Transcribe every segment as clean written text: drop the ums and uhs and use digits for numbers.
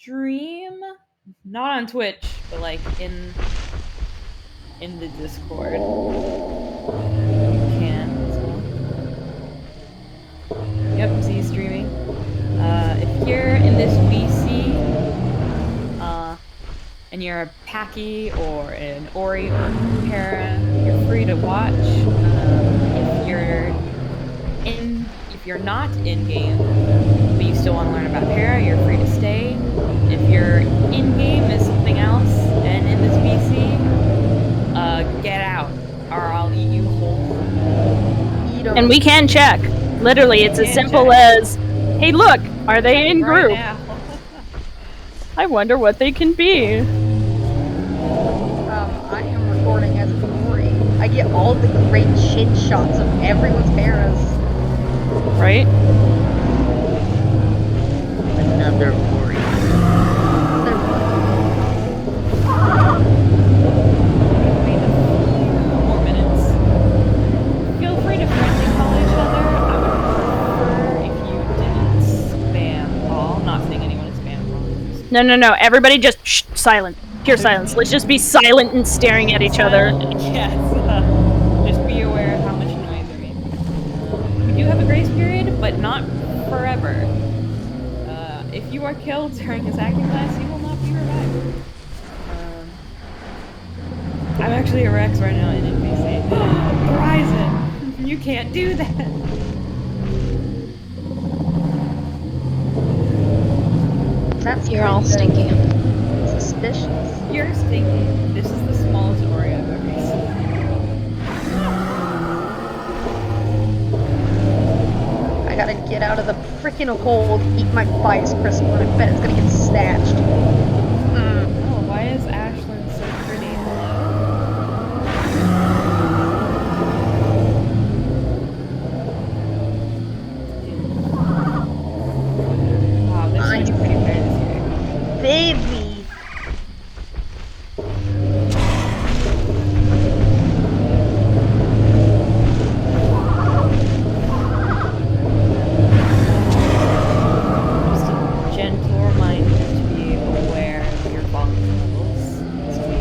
stream, not on Twitch, but like in the Discord. You can as well. Yep, see streaming. If you're in this VC, and you're a Packy or an Ori or a Para, you're free to watch. If you're not in game, but you still want to learn about Para, you're free to stay. If you're in game as something else and in this VC, get out, or I'll eat you whole. And we can check. Literally, it's as simple as, hey, look, are they in group? Right I wonder what they can be. I am recording as a Ori. I get all the great chin shots of everyone's Paras. Right? Another Ori. More minutes. Feel free to friendly call each other. I would prefer if you didn't spam call. Not saying anyone is spam calling. No. Everybody just silent. Pure silence. Let's just be silent and staring at each other. Yes. Just be aware of how much noise there is. We do have a grace period, but not forever. If you are killed during this acting class, you will not be revived. I'm actually a Rex right now in NPC. Horizon! You can't do that! You're all stinky. Suspicious. You're stinky. This is the smallest Ori I've ever seen. I gotta get out of the freaking hole to eat my bias crystal, and I bet it's gonna get snatched. Oh, why is Ashlyn so pretty? Wow, this is pretty fair this year. Baby! Just a gentle reminder to be aware of your volume levels as we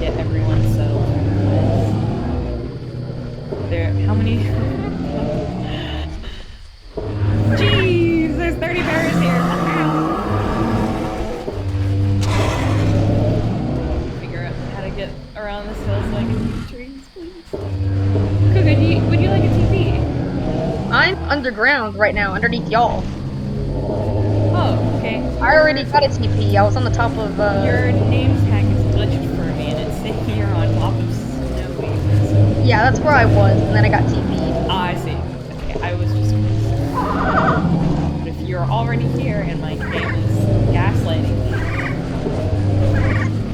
get everyone settled in place. There, how many? Jeez, there's 30 bears here. Figure out how to get around this hill so I can see trees, please. Cougar, would you like a TV? I'm underground right now, underneath y'all. Oh, okay. I already got a TP. I was on the top of, Your name tag is glitched for me, and it's saying you're on top of snowy. Yeah, that's where I was, and then I got TP'd. Ah, I see. Okay, I was just. But if you're already here and my game is gaslighting me,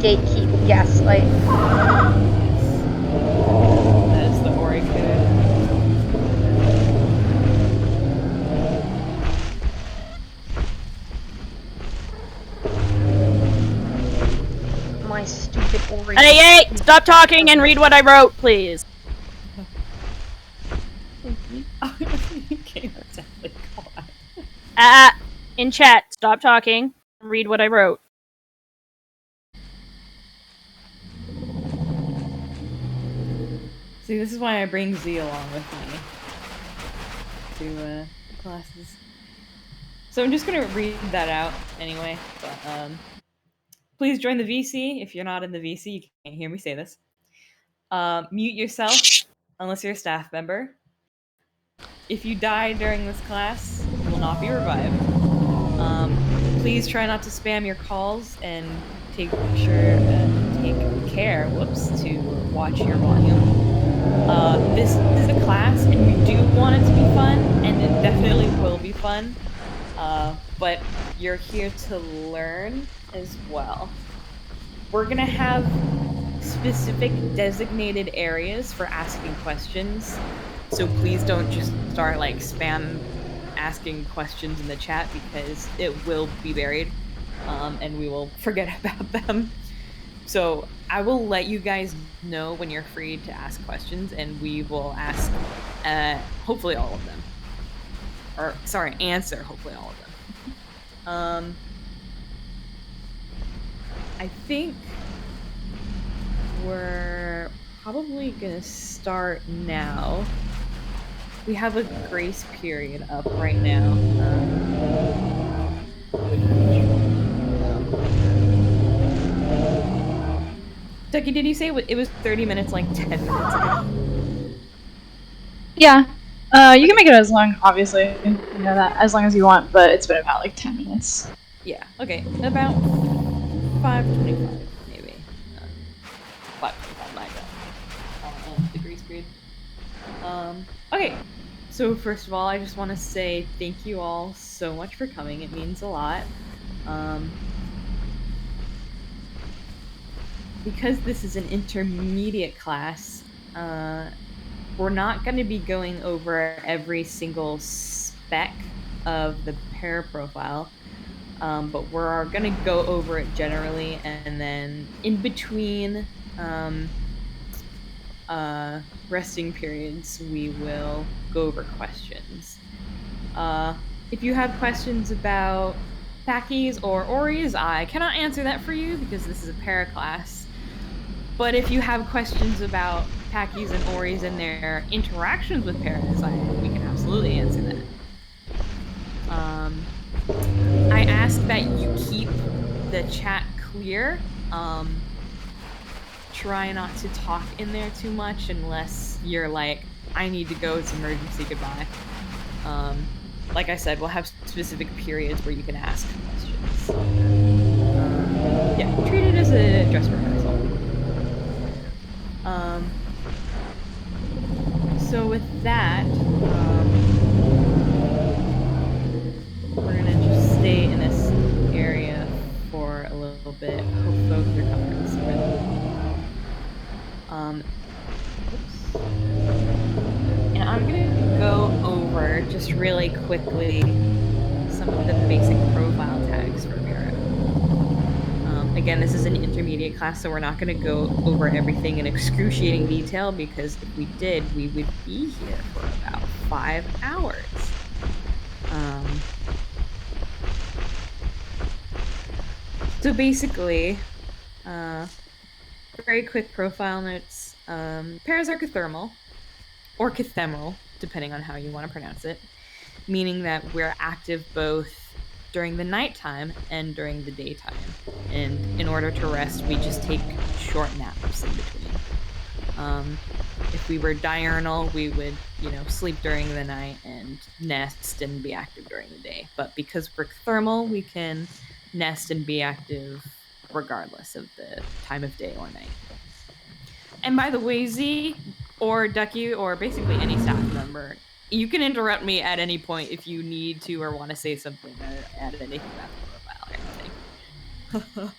Gatekeep, gaslight. yes. That is the Ori code. My stupid Ori. Hey, stop talking and read what I wrote, please. Okay, that's definitely caught. In chat, stop talking and read what I wrote. See, this is why I bring Z along with me to classes. So I'm just gonna read that out anyway. But please join the VC. If you're not in the VC, you can't hear me say this. Mute yourself unless you're a staff member. If you die during this class, you will not be revived. Please try not to spam your calls and take care, to watch your volume. This is a class, and we do want it to be fun, and it definitely will be fun. But you're here to learn as well. We're gonna have specific designated areas for asking questions, so please don't just start like spam asking questions in the chat, because it will be buried, and we will forget about them. So I will let you guys know when you're free to ask questions, and we will ask hopefully all of them. Or sorry, answer hopefully all of them. I think we're probably gonna start now. We have a grace period up right now. Ducky, did you say it was 30 minutes, like 10 minutes ago? Yeah. You can make it as long, obviously, you know that, as long as you want, but it's been about like 10 minutes. Yeah, okay. About 5:25, maybe. 5:25, my bad. The grace period. Okay. So first of all, I just want to say thank you all so much for coming. It means a lot. Because this is an intermediate class, we're not going to be going over every single spec of the pair profile, but we're going to go over it generally, and then in between resting periods, we will go over questions. If you have questions about Packies or Oris, I cannot answer that for you because this is a para class. But if you have questions about Packies and Oris and their interactions with paras, we can absolutely answer that. I ask that you keep the chat clear. Try not to talk in there too much unless you're like, I need to go, it's emergency, goodbye. Like I said, we'll have specific periods where you can ask questions. Yeah, treat it as a dress rehearsal. So with that, we're gonna just stay in this area for a little bit. Hope folks are comfortable. Oops. And I'm gonna go over just really quickly some of the basic profile tags for Para. Again, this is an intermediate class, so we're not going to go over everything in excruciating detail, because if we did, we would be here for about 5 hours. So basically, very quick profile notes. Paras are cathermal, or cathemeral, depending on how you want to pronounce it, meaning that we're active both during the nighttime and during the daytime. And in order to rest, we just take short naps in between. If we were diurnal, we would, sleep during the night and nest and be active during the day. But because we're thermal, we can nest and be active regardless of the time of day or night. And by the way, Z or Ducky or basically any staff member, you can interrupt me at any point if you need to or want to say something or add anything about the profile or anything.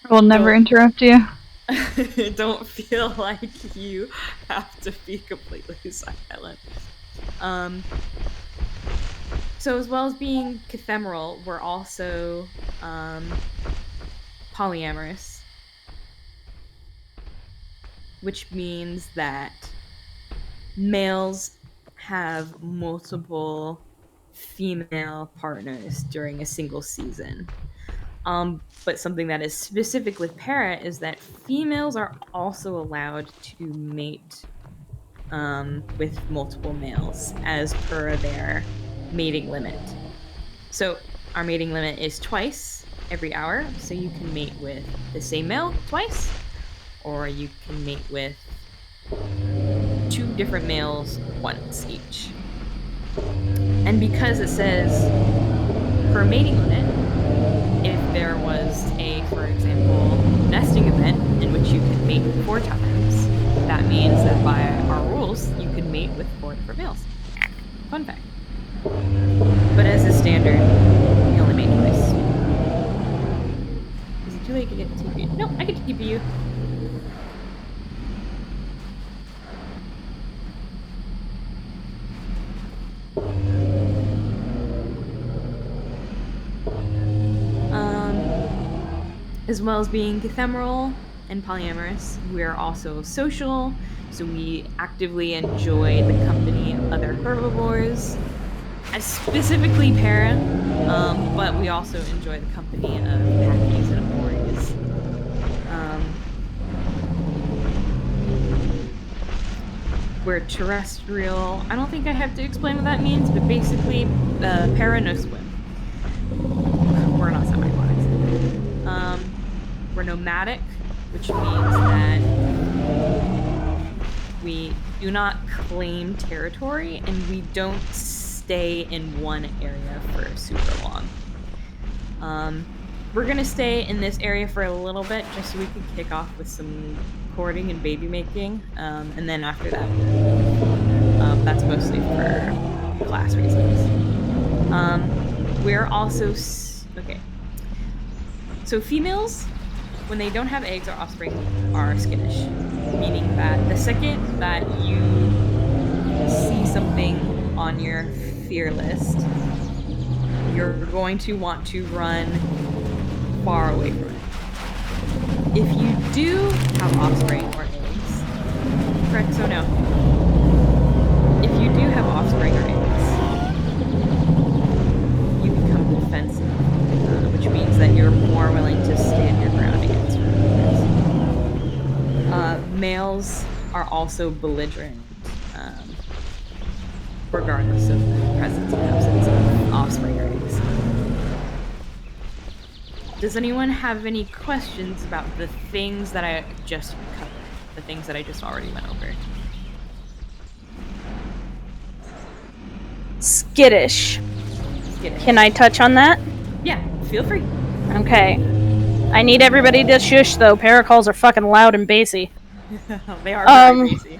I will never interrupt you. Don't feel like you have to be completely silent. So as well as being cathemeral, we're also polyamorous, which means that males have multiple female partners during a single season. But something that is specific with para is that females are also allowed to mate with multiple males as per their mating limit. So our mating limit is twice every hour, so you can mate with the same male twice, or you can mate with 2 different males once each. And because it says per mating limit, if there was for example, nesting event in which you could mate 4 times, that means that by our rules, you can mate with 4 different males. Fun fact. But as a standard, we only mate twice. Is it too late to get TP? No, I can TP you. As well as being cathemeral and polyamorous, we are also social, so we actively enjoy the company of other herbivores, as specifically para, but we also enjoy the company of Packies and Oris. we're terrestrial. I don't think I have to explain what that means, but basically, para no swim. We're not semi-aquatics. We're nomadic, which means that we do not claim territory and we don't stay in one area for super long. We're gonna stay in this area for a little bit just so we can kick off with some courting and baby making, and then after that, that's mostly for class reasons. We're also okay. So females, when they don't have eggs or offspring, are skittish, meaning that the second that you see something on your fear list, you're going to want to run far away from it. If you do have offspring or eggs, correct? So no. If you do have offspring or eggs, you become defensive, which means that you're more willing to stand your ground against predators. Males are also belligerent, regardless of the presence and absence of offspring or eggs. Does anyone have any questions about the things that I just covered? The things that I just already went over? Skittish. Skittish. Can I touch on that? Yeah, feel free. Okay. I need everybody to shush, though. Paracalls are fucking loud and bassy. They are very easy.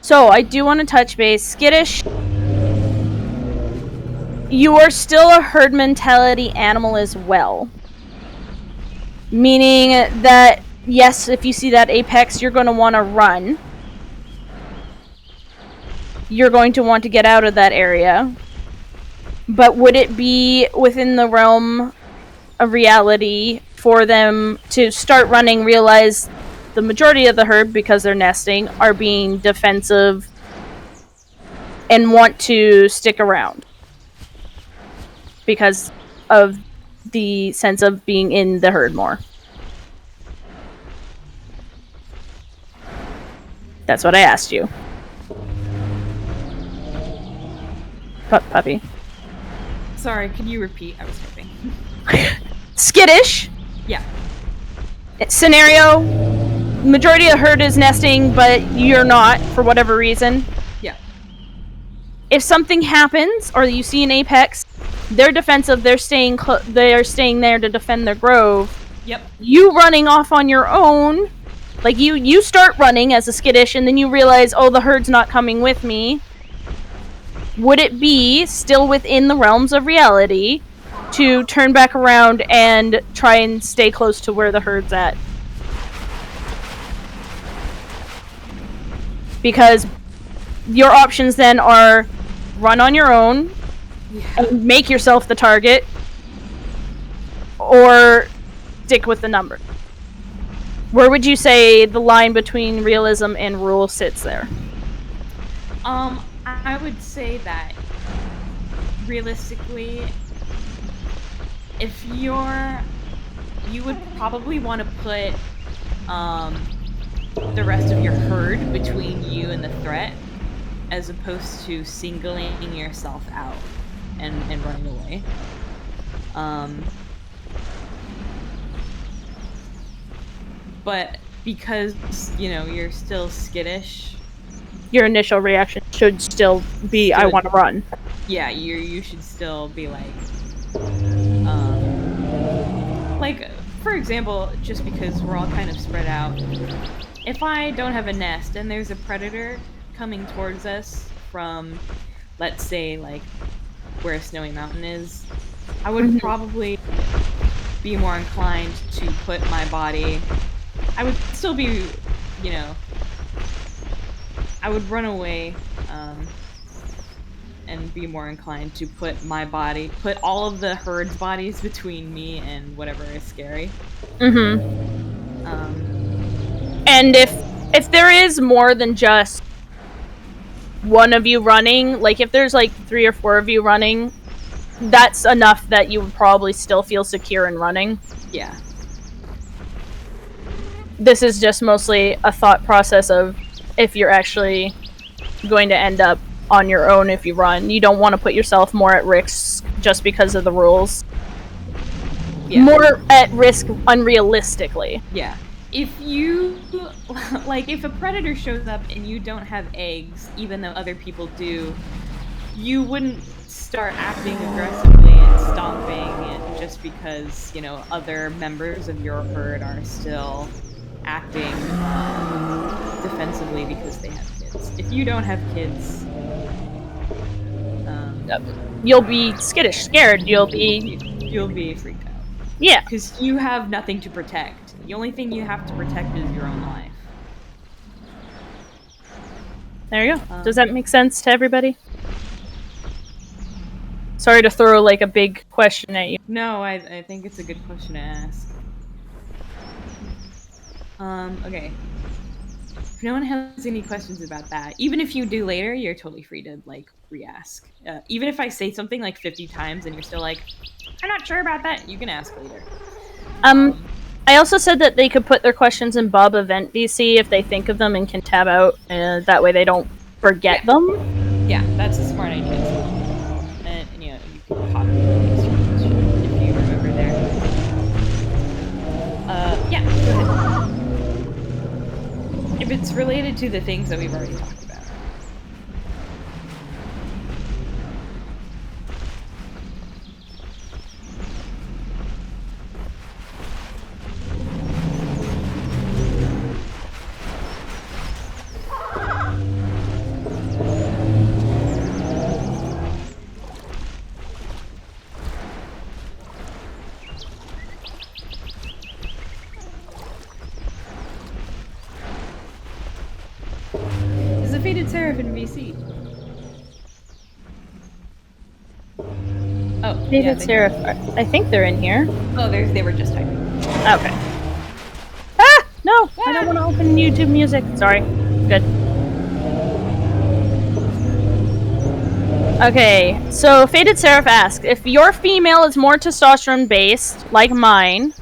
So I do want to touch base. Skittish. You are still a herd mentality animal as well. Meaning that, yes, if you see that apex, you're going to want to run. You're going to want to get out of that area. But would it be within the realm of reality for them to start running, realize the majority of the herd, because they're nesting, are being defensive and want to stick around? Because of the sense of being in the herd more. That's what I asked you. Puppy. Sorry, can you repeat? I was typing. Skittish. Yeah. Scenario. Majority of the herd is nesting, but you're not, for whatever reason. Yeah. If something happens, or you see an apex, they're defensive, they're staying there to defend their grove. Yep. You running off on your own, like you start running as a skittish, and then you realize, oh, the herd's not coming with me. Would it be still within the realms of reality to turn back around and try and stay close to where the herd's at? Because your options then are run on your own, and make yourself the target, or stick with the number. Where would you say the line between realism and rule sits there? I would say that realistically, if you would probably want to put the rest of your herd between you and the threat, as opposed to singling yourself out and running away. But because, you're still skittish, Your initial reaction should still be, I want to run. Yeah, you should still be like, for example, just because we're all kind of spread out, if I don't have a nest and there's a predator coming towards us from, let's say, like, where a snowy mountain is, I would probably be more inclined to put my body... I would still be, I would run away, and be more inclined to put all of the herd's bodies between me and whatever is scary. And if there is more than just one of you running, like if there's like 3 or 4 of you running, that's enough that you would probably still feel secure in running. Yeah. This is just mostly a thought process of if you're actually going to end up on your own if you run. You don't want to put yourself more at risk just because of the rules. Yeah. More at risk unrealistically. Yeah. If you, like, if a predator shows up and you don't have eggs, even though other people do, you wouldn't start acting aggressively and stomping it just because, you know, other members of your herd are still acting defensively because they have kids. If you don't have kids, you'll be skittish, scared. You'll be freaked out. Yeah. Because you have nothing to protect. The only thing you have to protect is your own life. There you go. Does that make sense to everybody? Sorry to throw like a big question at you. No, I think it's a good question to ask. Okay. If no one has any questions about that, even if you do later, you're totally free to, like, re-ask. Even if I say something like 50 times and you're still like, I'm not sure about that, you can ask later. I also said that they could put their questions in Bob Event VC if they think of them and can tab out. That way they don't forget them. Yeah, that's a smart idea. And, you know, you can copy the question if you remember there. Yeah, go ahead. If it's related to the things that we've already talked about. Is the Fated Seraph in VC? Oh, Fated Seraph. I think they're in here. Oh, they were just typing. Okay. Ah! No! I don't want to open YouTube music. Sorry. Good. Okay, so Fated Seraph asks, if your female is more testosterone based, like mine,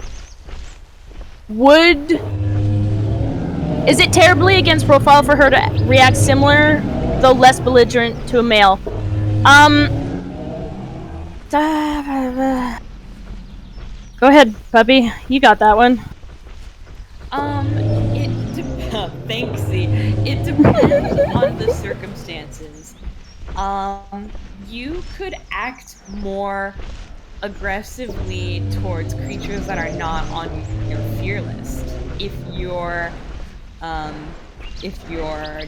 is it terribly against profile for her to react similar, though less belligerent, to a male? Go ahead, puppy. You got that one. Thanks, Z. It depends on the circumstances. You could act more aggressively towards creatures that are not on your fear list. If your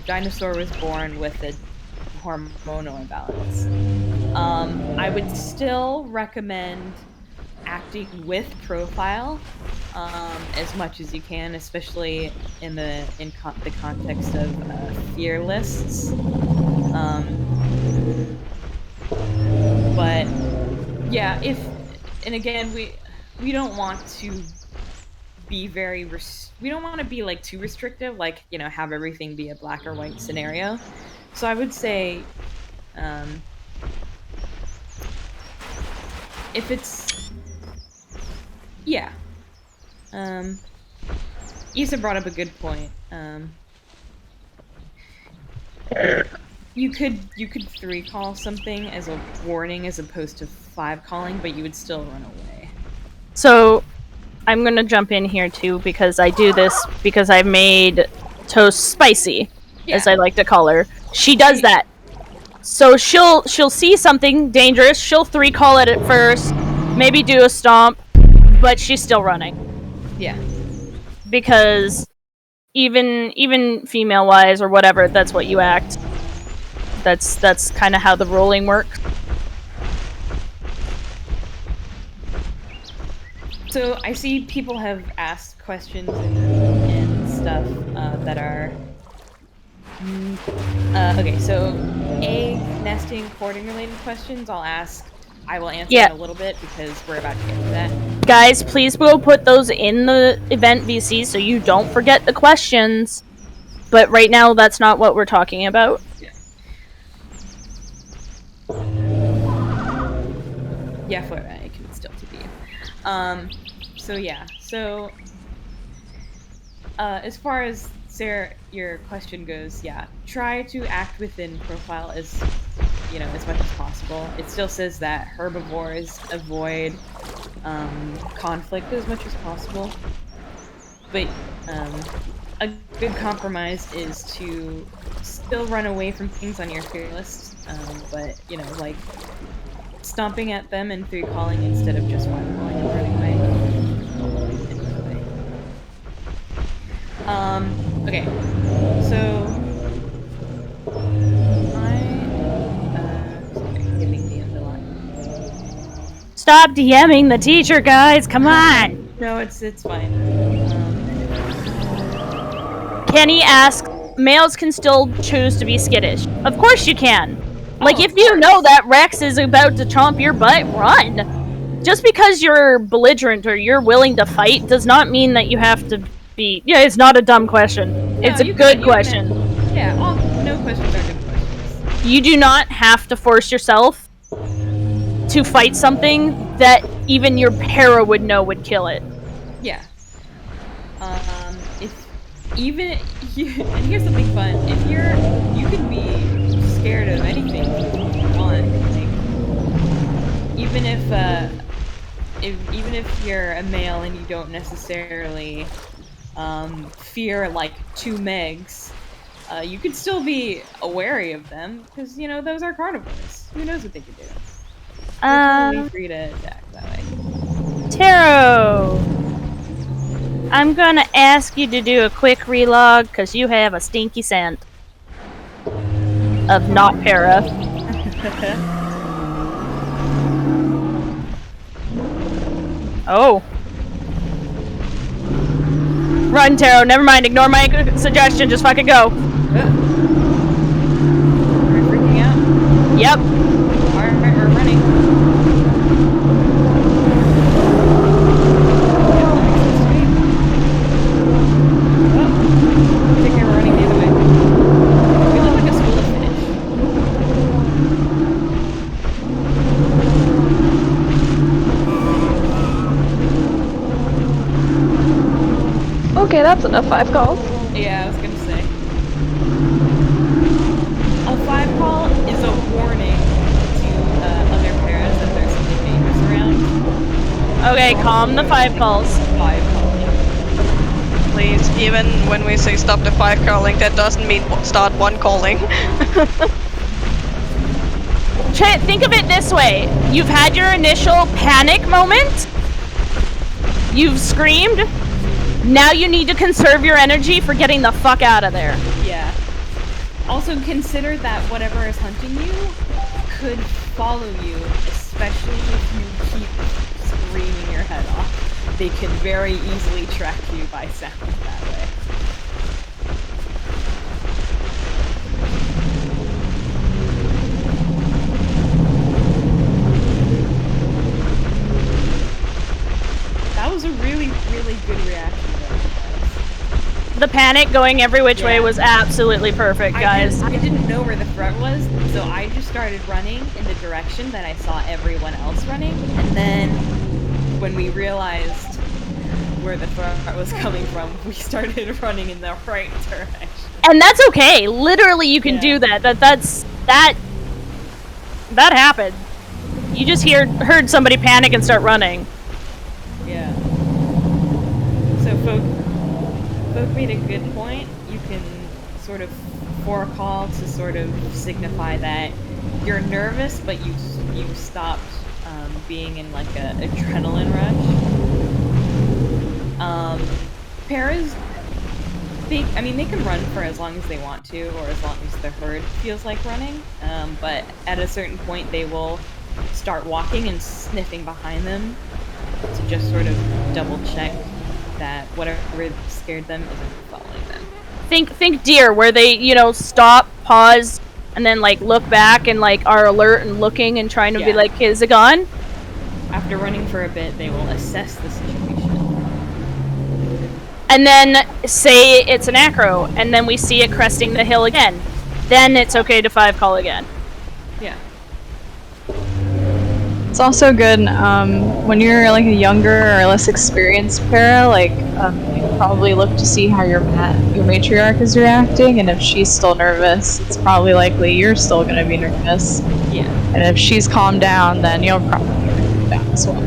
dinosaur was born with a hormonal imbalance, I would still recommend acting with profile as much as you can, especially in the context of fear lists. But yeah, and again, we don't want to be we don't want to be like too restrictive, like, you know, have everything be a black or white scenario. So I would say, if it's, yeah. Issa brought up a good point. You could 3-call something as a warning as opposed to 5-calling, but you would still run away. So, I'm gonna jump in here too, because I do this because I made Toast spicy, as I like to call her. She does that. So she'll see something dangerous, she'll 3-call it at first, maybe do a stomp, but she's still running. Yeah. Because even female-wise or whatever, that's what you act. That's kind of how the rolling works. So I see people have asked questions and stuff that are... okay, so egg, nesting, courting related questions I will answer in a little bit because we're about to get to that. Guys, please go put those in the event VC so you don't forget the questions. But right now, that's not what we're talking about. Yeah, I can still TP you. So yeah, so as far as Sarah, your question goes, yeah, try to act within profile as much as possible. It still says that herbivores avoid conflict as much as possible, but a good compromise is to still run away from things on your fear list, but like stomping at them and 3-calling instead of just 5-calling and running away. Okay, so getting the underline. Stop DMing the teacher, guys. Come on. No, it's fine. Kenny asks, males can still choose to be skittish. Of course you can. Like, if you know that Rex is about to chomp your butt, run. Just because you're belligerent or you're willing to fight does not mean that you have to be... Yeah, it's not a dumb question. It's a good question. No questions are good questions. You do not have to force yourself to fight something that even your para would know would kill it. Yeah. And here's something fun. If you can be scared of anything you want. Like, even if you're a male and you don't necessarily fear like 2 megs, you could still be wary of them because those are carnivores. Who knows what they could do? You're totally free to attack that way. Taro, I'm gonna ask you to do a quick relog because you have a stinky scent of not para. Oh. Run, Taro. Never mind. Ignore my suggestion. Just fucking go. Are we freaking out? Yep. Alright, we're running. I think we're running the other way. We look like a school to finish. Okay, that's enough 5 calls. Yeah, I was gonna say. A 5-call is a warning to other paras that there's something dangerous around. Okay, calm the 5 calls. 5-calling. Please, even when we say stop the 5-calling, that doesn't mean start 1-calling. Think of it this way. You've had your initial panic moment. You've screamed. Now you need to conserve your energy for getting the fuck out of there. Yeah. Also consider that whatever is hunting you could follow you, especially if you keep screaming your head off. They can very easily track you by sound that way. That was a really, really good reaction. The panic going every which way was absolutely perfect, guys. I didn't know where the threat was, so I just started running in the direction that I saw everyone else running, and then when we realized where the threat was coming from, we started running in the right direction. And that's okay. Literally, you can do that. That happened. You just heard somebody panic and start running. Yeah. So folk made a good point. You can sort of forecall to sort of signify that you're nervous, but you stopped being in like a adrenaline rush. Paras, they can run for as long as they want to, or as long as the herd feels like running. But at a certain point, they will start walking and sniffing behind them to just sort of double check that whatever scared them isn't following them. Think deer, where they, stop, pause, and then like look back and like are alert and looking and trying to be like, is it gone? After running for a bit, they will assess the situation. And then say it's an acro, and then we see it cresting the hill again. Then it's okay to 5-call again. Yeah. It's also good when you're like a younger or less experienced para, like probably look to see how your matriarch is reacting, and if she's still nervous, it's probably likely you're still going to be nervous. Yeah. And if she's calmed down, then you'll probably calm down as well.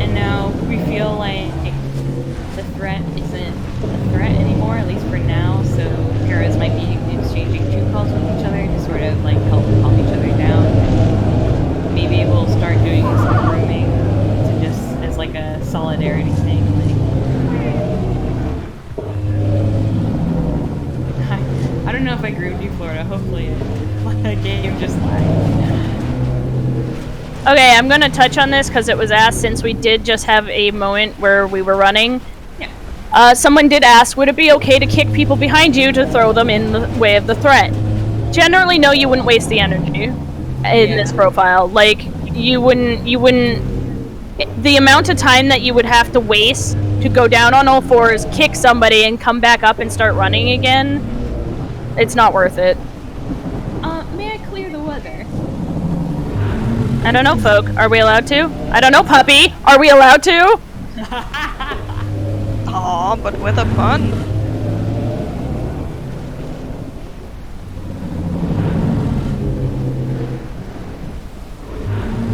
And now we feel like the threat isn't a threat anymore, at least for now, so heroes might be exchanging true calls with each other to sort of like help calm each other down. Maybe we'll start doing some grooming to just as like a solidarity thing. Like, I don't know if I groomed you, Florida. Hopefully the game just lagged. Okay, I'm gonna touch on this because it was asked since we did just have a moment where we were running. Yeah. Someone did ask, would it be okay to kick people behind you to throw them in the way of the threat? Generally, no, you wouldn't waste the energy in this profile. Like, you wouldn't, the amount of time that you would have to waste to go down on all fours, kick somebody, and come back up and start running again, it's not worth it. May I clear the weather? I don't know, folk. Are we allowed to? I don't know, puppy. Are we allowed to? Aw, but with a pun.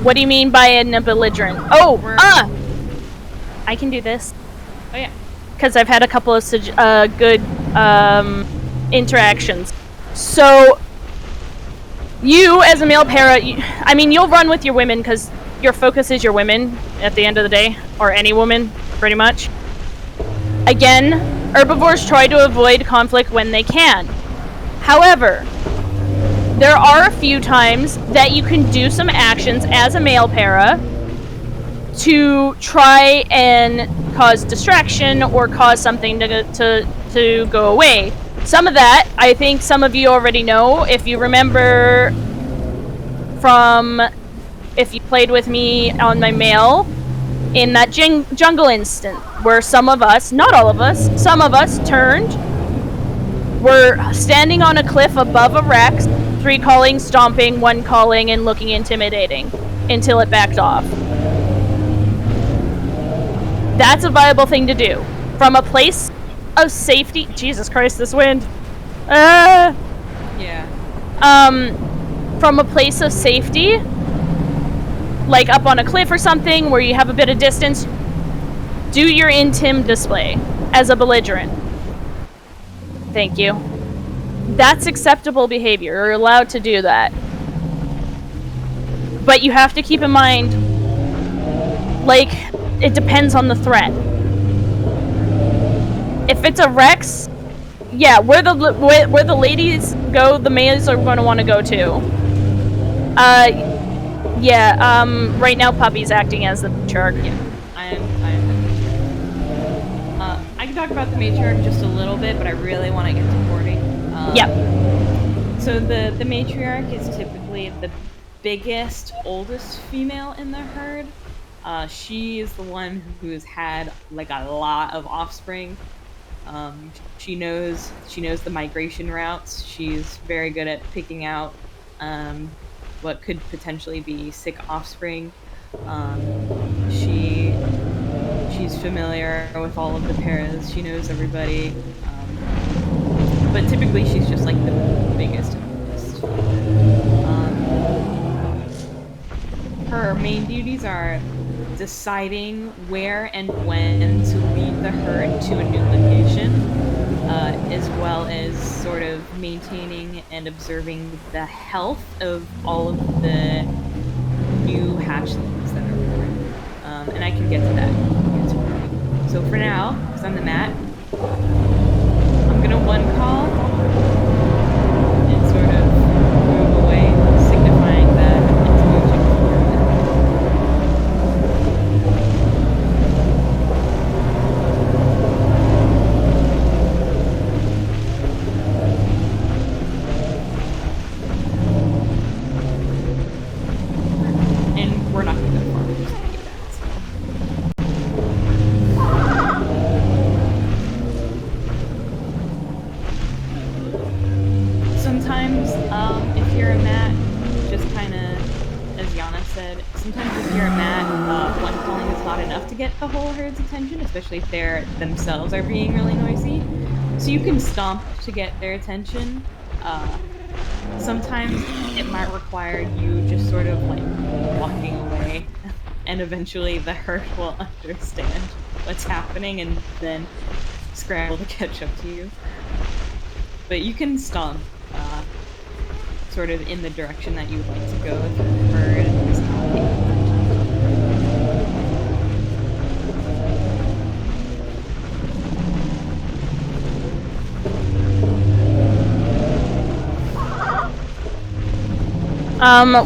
What do you mean by a belligerent? Oh, I can do this. Oh yeah. Because I've had a couple of good interactions. So, you as a male para, you'll run with your women because your focus is your women at the end of the day, or any woman, pretty much. Again, herbivores try to avoid conflict when they can. However, there are a few times that you can do some actions as a male para to try and cause distraction or cause something to go away. Some of that, I think some of you already know. If you remember if you played with me on my male, in that jungle instant, where some of us, not all of us, some of us turned, were standing on a cliff above a Rex, 3 calling, stomping, 1 calling, and looking intimidating until it backed off. That's a viable thing to do. From a place of safety. Jesus Christ, this wind. Yeah. From a place of safety, like up on a cliff or something where you have a bit of distance, do your intim display as a belligerent. Thank you. That's acceptable behavior. You're allowed to do that. But you have to keep in mind, like, it depends on the threat. If it's a Rex, yeah, where the ladies go, the males are going to want to go too. Right now Puppy's acting as the matriarch. Yeah, I am the matriarch. I can talk about the matriarch just a little bit, but I really want to get to courting. So the matriarch is typically the biggest, oldest female in the herd. She is the one who's had like a lot of offspring. She knows the migration routes. She's very good at picking out what could potentially be sick offspring. She's familiar with all of the paras. She knows everybody. But typically she's just like the biggest and oldest. Her main duties are deciding where and when to lead the herd to a new location, as well as sort of maintaining and observing the health of all of the new hatchlings that are born. And I can get to that. So for now, because I'm the mat, I'm gonna 1 call and sort of move away, signifying that it's moving forward. And we're not gonna go far, we're just gonna get that. Sometimes, if you're a mat, just kind of, as Giannis said, sometimes if you're a mat, one calling is not enough to get the whole herd's attention, especially if they're themselves are being really noisy. So you can stomp to get their attention. Sometimes it might require you just sort of like walking away, and eventually the herd will understand what's happening and then scramble to catch up to you. But you can stomp sort of in the direction that you would like to go if the herd is not paying attention.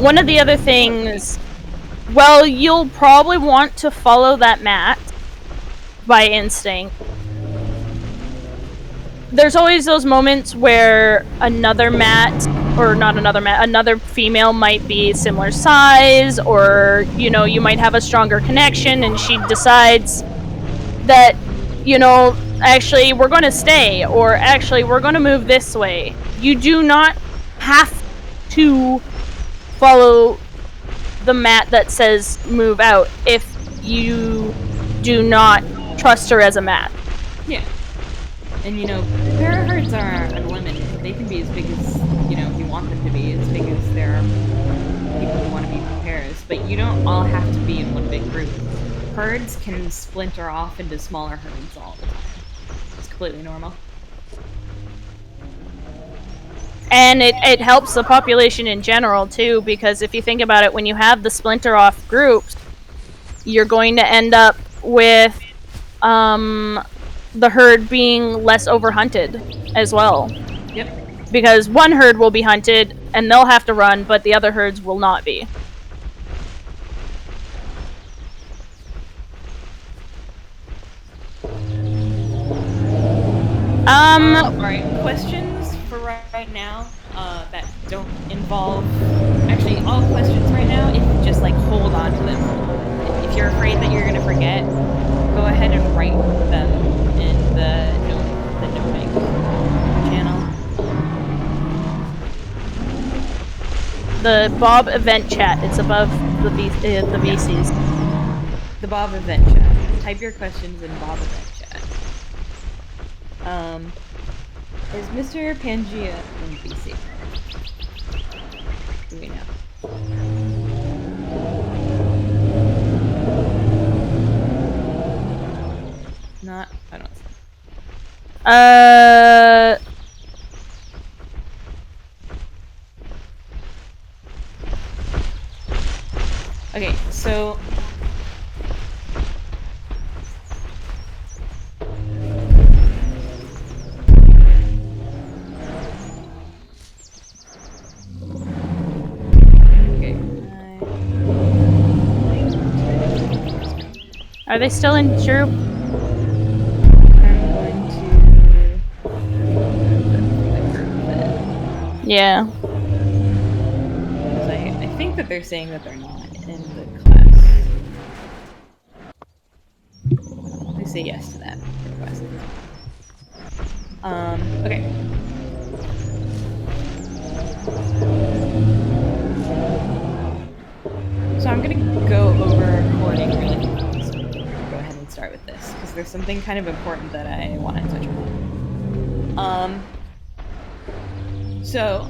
One of the other things, well, you'll probably want to follow that mat by instinct. There's always those moments where another mat, or not another mat, another female might be similar size, or, you know, you might have a stronger connection and she decides that, you know, actually we're going to stay, or actually we're going to move this way. You do not have to follow the mat that says move out if you do not trust her as a mat. Yeah. And, you know, paraherds are unlimited. They can be as big as, you know, you want them to be, as big as there are people who want to be pairs. But you don't all have to be in one big group. Herds can splinter off into smaller herds all the time. It's completely normal. And it helps the population in general, too, because if you think about it, when you have the splinter off groups, you're going to end up with the herd being less overhunted as well. Yep. Because one herd will be hunted, and they'll have to run, but the other herds will not be. Alright, questions for right now that don't involve... Actually, all questions right now, if you just, like, hold on to them. If you're afraid that you're going to forget, go ahead and write them in the note channel. The Bob event chat, it's above the VCs. The Bob event chat. Type your questions in Bob event chat. Is Mr. Pangea in VC? Do we know? Not, I don't know. Okay, so... Are they still in troop? I'm going to... Yeah. Because I think that they're saying that they're not in the class. I say yes to that request. Okay. So I'm gonna go over recording really quickly. So go ahead and start with this, because there's something kind of important that I want to touch upon. So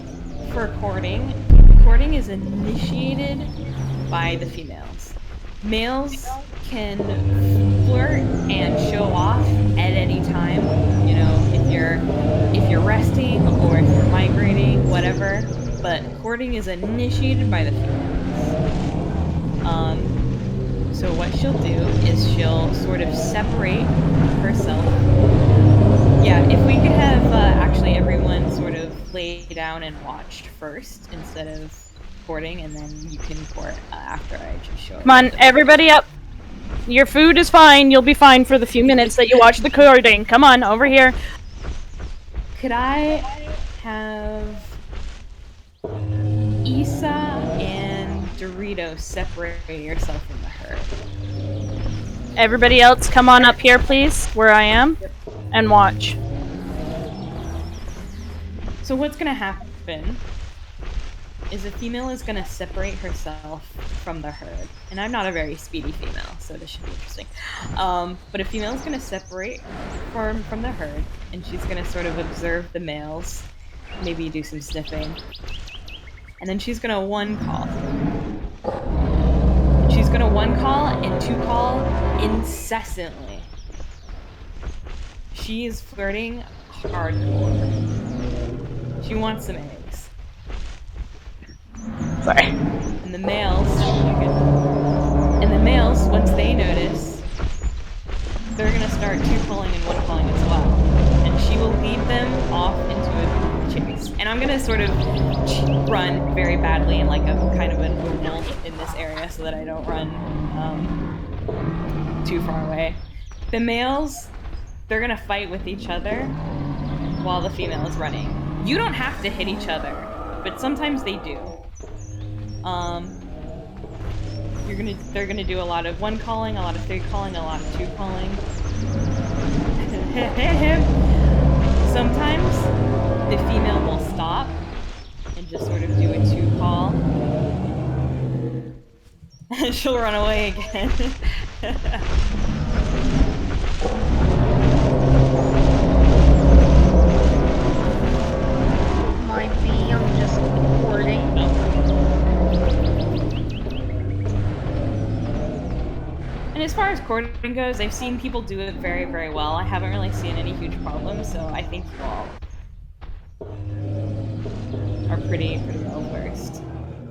for courting is initiated by the females. Males can flirt and show off at any time. You know, if you're resting or if you're migrating, whatever. But courting is initiated by the females. So what she'll do is she'll sort of separate herself. Yeah, if we could have actually everyone sort of lay down and watched first instead of courting, and then you can court after I just show. Come on, everybody up. Your food is fine. You'll be fine for the few minutes that you watch the courting. Come on, over here. Could I have Issa and Dorito separate yourself from the herd? Everybody else, come on up here, please, where I am, and watch. So what's gonna happen is a female is going to separate herself from the herd. And I'm not a very speedy female, so this should be interesting. But a female is going to separate from the herd, and she's going to sort of observe the males, maybe do some sniffing. And then she's going to one call. She's going to one call and two call incessantly. She is flirting hardcore. She wants some eggs. Sorry. And the males, once they notice, they're gonna start two calling and one calling as well. And she will lead them off into a chase. And I'm gonna sort of run very badly in like a kind of an oval in this area so that I don't run too far away. The males, they're gonna fight with each other while the female is running. You don't have to hit each other, but sometimes they do. They're gonna do a lot of one calling, a lot of three calling, a lot of two calling. Sometimes the female will stop and just sort of do a two call. She'll run away again. Might be, I'm just recording. And as far as courting goes, I've seen people do it very, very well. I haven't really seen any huge problems, so I think you all are pretty well versed.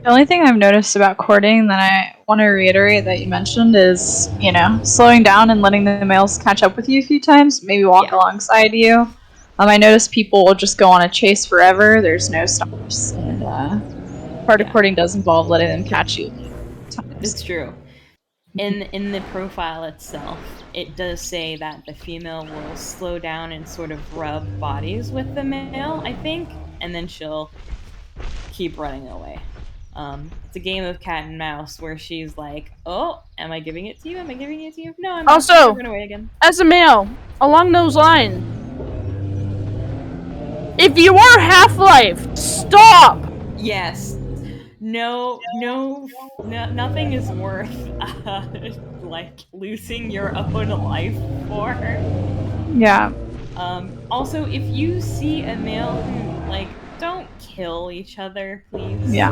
The only thing I've noticed about courting that I want to reiterate that you mentioned is, slowing down and letting the males catch up with you a few times, maybe walk alongside you. I notice people will just go on a chase forever. There's no stops, and part of courting does involve letting them catch you. It's true. In the profile itself, it does say that the female will slow down and sort of rub bodies with the male, I think, and then she'll keep running away. It's a game of cat and mouse where she's like, "Oh, am I giving it to you? Am I giving it to you? No, I'm not. Also, Run away again." As a male, along those lines, if you are Half-Life, stop! Yes. No, nothing is worth like losing your own life for. Yeah. Also, if you see a male who like, don't kill each other, please. Yeah.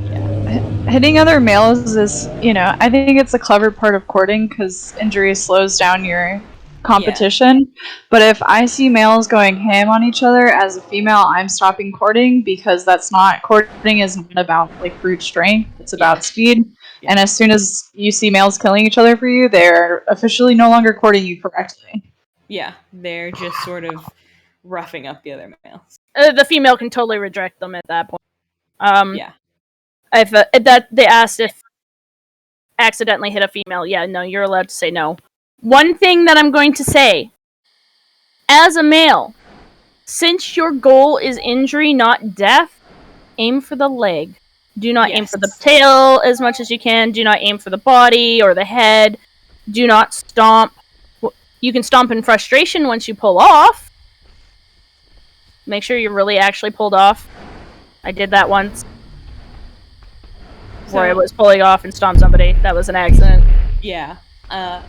Yeah. Hitting other males is, I think it's a clever part of courting because injury slows down your competition. Yeah. But if I see males going ham on each other as a female, I'm stopping courting because courting isn't about like brute strength. It's about speed. Yeah. And as soon as you see males killing each other for you, they're officially no longer courting you correctly. Yeah, they're just sort of roughing up the other males. The female can totally reject them at that point. Yeah. If they asked if accidentally hit a female, yeah, no, you're allowed to say no. One thing that I'm going to say, as a male, since your goal is injury, not death, aim for the leg. Do not aim for the tail as much as you can. Do not aim for the body or the head. Do not stomp. You can stomp in frustration once you pull off. Make sure you're really actually pulled off. I did that once. Where I was pulling off and stomped somebody. That was an accident. Yeah. I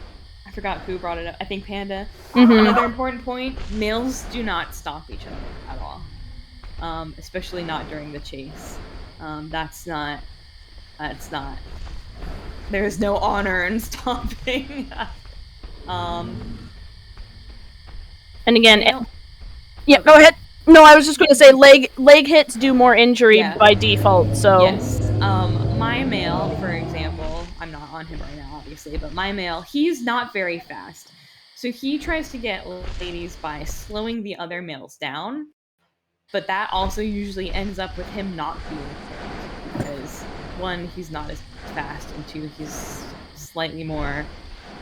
forgot who brought it up. I think Panda. Mm-hmm. Another important point, males do not stomp each other at all. Especially not during the chase. That's not... There is no honor in stomping. And again... go ahead. No, I was just going to say leg hits do more injury by default, so... Yes. My male, for example, I'm not on him right now, obviously, but my male, he's not very fast. So he tries to get ladies by slowing the other males down, but that also usually ends up with him not being killed. Because, one, he's not as fast, and two, he's slightly more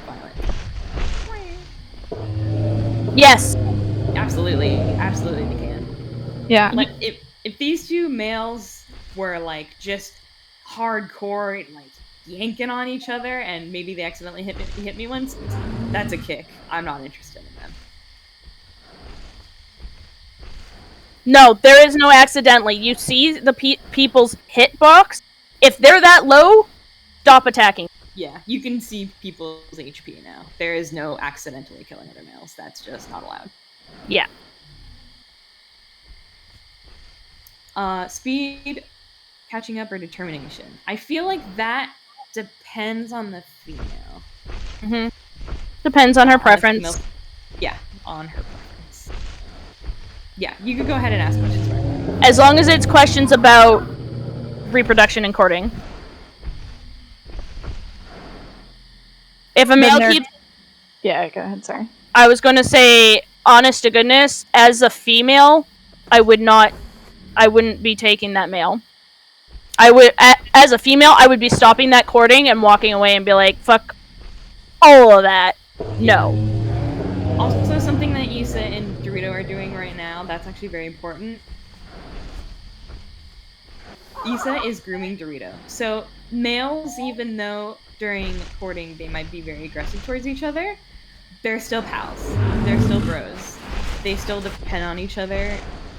violent. Yes! Absolutely they can. Yeah. Like, if these two males were, like, just hardcore, like, yanking on each other, and maybe they accidentally hit me once, that's a kick. I'm not interested in them. No, there is no accidentally. You see the people's hitbox. If they're that low, stop attacking. Yeah, you can see people's HP now. There is no accidentally killing other males. That's just not allowed. Yeah. Speed, catching up, or determination. I feel like that depends on the female. Mm-hmm. Depends on her preference. Yeah, on her preference. Yeah, you could go ahead and ask questions for her. As long as it's questions about reproduction and courting. If a male keeps... Yeah, go ahead, sorry. I was going to say, honest to goodness, as a female, I wouldn't be taking that male. As a female, I would be stopping that courting and walking away and be like, fuck all of that. No. Also, something that Issa and Dorito are doing right now, that's actually very important. Issa is grooming Dorito. So, males, even though during courting they might be very aggressive towards each other, they're still pals. They're still bros. They still depend on each other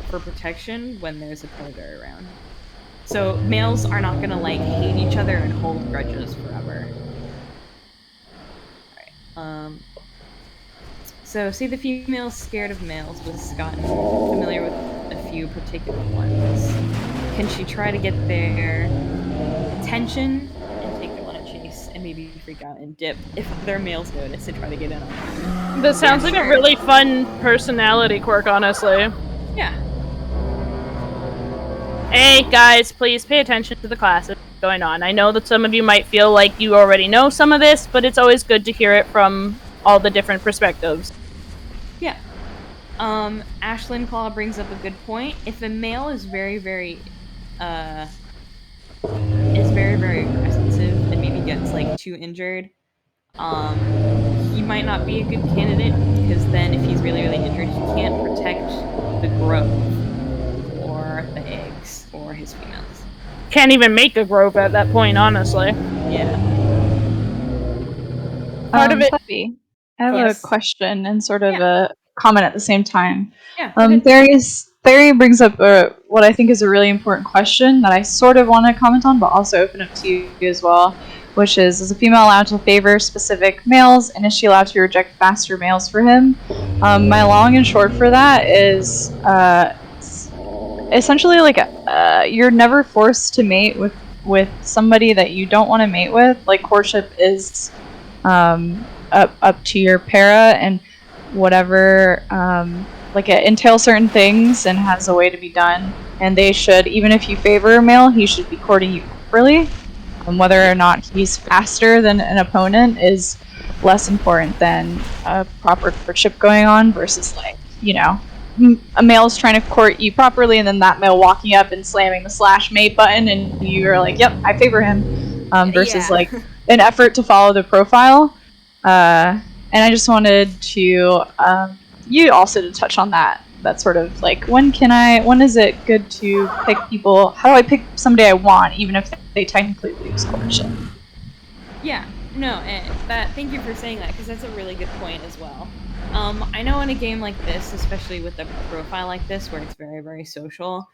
for protection when there's a predator around. So, males are not gonna, like, hate each other and hold grudges forever. Alright, so, say the female's scared of males, but has gotten familiar with a few particular ones. Can she try to get their attention and take them on a chase and maybe freak out and dip if other males notice and try to get in on them? This sounds like a really fun personality quirk, honestly. Yeah. Hey, guys, please pay attention to the classes going on. I know that some of you might feel like you already know some of this, but it's always good to hear it from all the different perspectives. Yeah. Ashlyn Claw brings up a good point. If a male is very, very aggressive and maybe gets like too injured, he might not be a good candidate because then if he's really, really injured, he can't protect the growth or the eggs or his females. Can't even make a grove at that point, honestly. Yeah. Part of it. Puppy, I have Yes. a question and sort of a comment at the same time. Yeah. Theory brings up what I think is a really important question that I sort of want to comment on, but also open up to you as well, which is a female allowed to favor specific males, and is she allowed to reject faster males for him? My long and short for that is essentially like you're never forced to mate with somebody that you don't want to mate with. Like, courtship is up to your para and whatever, like it entails certain things and has a way to be done, and they should, even if you favor a male, he should be courting you properly. Whether or not he's faster than an opponent is less important than a proper courtship going on versus, like, you know, a male's trying to court you properly and then that male walking up and slamming the /mate button and you're like, yep, I favor him, versus like an effort to follow the profile. And I just wanted to you also to touch on that sort of like, when is it good to pick people? How do I pick somebody I want even if they technically lose courtship? Yeah, no, and thank you for saying that, because that's a really good point as well. I know in a game like this, especially with a profile like this where it's very, very social,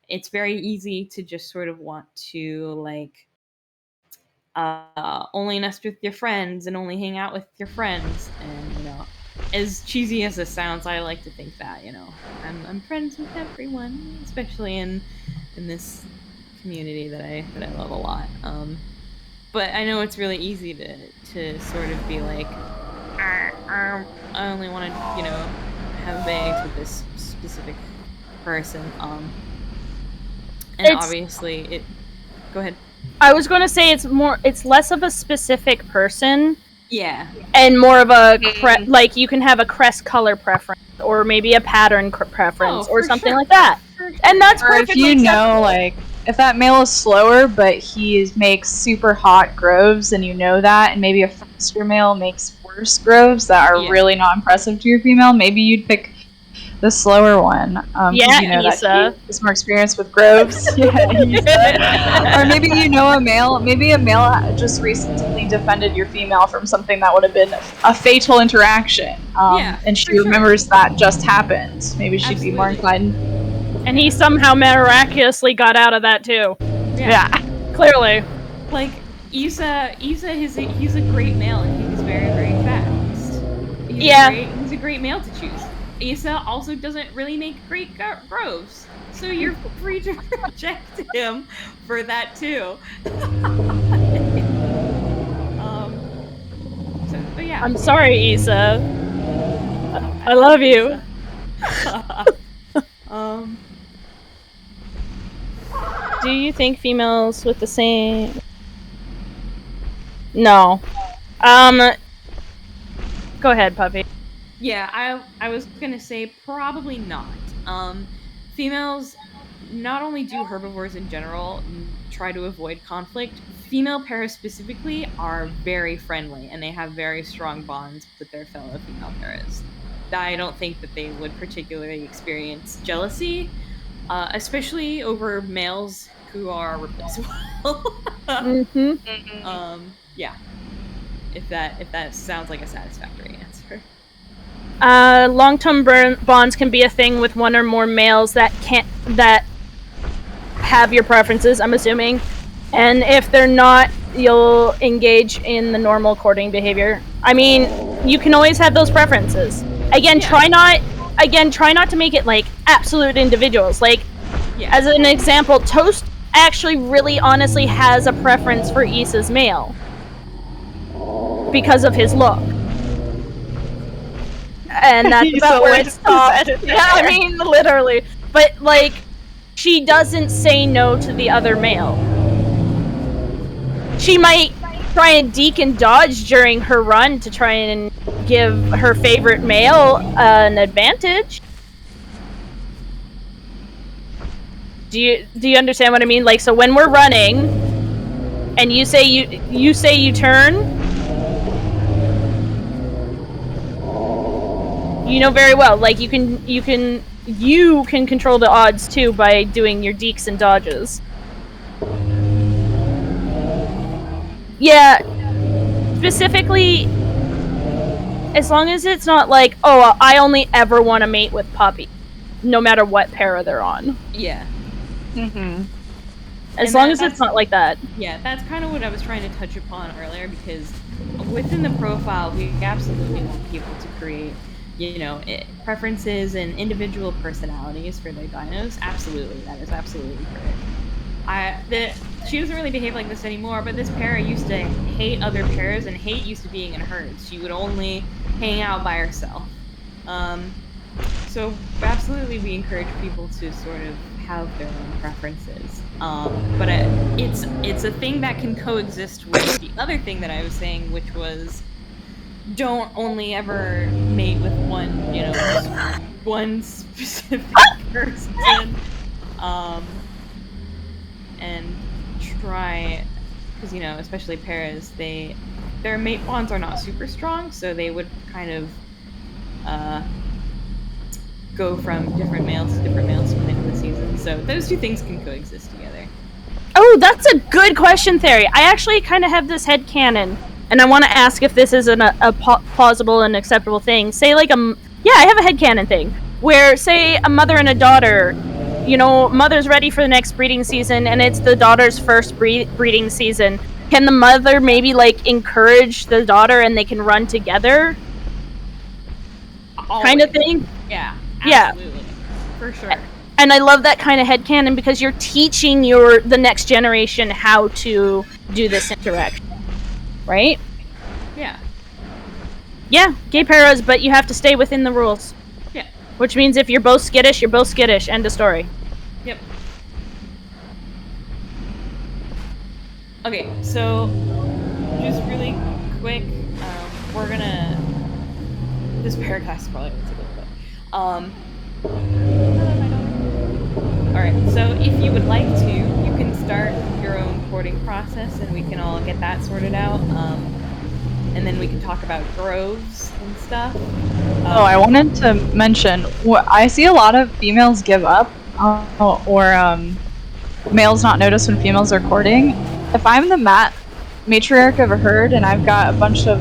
it's very easy to just sort of want to, like, only nest with your friends and only hang out with your friends. And, you know, as cheesy as this sounds, I like to think that, you know, I'm friends with everyone, especially in this community that I love a lot. But I know it's really easy to sort of be like, I only want to, you know, have bags with this specific person. And obviously it... Go ahead. I was going to say it's less of a specific person. Yeah. And more of a, like, you can have a crest color preference, or maybe a pattern preference, or something like that. And that's perfectly acceptable. Or if you know, like, if that male is slower, but he makes super hot groves, and you know that, and maybe a faster male makes worse groves that are really not impressive to your female, maybe you'd pick the slower one. You know Issa. that he is more experienced with groves. Or maybe you know a male just recently defended your female from something that would have been a fatal interaction. And she remembers that just happened. Maybe she'd be more inclined. And he somehow miraculously got out of that too. Yeah, clearly. Like Isa he's a great male and he's very, very fast. He's a great male to choose. Isa also doesn't really make great groves, so you're free to reject him for that too. But yeah. I'm sorry, Isa. I love you. Do you think females with the same... No. Go ahead, Puppy. Yeah, I was gonna say probably not. Females not only do herbivores in general try to avoid conflict, female paras specifically are very friendly and they have very strong bonds with their fellow female paras. I don't think that they would particularly experience jealousy, especially over males who are replaceable. Yeah. If that sounds like a satisfactory answer. Long-term bonds can be a thing with one or more males that have your preferences, I'm assuming. And if they're not, you'll engage in the normal courting behavior. I mean, you can always have those preferences. Again, try not to make it like absolute individuals. Like, as an example, Toast actually really honestly has a preference for Isa's male because of his look. And that's about where it stops. Yeah, I mean, literally. But, like, she doesn't say no to the other male. She might try and deke and dodge during her run to try and give her favorite male an advantage. Do you understand what I mean? Like, so when we're running, and you say you turn, you know very well. Like you can control the odds too by doing your dekes and dodges. Yeah, specifically, as long as it's not like, oh, I only ever want to mate with Puppy, no matter what para they're on. Yeah. As long as it's not like that. Yeah, that's kind of what I was trying to touch upon earlier, because within the profile, we absolutely want people to create, preferences and individual personalities for their dinos. Absolutely, that is absolutely correct. She doesn't really behave like this anymore, but this para used to hate other paras and hate used to being in herds. She would only hang out by herself. So absolutely, we encourage people to sort of have their own preferences. But it's a thing that can coexist with the other thing that I was saying, which was don't only ever mate with one specific person. And try, because especially paras, their mate bonds are not super strong, so they would kind of go from different males to different males within the season. So those two things can coexist together. Oh, that's a good question, Theory. I actually kind of have this headcanon, and I want to ask if this is a plausible and acceptable thing. Say, like, I have a headcanon thing, where, say, a mother and a daughter, mother's ready for the next breeding season, and it's the daughter's first breeding season. Can the mother maybe, like, encourage the daughter and they can run together? Always. Kind of thing? Yeah. Absolutely. Yeah. For sure. And I love that kind of headcanon because you're teaching the next generation how to do this interaction. Right? Yeah. Yeah, gay paras, but you have to stay within the rules. Yeah. Which means if you're both skittish, you're both skittish. End of story. Yep. Okay, so just really quick, we're gonna... This paragraph is probably gonna take a little bit. Alright, so if you would like to, you can start your own courting process and we can all get that sorted out. And then we can talk about groves and stuff. I wanted to mention, I see a lot of females give up, or males not notice when females are courting. If I'm the matriarch of a herd and I've got a bunch of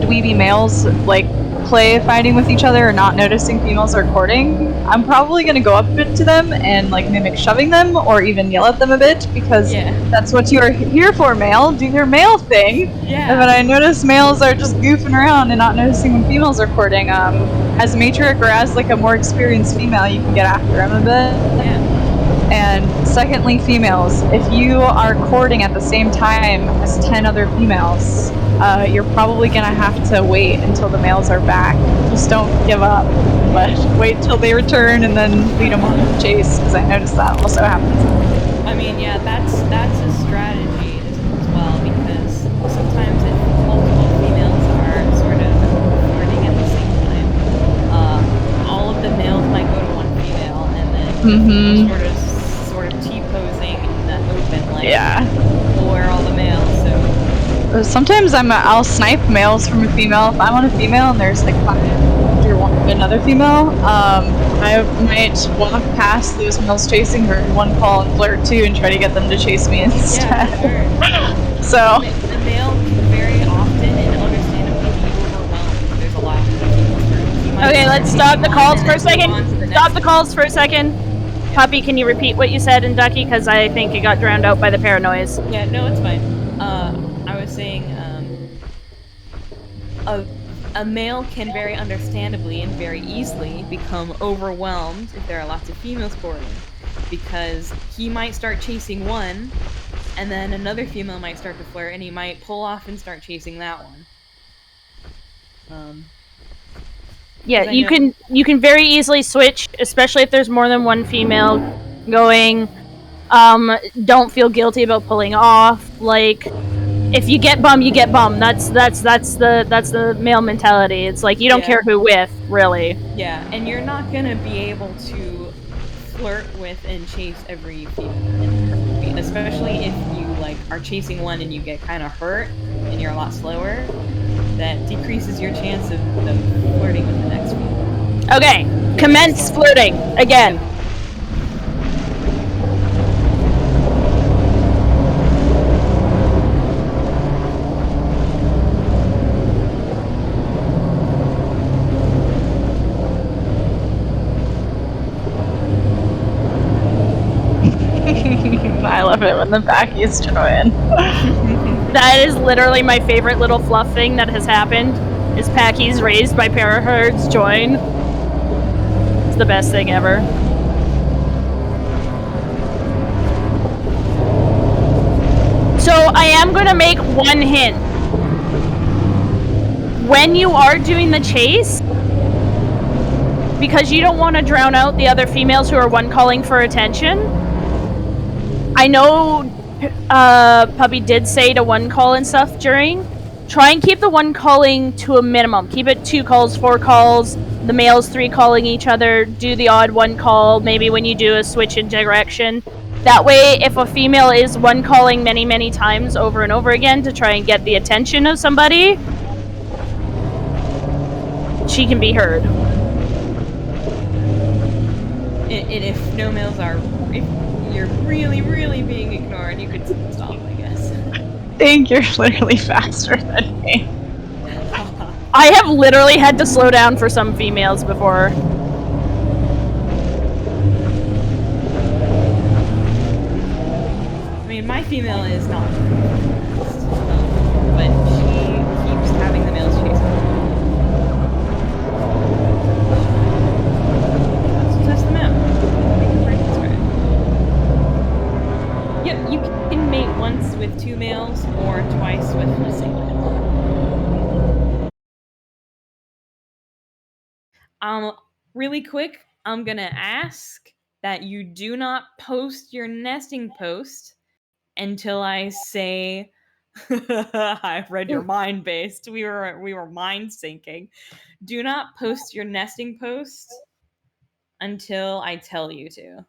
dweeby males, like, play fighting with each other or not noticing females are courting, I'm probably gonna go up a bit to them and like mimic shoving them or even yell at them a bit because that's what you are here for, male. Do your male thing. Yeah. And when I notice males are just goofing around and not noticing when females are courting, as a matriarch or as like a more experienced female, you can get after them a bit. Yeah. And secondly, females, if you are courting at the same time as 10 other females, you're probably gonna have to wait until the males are back. Just don't give up, but wait till they return and then lead them on the chase, because I noticed that also happens. I mean, yeah, that's a strategy as well, because sometimes if multiple females are sort of flirting at the same time, all of the males might go to one female, and then sort of T-posing in the open, like, where all the males, so... Sometimes I'll snipe males from a female. If I'm on a female and there's like 5 after another female, I might walk past those males chasing her in one call and flirt too and try to get them to chase me instead. Yeah, sure. So... The male can very often and understandably be overwhelmed. There's a lot of females. Okay, let's stop the calls for a second. Stop the calls for a second. Puppy, can you repeat what you said in Ducky? Because I think it got drowned out by the paranoise. Yeah, no, it's fine. I was saying, a male can very understandably and very easily become overwhelmed if there are lots of females courting, because he might start chasing one, and then another female might start to flirt, and he might pull off and start chasing that one. Yeah, you can very easily switch, especially if there's more than one female going. Don't feel guilty about pulling off. Like, if you get bum, you get bum. That's the male mentality. It's like you don't care who with, really. Yeah, and you're not gonna be able to flirt with and chase every female, especially if you like are chasing one and you get kind of hurt and you're a lot slower. That decreases your chance of flirting with the next female. Okay, commence flirting again. I love it when the backies join. That is literally my favorite little fluff thing that has happened. Is Packies raised by paraherds join. It's the best thing ever. So I am going to make one hint. When you are doing the chase, because you don't want to drown out the other females who are one calling for attention, I know Puppy did say to one call and stuff during. Try and keep the one calling to a minimum. Keep it 2 calls, 4 calls. The males 3 calling each other. Do the odd 1 call. Maybe when you do a switch in direction. That way, if a female is one calling many, many times over and over again to try and get the attention of somebody, she can be heard. And if no males are, if you're really, really being ignored, you could stop, I guess. Think you're literally faster than me. I have literally had to slow down for some females before. I mean, my female is not fast, but she keeps having the males chase her. Let's test them out. Yep, you can mate once with 2 males or twice with a single male. Really quick, I'm gonna ask that you do not post your nesting post until I say I've read your mind based. We were mind syncing. Do not post your nesting post until I tell you to.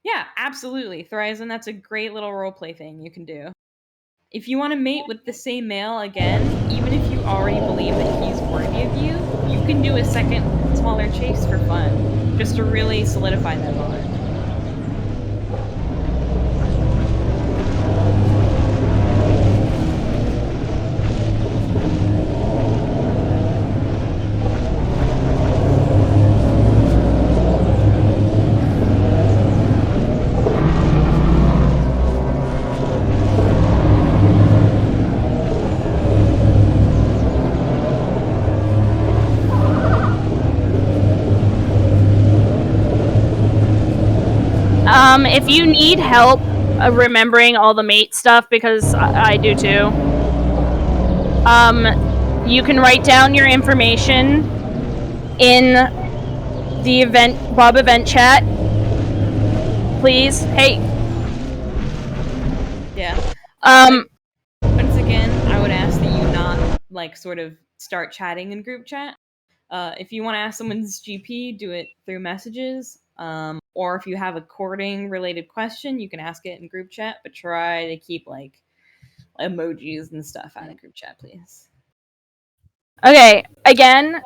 Yeah, absolutely. Thryson, that's a great little roleplay thing you can do. If you want to mate with the same male again, even if you already believe that he's worthy of you, you can do a second smaller chase for fun, just to really solidify that bond. If you need help remembering all the mate stuff, because I do too, you can write down your information in the Bob event chat. Please. Hey. Yeah. Um. Once again, I would ask that you not like sort of start chatting in group chat. If you want to ask someone's GP, do it through messages. Or if you have a courting related question, you can ask it in group chat, but try to keep like emojis and stuff out of group chat, please. Okay. Again,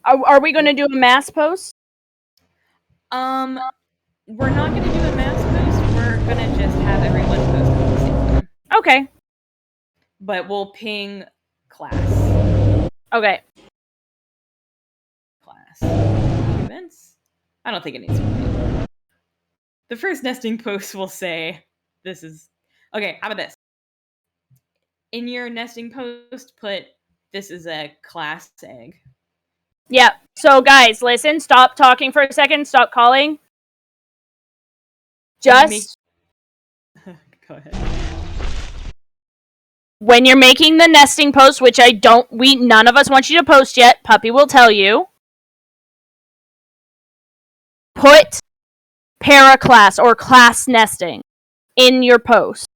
are we going to do a mass post? We're not going to do a mass post. We're going to just have everyone post at the same time. Okay. But we'll ping class. Okay. Class. Events? I don't think it needs to be pinged. The first nesting post will say, this is... Okay, how about this? In your nesting post, put, this is a class egg. Yeah. So, guys, listen. Stop talking for a second. Stop calling. Just... Go ahead. When you're making the nesting post, which none of us want you to post yet, Puppy will tell you, put para-class or class nesting in your post.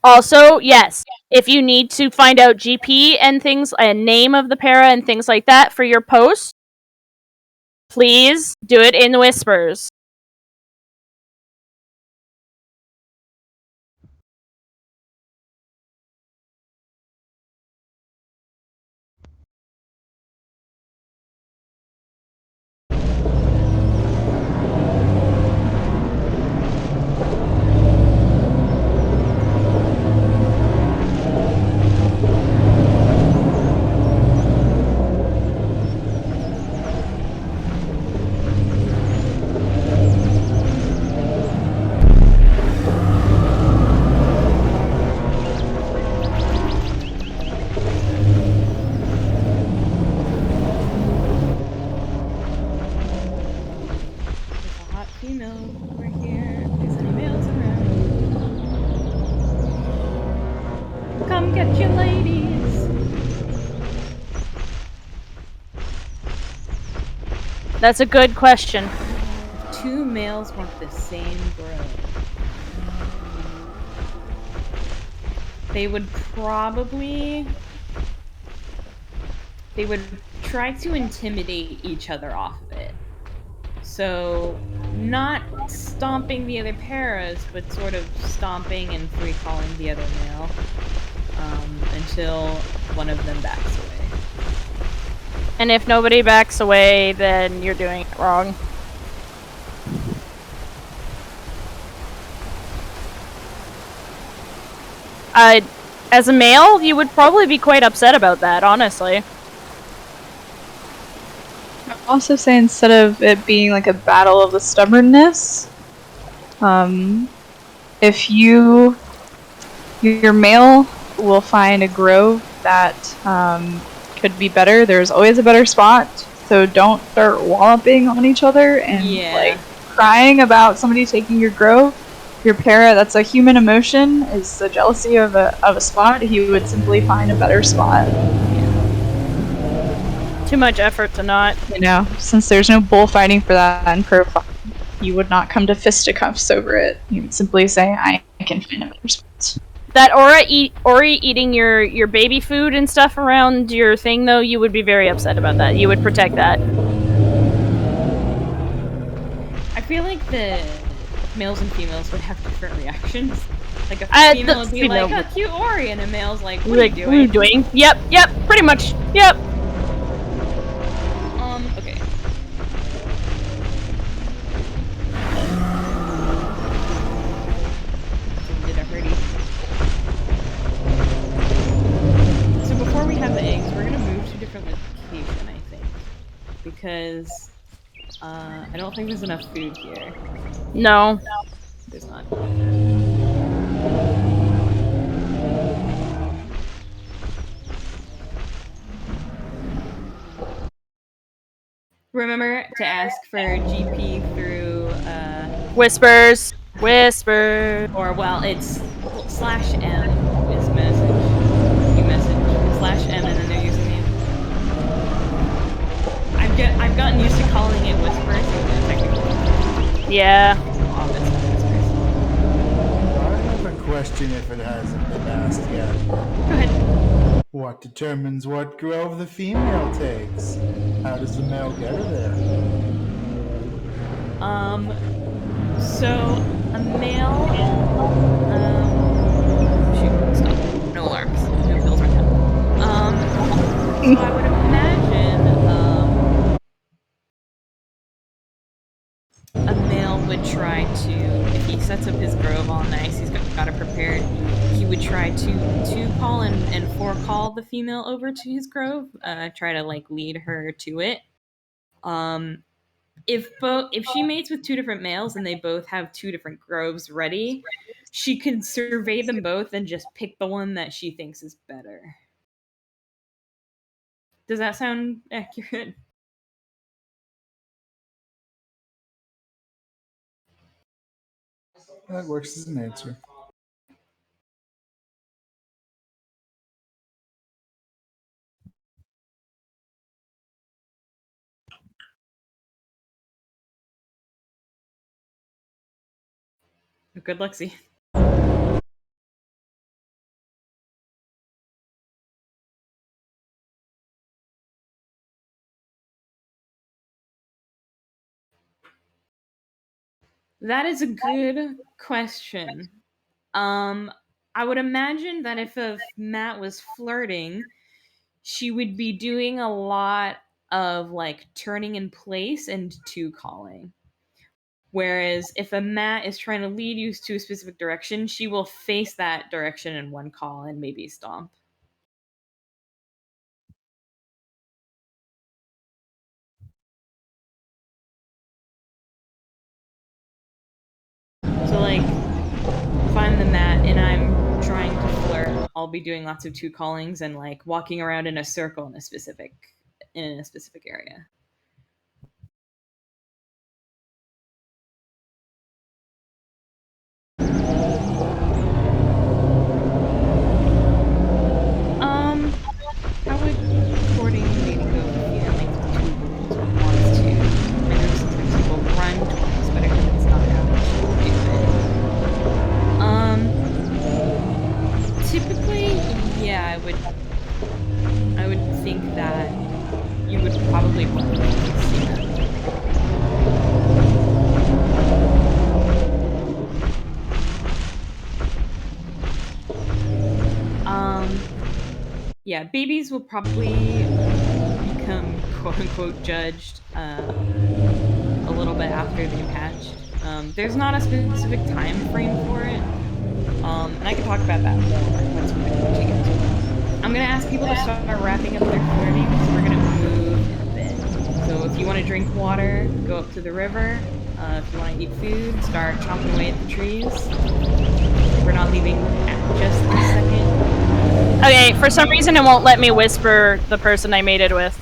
Also, yes, if you need to find out GP and things, and name of the para and things like that for your post, please do it in whispers. Female over here. If there's any males around, come get your ladies. That's a good question. Two males want the same girl. They would try to intimidate each other off of it. So, not stomping the other paras, but sort of stomping and free-calling the other male until one of them backs away. And if nobody backs away, then you're doing it wrong. As a male, you would probably be quite upset about that, honestly. Also say instead of it being like a battle of the stubbornness, if your male will find a grove that could be better, there's always a better spot, so don't start walloping on each other and like crying about somebody taking your grove. Your para, that's a human emotion, is the jealousy of a spot. He would simply find a better spot. Too much effort to not. You know, since there's no bullfighting for that in profile, you would not come to fisticuffs over it. You would simply say, I can find a better spot. That Ori eating your baby food and stuff around your thing, though, you would be very upset about that. You would protect that. I feel like the males and females would have different reactions. Like a female would be like, oh, cute Ori, and a male's like, what are you doing? What are you doing? Yep, pretty much. Yep. Okay. Did a hurdy. So before we have the eggs, we're gonna move to a different location, I think. Because I don't think there's enough food here. No. There's not. Remember to ask for GP through Whispers. Whispers. or well, it's /m is message. You message /m and then their username. I've gotten used to calling it whispers, even though technically Yeah. office whispers. I have a question if it hasn't been asked yet. Go ahead. What determines what grove the female takes? How does the male get her there? So a male, shoot, stop. No alarms. No bills right now. So I would imagine, a male would try to, if he sets up his grove all nice, he's got it prepared, he would try to call and forecall the female over to his grove, try to like lead her to it. If she mates with two different males and they both have two different groves ready, she can survey them both and just pick the one that she thinks is better. Does that sound accurate? That works as an answer. Good Lexi. That is a good question. I would imagine that if Matt was flirting, she would be doing a lot of like turning in place and two calling. Whereas if a Matt is trying to lead you to a specific direction, she will face that direction in one call and maybe stomp. So like, if I'm the Matt and I'm trying to flirt, I'll be doing lots of two callings and like walking around in a circle in a specific area. How would courting maybe go if you make two rules but wants to? I know sometimes people run twice, but if it's not happening, she will do it. Typically, yeah, I would think that you would probably want to see that. Yeah, babies will probably become quote-unquote judged a little bit after they've hatched. There's not a specific time frame for it, and I can talk about that more once we get to it. I'm going to ask people to start wrapping up their flirting because we're going to move in a bit. So if you want to drink water, go up to the river. If you want to eat food, start chomping away at the trees. We're not leaving at just this second. Okay, for some reason it won't let me whisper the person I mated with.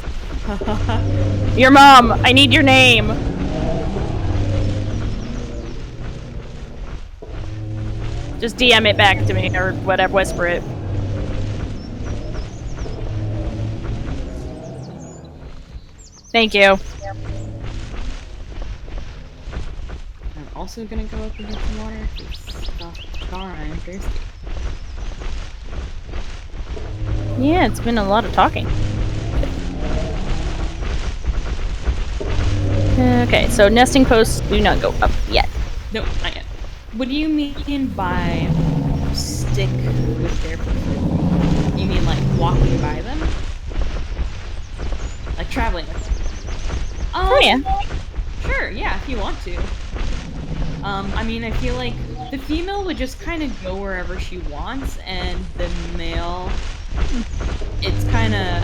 Your mom, I need your name. Just DM it back to me or whatever, whisper it. Thank you. I'm also gonna go up and get some water because I'm thirsty. Yeah, it's been a lot of talking. Okay, so nesting posts do not go up yet. No, not yet. What do you mean by stick with their food? You mean like walking by them? Like traveling with them? Oh yeah. Sure, yeah, if you want to. I mean, I feel like the female would just kind of go wherever she wants, and the male, it's kind of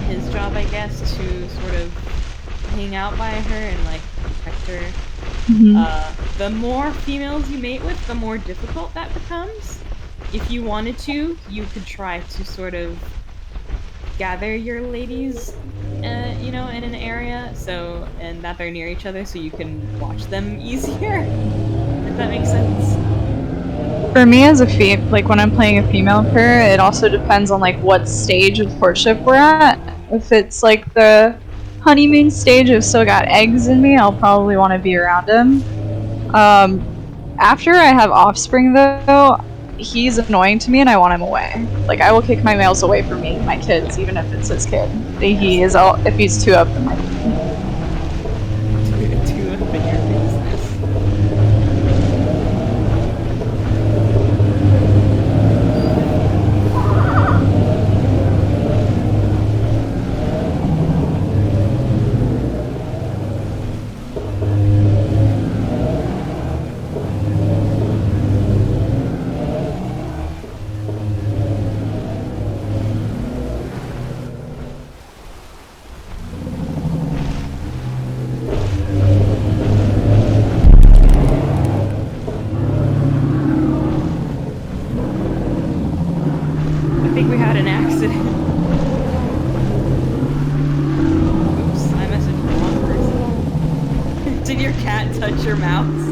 his job, I guess, to sort of hang out by her and like protect her. Mm-hmm. The more females you mate with, the more difficult that becomes. If you wanted to, you could try to sort of gather your ladies in an area, and that they're near each other, so you can watch them easier. If that makes sense. For me as a like when I'm playing a female pair, it also depends on like what stage of courtship we're at. If it's like the honeymoon stage, I've still got eggs in me, I'll probably want to be around him. After I have offspring though, he's annoying to me and I want him away. Like I will kick my males away from me, my kids, even if it's his kid. He is all if he's too up in my Too up in your business. I think we had an accident. Oops, I messaged the wrong person. Did your cat touch your mouse?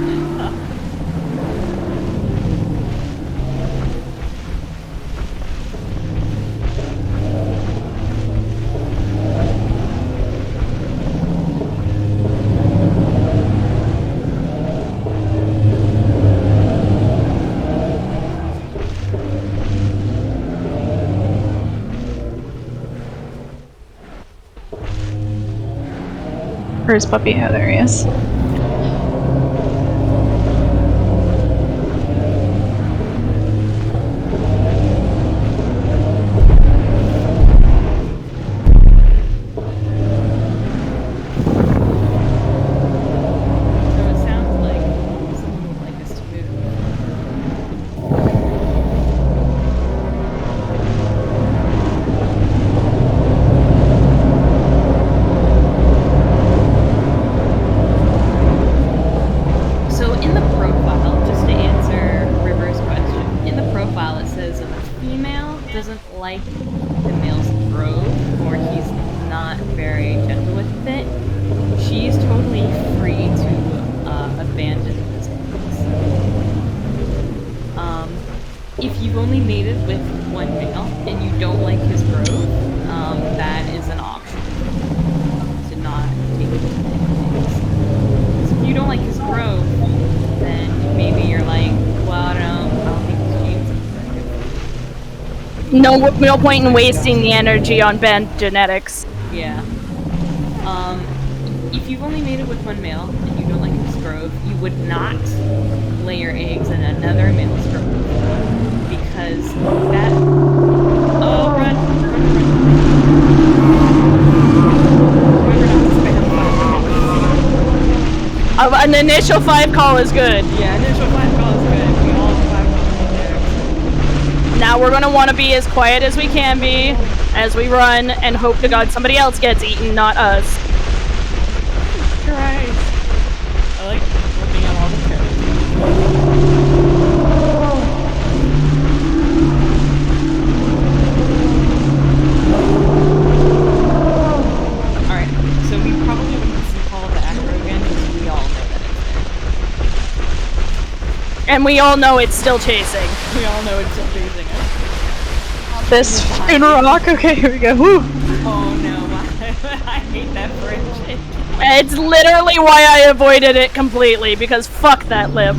Where's puppy? Oh, there he is. So it sounds like someone would like us to move. So in the profile, just to answer River's question, in the profile it says if a female doesn't like the male's grove or he's not very gentle with it, she's totally free to abandon his eggs. If you've only mated with one male and you don't like his grove, that is an option to not take his eggs. So if you don't like his grove, then maybe you're like, well, I don't think his genes are good. No point in wasting the energy on bad genetics. Yeah. If you've only mated with one male and you don't like his grove, you would not lay your eggs in another male's grove. Because that... Oh, run! Remember not to spam 5 calls. An initial 5 call is good. Yeah, initial 5 calls is good. We all have 5 calls there. Now we're gonna want to be as quiet as we can be as we run and hope to God somebody else gets eaten, not us. Christ. I like looking at all the carrots. Alright, so we probably wouldn't see Call the Acro again because we all know that it's there. And we all know it's still chasing. We all know it's still chasing us. This funeral rock. Okay, here we go. Woo! Oh no, I hate that bridge. It's literally why I avoided it completely, because fuck that lip.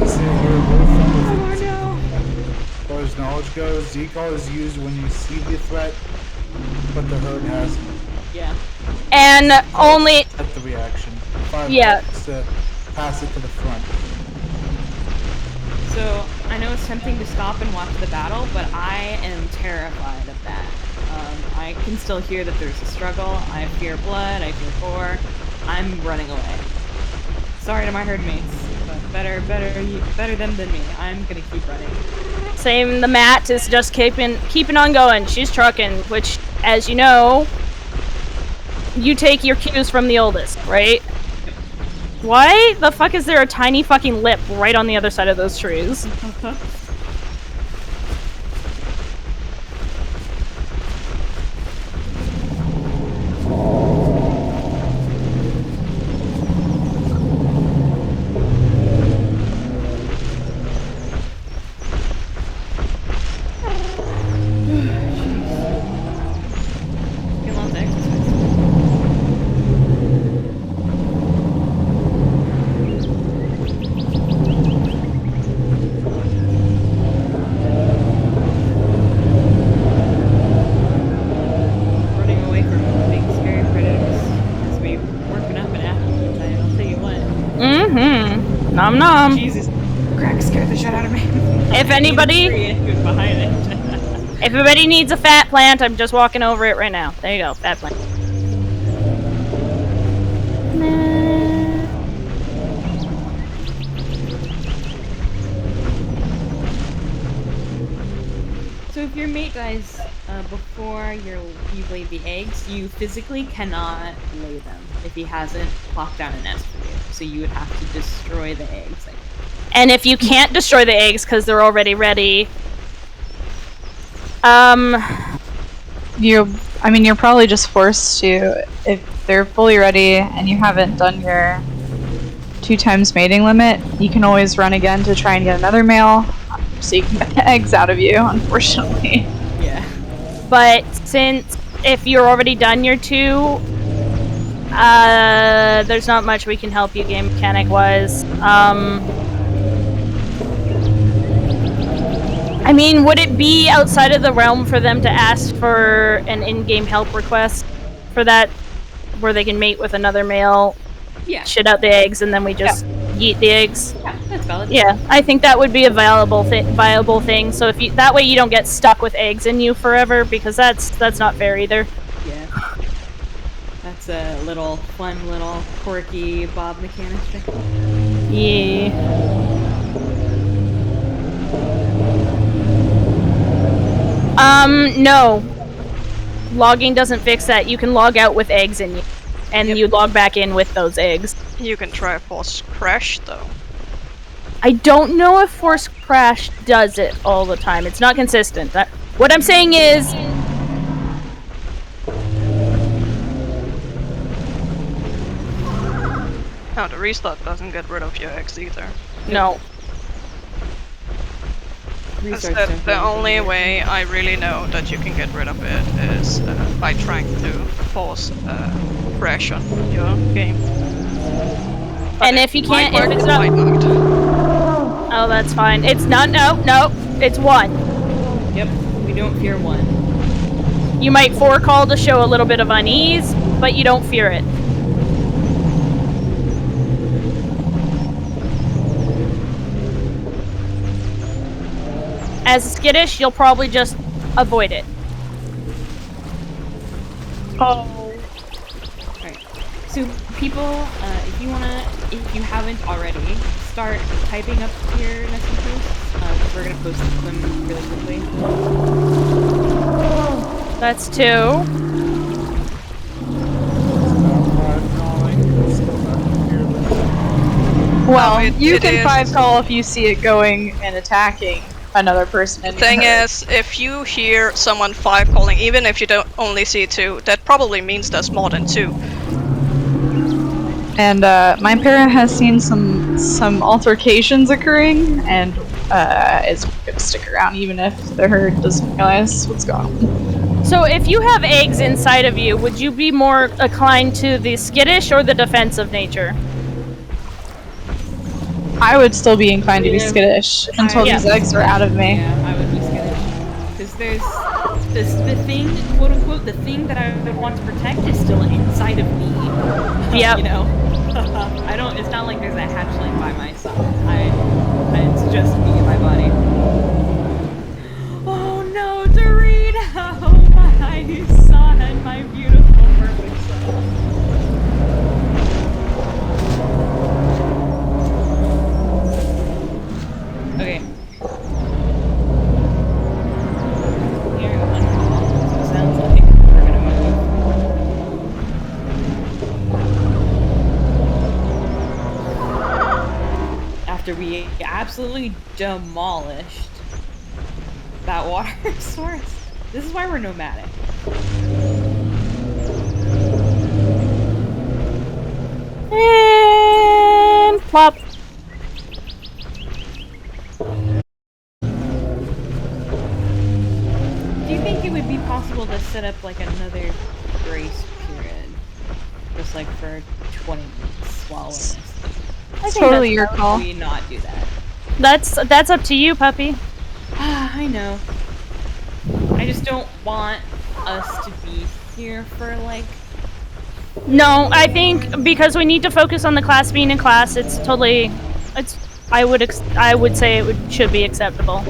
As far as knowledge goes, decall is used when you see the threat, but the herd has Yeah. And only... at the reaction. 5 Yeah. to pass it to the front. So, I know it's tempting to stop and watch the battle, but I am terrified of that. I can still hear that there's a struggle. I fear blood, I fear gore. I'm running away. Sorry to my herd mates, but better them than me. I'm gonna keep running. Same, the Matt is just keeping on going. She's trucking, which, as you know, you take your cues from the oldest, right? Why the fuck is there a tiny fucking lip right on the other side of those trees? Get lots of exercise. Running away from big scary predators has me working up an appetite, I'll tell you what. Mm-hmm. Nom nom. Jesus. Crack scared the shit out of me. If anybody- He was behind it. If anybody needs a fat plant, I'm just walking over it right now. There you go, fat plant. So if your mate dies before you've laid the eggs, you physically cannot lay them if he hasn't plopped down a nest for you. So you would have to destroy the eggs. And if you can't destroy the eggs because they're already ready, you're probably just forced to, if they're fully ready and you haven't done your 2 times mating limit, you can always run again to try and get another male, so you can get the eggs out of you, unfortunately. Yeah. but since if you're already done your 2, there's not much we can help you game mechanic wise. I mean, would it be outside of the realm for them to ask for an in-game help request for that, where they can mate with another male, Yeah. shit out the eggs, and then we just yeet the eggs? Yeah, that's valid. Yeah, I think that would be a viable thing. So if you, that way you don't get stuck with eggs in you forever, because that's not fair either. Yeah. That's a little fun, little quirky Bob mechanic thing. Yeah. No. Logging doesn't fix that. You can log out with eggs in you, and you log back in with those eggs. You can try force crash though. I don't know if Force Crash does it all the time. It's not consistent. What I'm saying is... No, the restart doesn't get rid of your eggs either. No. The only way I really know that you can get rid of it is by trying to force crash on your game. But And if you can't, might work, if it's it not... might not. Oh, that's fine. It's not... No. It's 1. Yep, we don't fear 1. You might forecall to show a little bit of unease, but you don't fear it. As skittish, you'll probably just avoid it. Oh. Alright. So people, if you haven't already, start typing up your nesting posts. We're gonna post them really quickly. That's 2. Well, No, you it can is. 5 call if you see it going and attacking another person. The thing is, if you hear someone 5 calling, even if you don't only see 2, that probably means there's more than 2. And my parent has seen some altercations occurring, and is gonna stick around even if the herd doesn't realize what's going on. So if you have eggs inside of you, would you be more inclined to the skittish or the defensive nature? I would still be inclined to be skittish until these eggs are out of me. Yeah, I would be skittish. Because there's the thing, quote unquote, the thing that I would want to protect is still inside of me. Yep. You know? It's not like there's a hatchling by my side. It's just me and my body. Oh no, Dorito! My son, my beautiful, perfect son. Okay. Hearing one call, so it sounds like we're gonna move. absolutely demolished that water source. This is why we're nomadic. And plop. Do you think it would be possible to set up like another grace period? Just like for 20 minutes while we're nesting? I think Totally your How call. would we not do that? That's up to you, puppy. I know. I just don't want us to be here for like. No, I think because we need to focus on the class being in class, it's totally. I would say should be acceptable.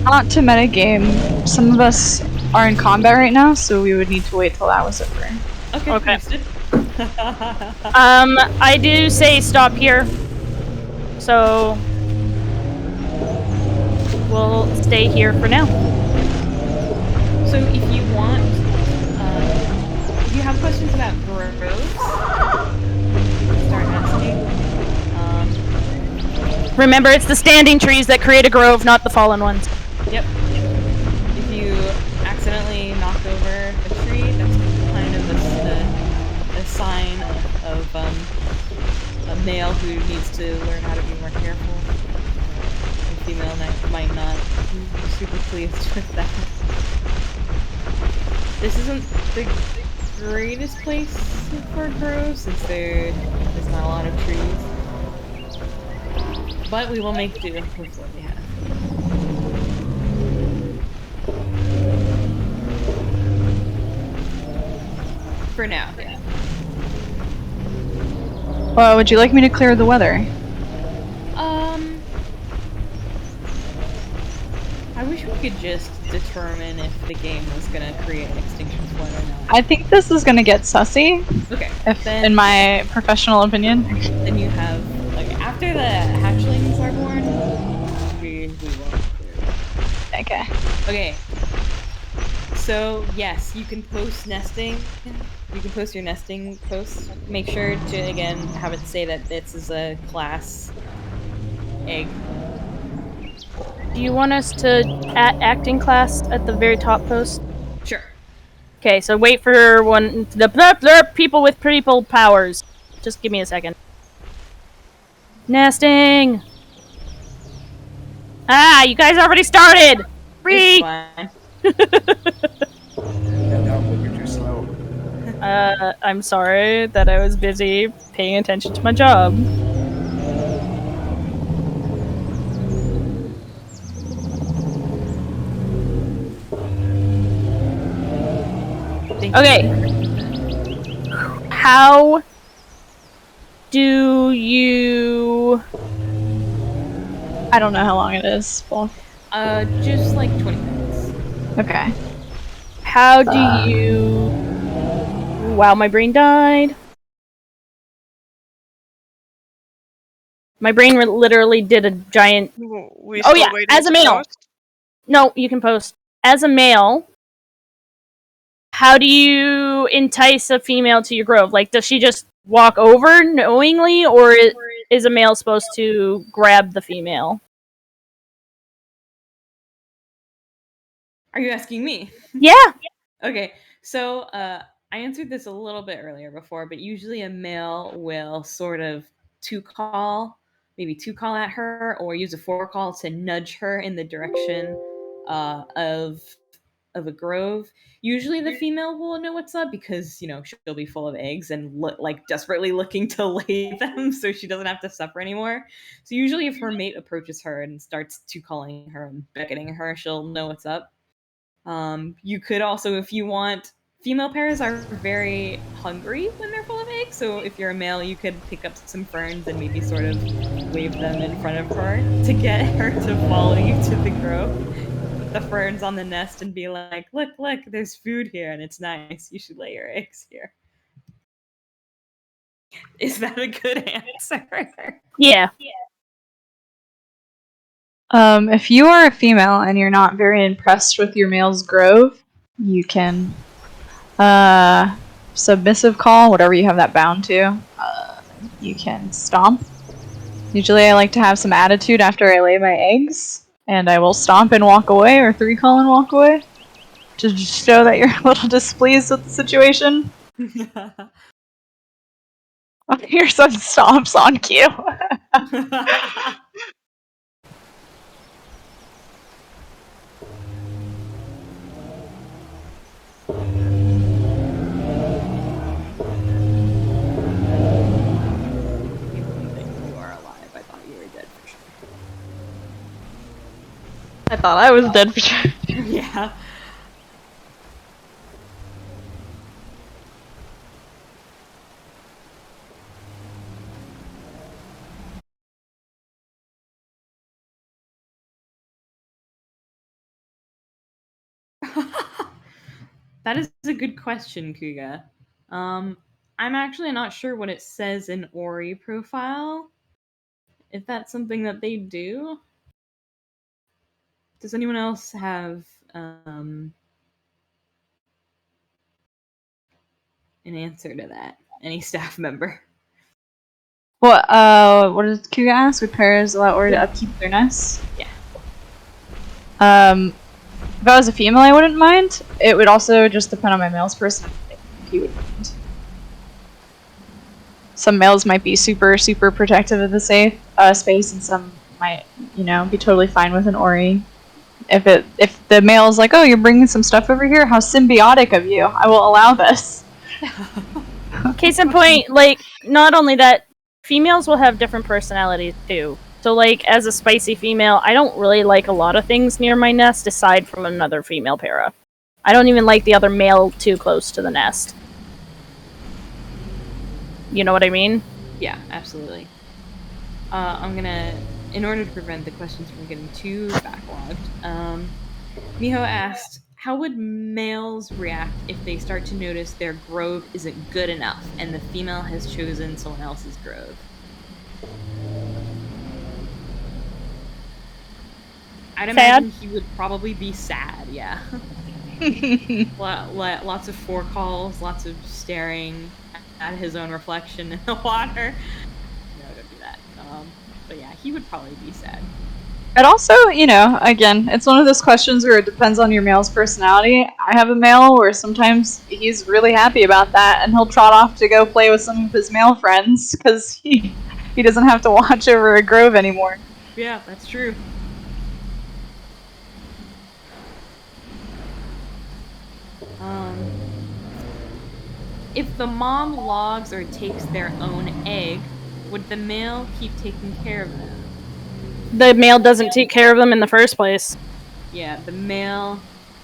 Not to metagame. Some of us are in combat right now, so we would need to wait till that was over. Okay. Okay. Understood. I do say stop here. So we'll stay here for now. So if you want, if you have questions about groves, start asking. Remember, it's the standing trees that create a grove, not the fallen ones. Yep. If you accidentally knock over a tree, that's kind of a sign of a male who needs to learn how to be more careful. A female might not be super pleased with that. This isn't the greatest place for groves since there's not a lot of trees. But we will make do with what we have. For now, yeah. Well, would you like me to clear the weather? I wish we could just determine if the game was gonna create an extinction flood or not. I think this is gonna get sussy. Okay. In my professional opinion. Then you have after the hatchlings are born, we won't clear it. Okay. Okay. So yes, you can post nesting. You can post your nesting posts. Make sure to again have it say that this is a class egg. Do you want us to acting class at the very top post? Sure. Okay, so wait for the people with people powers. Just give me a second. Nesting. Ah, you guys already started. It's fine. Can't help it, you're too slow. I'm sorry that I was busy paying attention to my job. Okay. How do you... I don't know how long it is. Well, Just like 20 minutes. okay. How do you... Wow, my brain died. My brain literally did a giant... We Oh still yeah, waiting as a to male. post? No, you can post. As a male, how do you entice a female to your grove? Like, does she just walk over knowingly, or is a male supposed to grab the female? Are you asking me? Yeah. Okay, so I answered this a little bit earlier before, but usually a male will sort of maybe two call at her, or use a four call to nudge her in the direction of a grove. Usually the female will know what's up because she'll be full of eggs and like desperately looking to lay them, so she doesn't have to suffer anymore. So usually if her mate approaches her and starts to calling her and beckoning her, she'll know what's up. You could also, if you want, female pairs are very hungry when they're full of eggs, so if you're a male, you could pick up some ferns and maybe sort of wave them in front of her to get her to follow you to the grove. Put the ferns on the nest and be like, look, there's food here and it's nice. You should lay your eggs here. Is that a good answer? Yeah. If you are a female and you're not very impressed with your male's grove, you can submissive call, whatever you have that bound to. You can stomp. Usually I like to have some attitude after I lay my eggs, and I will stomp and walk away, or 3-call and walk away, to just show that you're a little displeased with the situation. Here's some stomps on cue. You are alive. I thought you were dead for sure. I thought I was dead for sure. Yeah. That is a good question, Kuga. I'm actually not sure what it says in Ori profile. If that's something that they do. Does anyone else have an answer to that? Any staff member? What does Kuga ask? Would pairs allow Ori to upkeep their nests? Yeah. If I was a female, I wouldn't mind. It would also just depend on my male's personality. If he would mind. Some males might be super, super protective of the safe space, and some might, be totally fine with an Ori. If the male's like, oh, you're bringing some stuff over here, how symbiotic of you! I will allow this. Case in point, not only that, females will have different personalities too. So, as a spicy female, I don't really like a lot of things near my nest aside from another female para. I don't even like the other male too close to the nest. You know what I mean? Yeah, absolutely. I'm gonna, in order to prevent the questions from getting too backlogged, Miho asked, how would males react if they start to notice their grove isn't good enough and the female has chosen someone else's grove? I'd imagine he would probably be sad, yeah. Lots of 4-calls, lots of staring at his own reflection in the water. No, don't do that. But yeah, he would probably be sad. And also, again, it's one of those questions where it depends on your male's personality. I have a male where sometimes he's really happy about that, and he'll trot off to go play with some of his male friends because he doesn't have to watch over a grove anymore. Yeah, that's true. If the mom logs or takes their own egg, would the male keep taking care of them? The male doesn't take care of them in the first place. Yeah, the male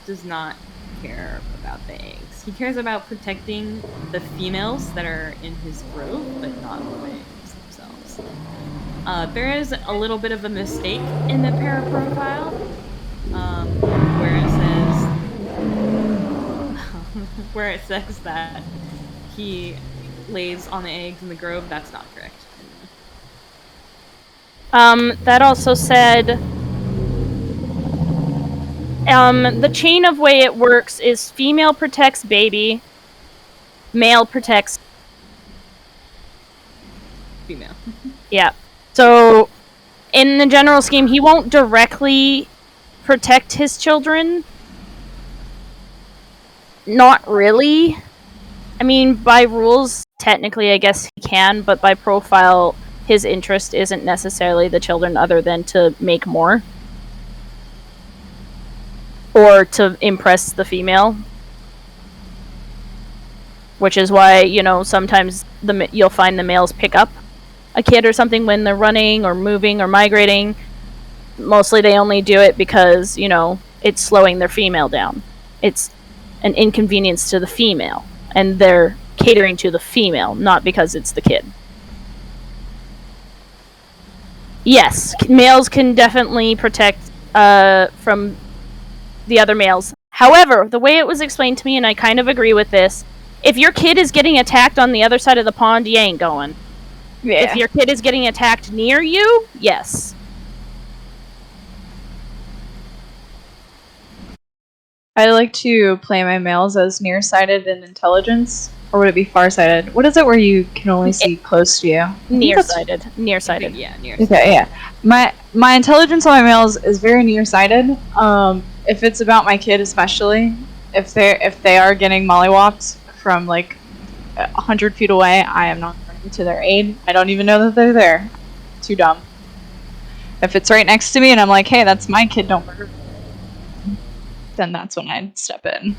does not care about the eggs. He cares about protecting the females that are in his grove, but not the eggs themselves. There is a little bit of a mistake in the para profile, where it says that he lays on the eggs in the grove. That's not correct. That also said, the chain of way it works is female protects baby, male protects female. Yeah. So, in the general scheme, he won't directly protect his children. Not really. I mean, by rules, technically, I guess he can, but by profile, his interest isn't necessarily the children other than to make more. Or to impress the female. Which is why, sometimes you'll find the males pick up a kid or something when they're running or moving or migrating. Mostly they only do it because, it's slowing their female down. It's an inconvenience to the female. And they're catering to the female, not because it's the kid. Yes, males can definitely protect from the other males. However, the way it was explained to me, and I kind of agree with this, if your kid is getting attacked on the other side of the pond, you ain't going. Yeah. If your kid is getting attacked near you, yes. I like to play my males as nearsighted in intelligence, Or would it be farsighted? What is it where you can only see close to you? I think that's- Nearsighted. Yeah, nearsighted. Okay, yeah. My intelligence on my males is very nearsighted. If it's about my kid, especially if they are getting mollywopped from like 100 feet away, I am not running to their aid. I don't even know that they're there. Too dumb. If it's right next to me and I'm like, hey, that's my kid, don't murder, then that's when I'd step in.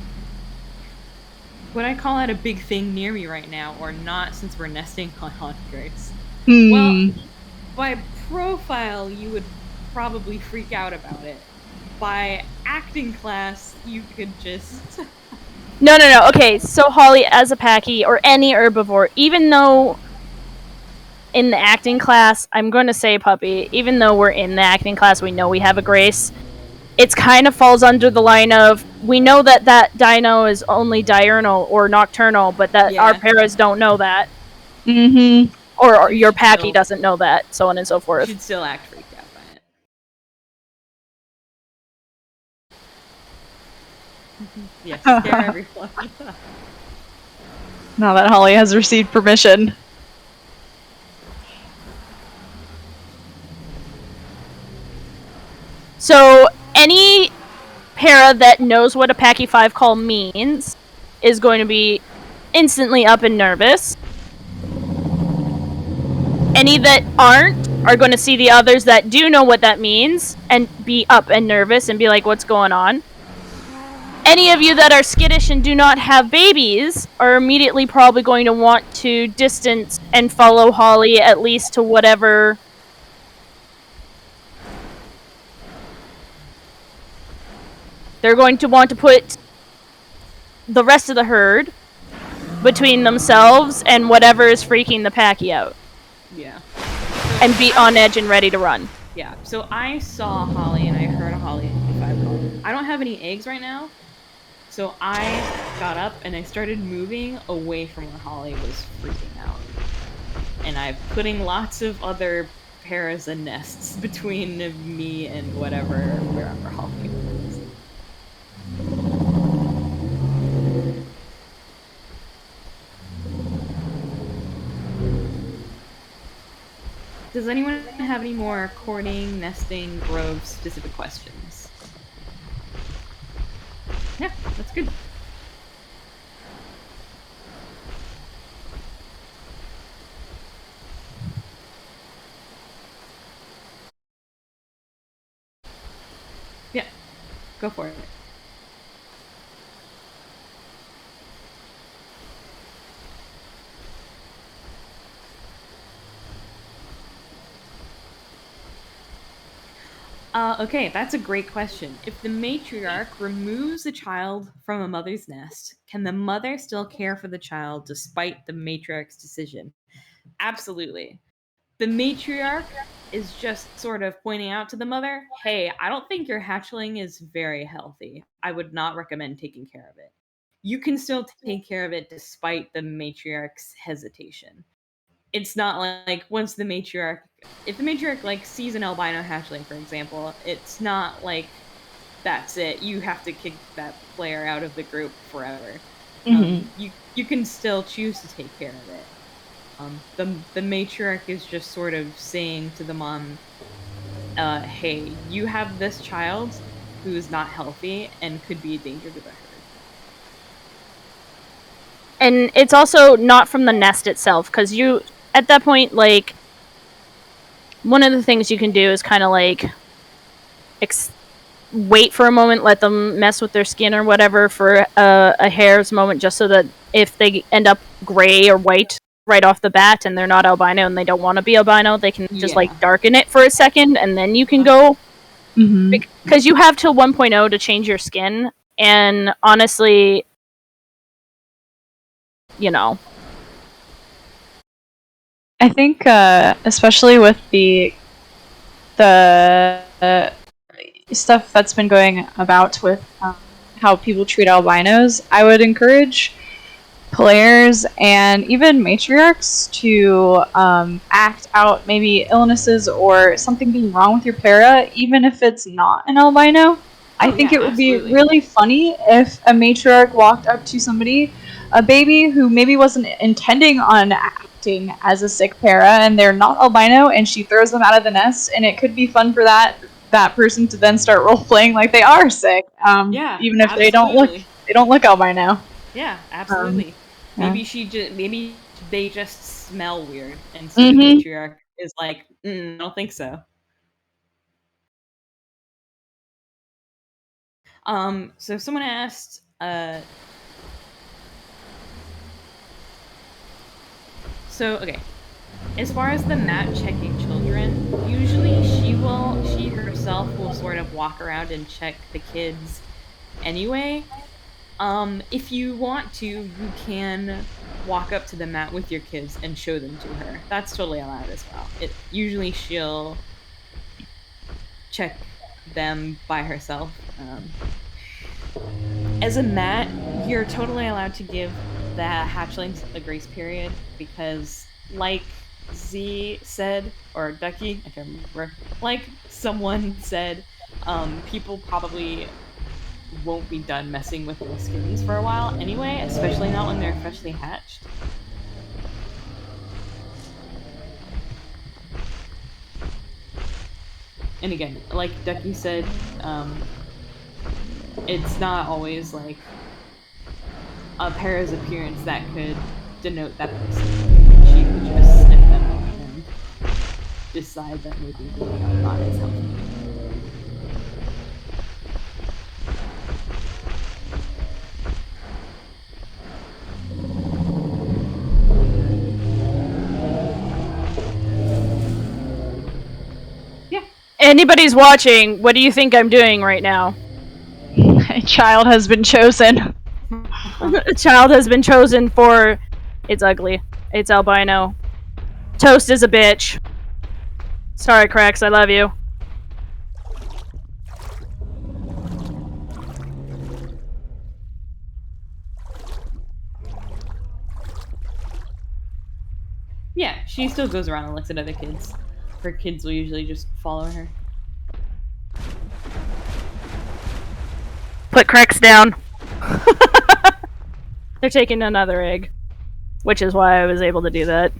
Would I call out a big thing near me right now, or not, since we're nesting on grace? Hmm. Well, by profile, you would probably freak out about it. By acting class, you could just... No. Okay, so Holly, as a Packy or any herbivore, even though in the acting class, I'm going to say puppy, even though we're in the acting class, we know we have a grace. It kind of falls under the line of, we know that dino is only diurnal or nocturnal, but that our paras don't know that. Mm-hmm. Or your Packy doesn't know that, so on and so forth. You should still act freaked out by it. Yes, scare everyone. Now that Holly has received permission. So any para that knows what a Packy 5 call means is going to be instantly up and nervous. Any that aren't are going to see the others that do know what that means and be up and nervous and be like, what's going on? Any of you that are skittish and do not have babies are immediately probably going to want to distance and follow Holly at least to whatever... They're going to want to put the rest of the herd between themselves and whatever is freaking the Packy out. Yeah. And be on edge and ready to run. Yeah, so I saw Holly and I heard a Holly 5 call. I don't have any eggs right now, so I got up and I started moving away from where Holly was freaking out. And I'm putting lots of other paras and nests between me and wherever Holly was. Does anyone have any more courting, nesting, grove specific questions? Yeah, that's good. Yeah, go for it. Okay, that's a great question. If the matriarch removes the child from a mother's nest, can the mother still care for the child despite the matriarch's decision? Absolutely. The matriarch is just sort of pointing out to the mother, hey, I don't think your hatchling is very healthy. I would not recommend taking care of it. You can still take care of it despite the matriarch's hesitation. It's not like once the matriarch, if the matriarch like sees an albino hatchling, for example, it's not like that's it. You have to kick that player out of the group forever. You can still choose to take care of it. The matriarch is just sort of saying to the mom, hey, you have this child who is not healthy and could be a danger to the herd. And it's also not from the nest itself, because you, at that point, like, one of the things you can do is kind of like wait for a moment, let them mess with their skin or whatever for a hair's moment, just so that if they end up gray or white right off the bat and they're not albino and they don't want to be albino, they can just like darken it for a second and then you can go. Because you have till 1.0 to change your skin, and honestly, you know, I think, especially with the stuff that's been going about with how people treat albinos, I would encourage players and even matriarchs to act out maybe illnesses or something being wrong with your para, even if it's not an albino. I Oh think yeah, it would be absolutely. really funny if a matriarch walked up to somebody, a baby who maybe wasn't intending on acting as a sick para, and they're not albino, and she throws them out of the nest, and it could be fun for that person to then start role playing like they are sick, Yeah, even if absolutely. they don't look albino. Yeah, Um, absolutely. yeah. Maybe they just smell weird, and so the Mm-hmm. matriarch is like, I don't think so. So someone asked, okay, as far as the mat checking children, usually she herself will sort of walk around and check the kids anyway. If you want to, you can walk up to the mat with your kids and show them to her. That's totally allowed as well. Usually she'll check them by herself. As a mat, you're totally allowed to give the hatchlings a grace period because, like Z said, or Ducky, I can't remember, like someone said, people probably won't be done messing with the skins for a while anyway, especially not when they're freshly hatched. And again, like Ducky said, it's not always like a para's appearance that could denote that person. She could just sniff them and decide that maybe they are not as healthy. Yeah. Anybody's watching, what do you think I'm doing right now? A child has been chosen. A child has been chosen for. It's ugly. It's albino. Toast is a bitch. Sorry, Cracks, I love you. Yeah, she still goes around and looks at other kids. Her kids will usually just follow her. Put Cracks down. They're taking another egg, which is why I was able to do that.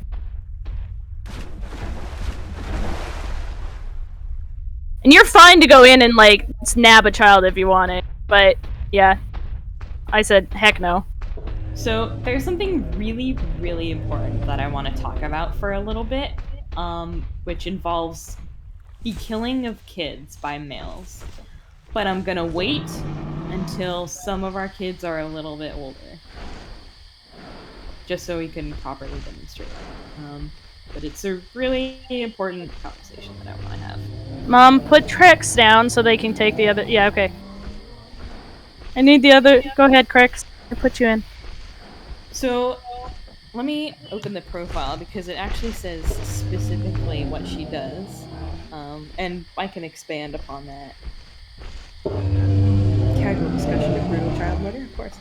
And you're fine to go in and, like, snab a child if you want it, but, yeah. I said, heck no. So there's something really, really important that I want to talk about for a little bit, which involves the killing of kids by males. But I'm gonna wait until some of our kids are a little bit older, just so we can properly demonstrate. But it's a really important conversation that I want to have. Mom, put Cracks down so they can take the other. Yeah, okay. I need the other. Go ahead, Cracks. I put you in. So let me open the profile because it actually says specifically what she does, and I can expand upon that. Casual discussion of brutal child murder, of course.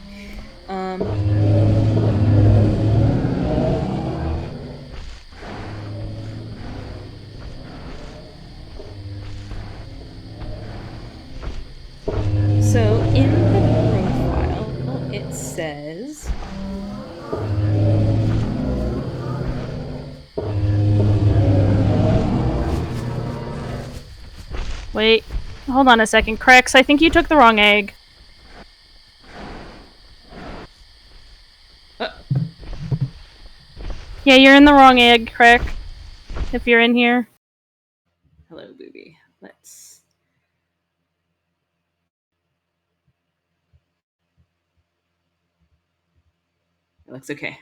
So in the profile, it says. Wait. Hold on a second. Cracks, I think you took the wrong egg. Yeah, you're in the wrong egg, Crack. If you're in here. Hello, Booby. Let's. It looks okay.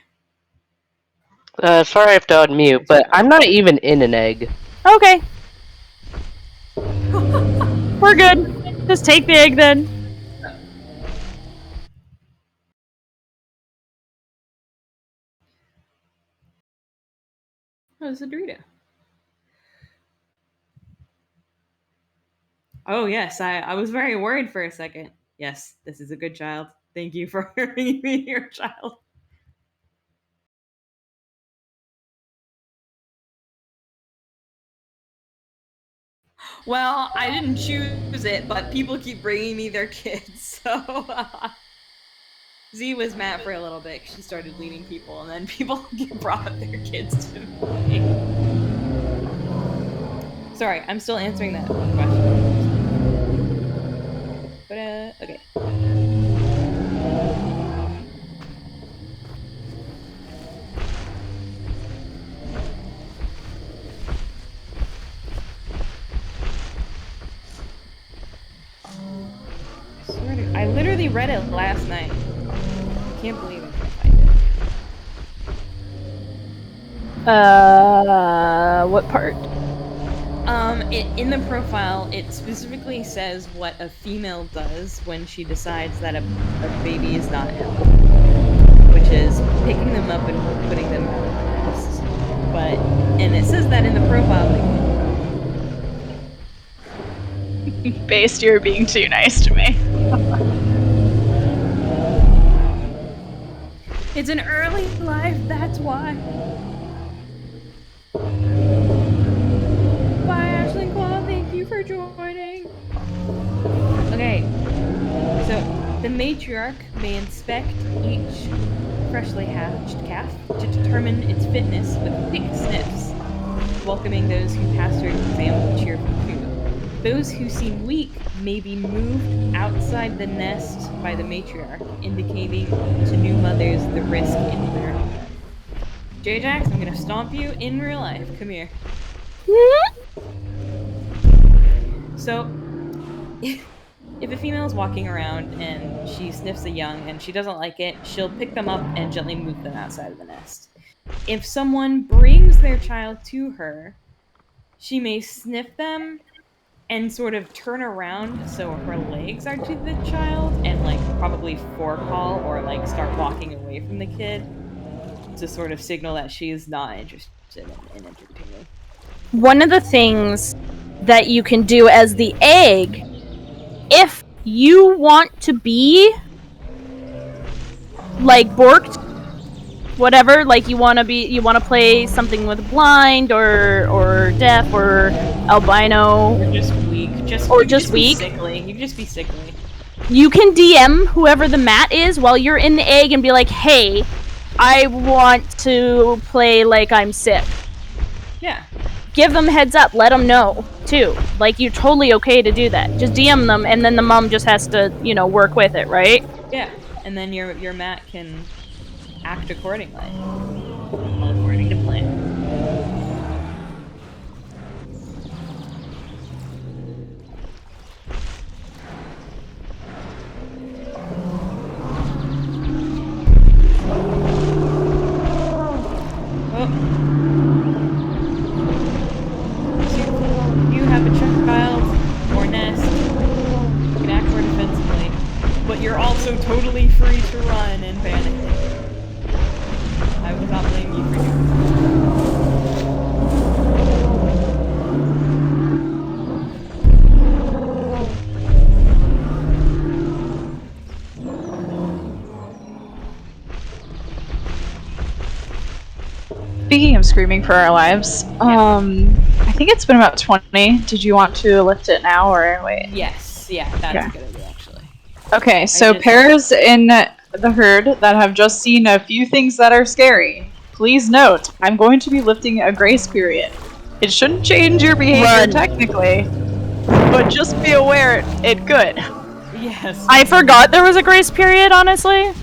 Sorry I have to unmute, but I'm not even in an egg. Okay. We're good. Just take the egg then. Oh, it's a Dorito. Oh, yes, I was very worried for a second. Yes, this is a good child. Thank you for bringing me your child. Well, I didn't choose it, but people keep bringing me their kids, so Z was mad for a little bit. She started leading people, and then people brought their kids to me. Sorry, I'm still answering that question. But okay. I literally read it last night. I can't believe I can't find it. What part? In the profile, it specifically says what a female does when she decides that a baby is not healthy, which is picking them up and putting them out of the nest. And it says that in the profile. Based, you're being too nice to me. It's an early life, that's why. Bye, Ashley Claw, thank you for joining. Okay, so the matriarch may inspect each freshly hatched calf to determine its fitness with quick sniffs, welcoming those who pass her exam with cheerful coo. Those who seem weak may be moved outside the nest by the matriarch, indicating to new mothers the risk in their. J-Jax, I'm gonna stomp you in real life. Come here. So, if a female is walking around and she sniffs a young and she doesn't like it, she'll pick them up and gently move them outside of the nest. If someone brings their child to her, she may sniff them and sort of turn around so her legs are to the child and like probably forecall or like start walking away from the kid to sort of signal that she's not interested in entertaining. One of the things that you can do as the egg, if you want to be like borked, whatever, like you want to play something with blind or deaf or albino or just weak, just weak. Sickly. You just be sickly. You can DM whoever the mat is while you're in the egg and be like, "Hey, I want to play like I'm sick." Yeah. Give them heads up. Let them know too. Like you're totally okay to do that. Just DM them, and then the mom just has to, work with it, right? Yeah, and then your mat can act accordingly, according to plan. Oh. So you have a child or nest, you can act more defensively, but you're also totally free to run and panic. I will not blame you for doing that. Speaking of screaming for our lives, I think it's been about 20. Did you want to lift it now or wait? Yes, yeah, that's a good idea actually. Okay, so pairs in the herd that have just seen a few things that are scary. Please note, I'm going to be lifting a grace period. It shouldn't change your behavior technically, but just be aware it could. Yes. I forgot there was a grace period, honestly.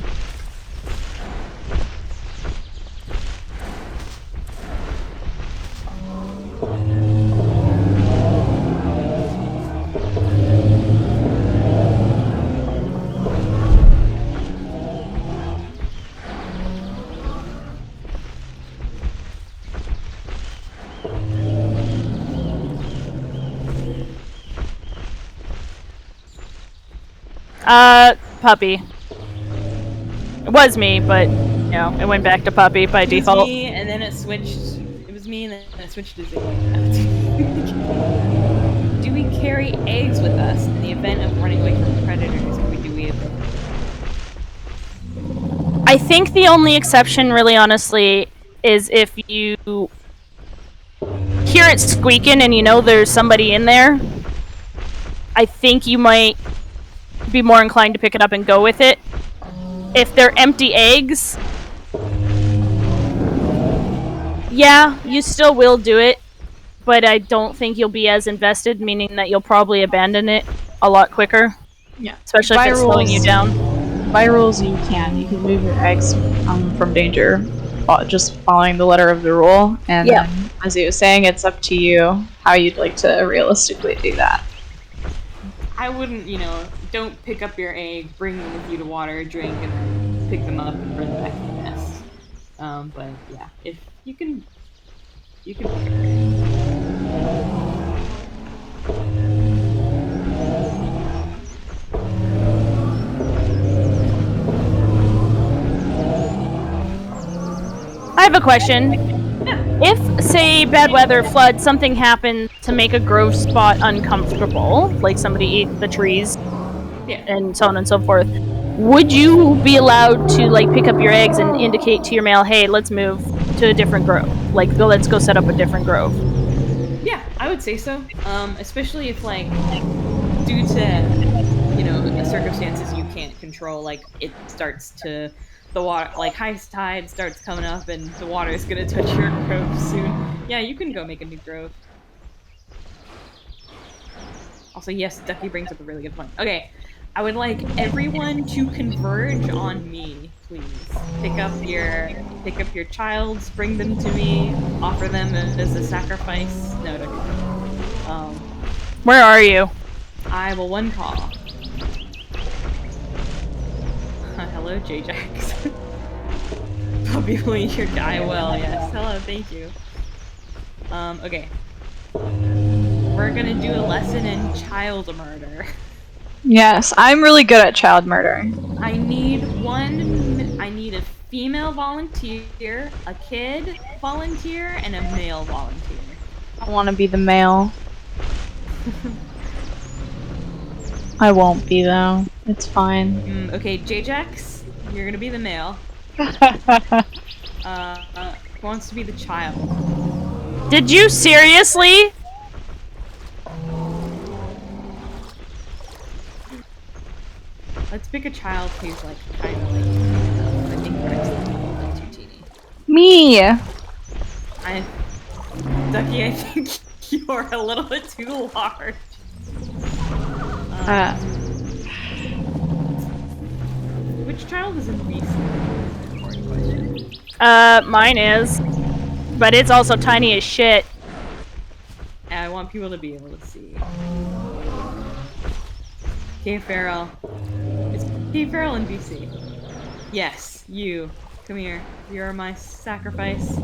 Puppy. It was me, but, it went back to puppy by default. It was me, and then it switched. It was me, and then it switched to Zillow. Do we carry eggs with us in the event of running away from predators? Can we do either? I think the only exception, really honestly, is if you hear it squeaking and you know there's somebody in there, I think you might be more inclined to pick it up and go with it. If they're empty eggs, yeah, you still will do it, but I don't think you'll be as invested, meaning that you'll probably abandon it a lot quicker. Yeah. Especially if it's slowing you down. By rules, you can move your eggs from danger, just following the letter of the rule. And then, as he was saying, it's up to you how you'd like to realistically do that. I wouldn't, don't pick up your egg, bring them with you to water, drink, and then pick them up and bring them back to the nest. But yeah, if you can pick up your egg. I have a question. If, say, bad weather, flood, something happened to make a grove spot uncomfortable, like somebody ate the trees, and so on and so forth, would you be allowed to, like, pick up your eggs and indicate to your male, hey, let's move to a different grove? Like, let's go set up a different grove. Yeah, I would say so. Especially if, like, due to, circumstances you can't control, like, it starts to... the water, like high tide starts coming up and the water is gonna touch your grove soon. Yeah, you can go make a new grove. Also, yes, Ducky brings up a really good point. Okay, I would like everyone to converge on me, please. Pick up your childs, bring them to me, offer them as a sacrifice. No, don't do that. Where are you? I will one call. Hello, J-Jax. Puppy, will you die well? Yes. Hello, thank you. Okay. We're gonna do a lesson in child murder. Yes, I'm really good at child murder. I need a female volunteer, a kid volunteer, and a male volunteer. I want to be the male. I won't be, though. It's fine. Okay, J-Jax, you're gonna be the male. Who wants to be the child? Did you seriously? Let's pick a child who's like kind of like I think Rex is a little bit too teeny. Me! Ducky, I think you're a little bit too large. Which child is in BC? Important question. Mine is. But it's also tiny as shit. I want people to be able to see. K Farrell. Is K Farrell in BC? Yes, you. Come here. You're my sacrifice.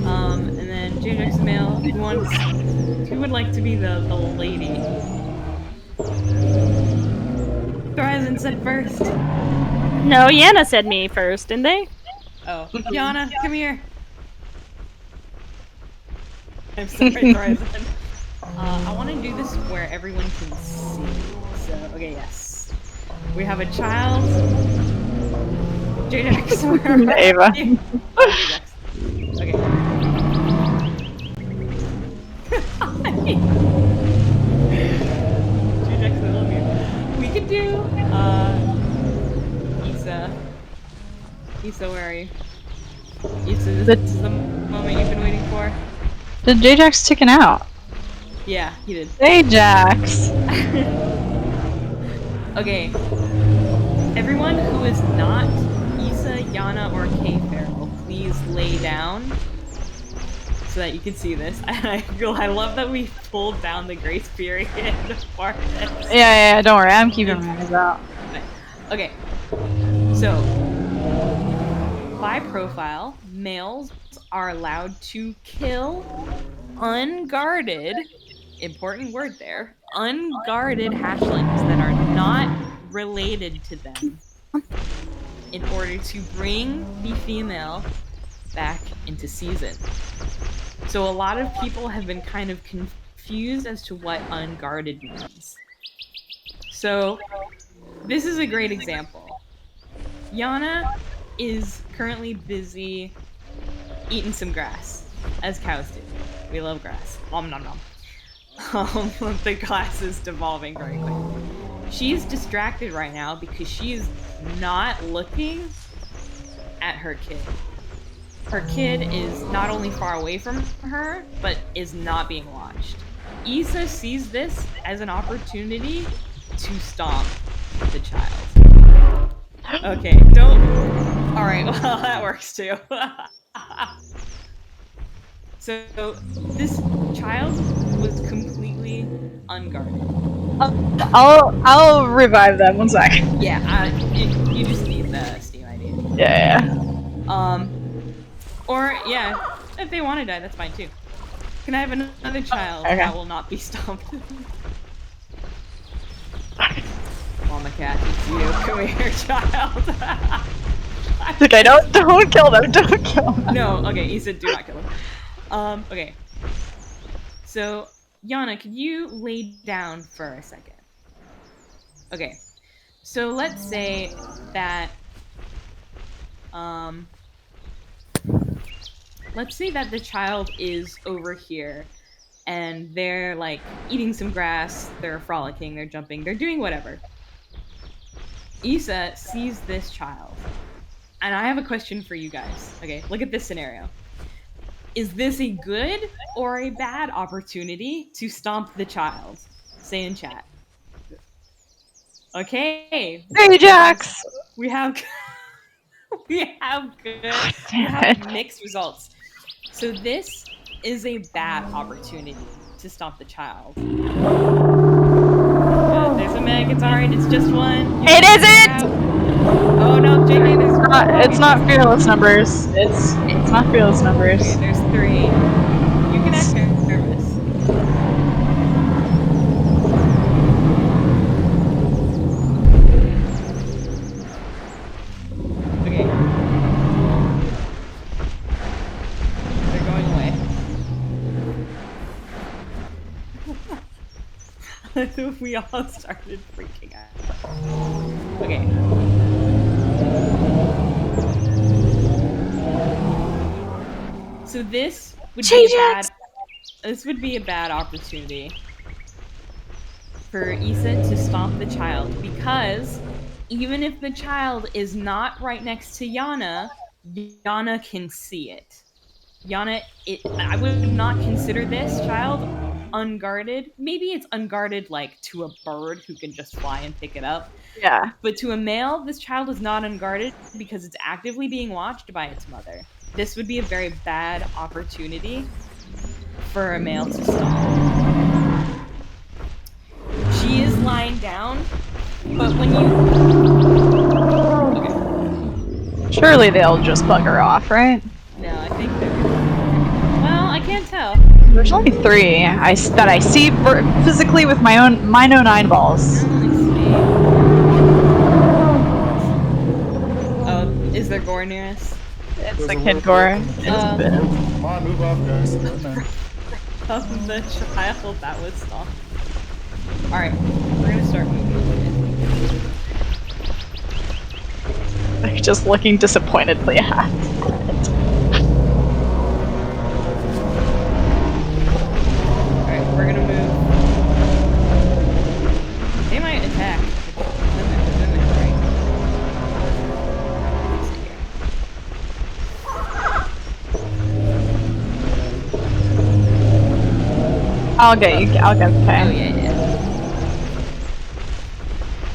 And then J-Jax male. Who would like to be the lady? Horizon said first. No, Yana said me first, didn't they? Oh, Yana, come here. I'm sorry, Horizon. I want to do this where everyone can see. So, okay, yes. We have a child. J-Jax, where are Ava. you? Oh, J-Jax. Okay. J-Jax, I love you. We could do, Issa. Issa, where are you? Issa, this is the moment you've been waiting for? Did J-Jax taken out? Yeah, he did. J-Jax! Okay. Everyone who is not Issa, Yana, or K Farrell, please lay down so that you can see this. I love that we pulled down the grace period for this. Yeah, don't worry, I'm keeping my eyes out. Okay. So, by profile, males are allowed to kill unguarded, important word there, unguarded hatchlings that are not related to them in order to bring the female back into season. So a lot of people have been kind of confused as to what unguarded means. So this is a great example. Yana is currently busy eating some grass, as cows do. We love grass. Nom nom nom. The class is devolving very quickly. She's distracted right now because she is not looking at her kid. Her kid is not only far away from her, but is not being watched. Issa sees this as an opportunity to stomp the child. Okay, don't. Alright, well, that works too. So, this child was completely unguarded. I'll revive them. 1 sec. Yeah, you just need the Steam ID. Yeah. Or, yeah, if they want to die, that's fine too. Can I have another child that will not be stomped? Mama cat, it's you. Come here, child. Okay, don't kill them. Don't kill them. No, okay, he said do not kill them. Okay. So, Yana, could you lay down for a second? Okay. So let's say that, let's say that the child is over here and they're like eating some grass, they're frolicking, they're jumping, they're doing whatever. Issa sees this child. And I have a question for you guys. Okay, look at this scenario. Is this a good or a bad opportunity to stomp the child? Say in chat. Okay. Ajax! We have mixed results. So this is a bad opportunity to stomp the child. There's a meg. It's alright. It's just one. It isn't. Oh no, JK, there's It's not fearless numbers. It's not fearless numbers. Okay, there's 3. You can act nervous. Okay. They're going away. We all started freaking out. Okay. So this would be a bad opportunity for Issa to stomp the child, because even if the child is not right next to Yana, Yana can see it. I would not consider this child unguarded. Maybe it's unguarded like to a bird who can just fly and pick it up. Yeah. But to a male, this child is not unguarded because it's actively being watched by its mother. This would be a very bad opportunity for a male to stomp. She is lying down, but when you... Okay. Surely they'll just bugger off, right? No, I think they're... Well, I can't tell. There's only 3 that I see physically with my own eyeballs. Oh, is there gore near us? It's the kid gore. Come on, move off, guys. Of the child that was stopped. Alright, we're gonna start moving. They're just looking disappointedly at it. Alright, we're gonna move. They might attack. I'll get you. I'll get okay. Oh, yeah.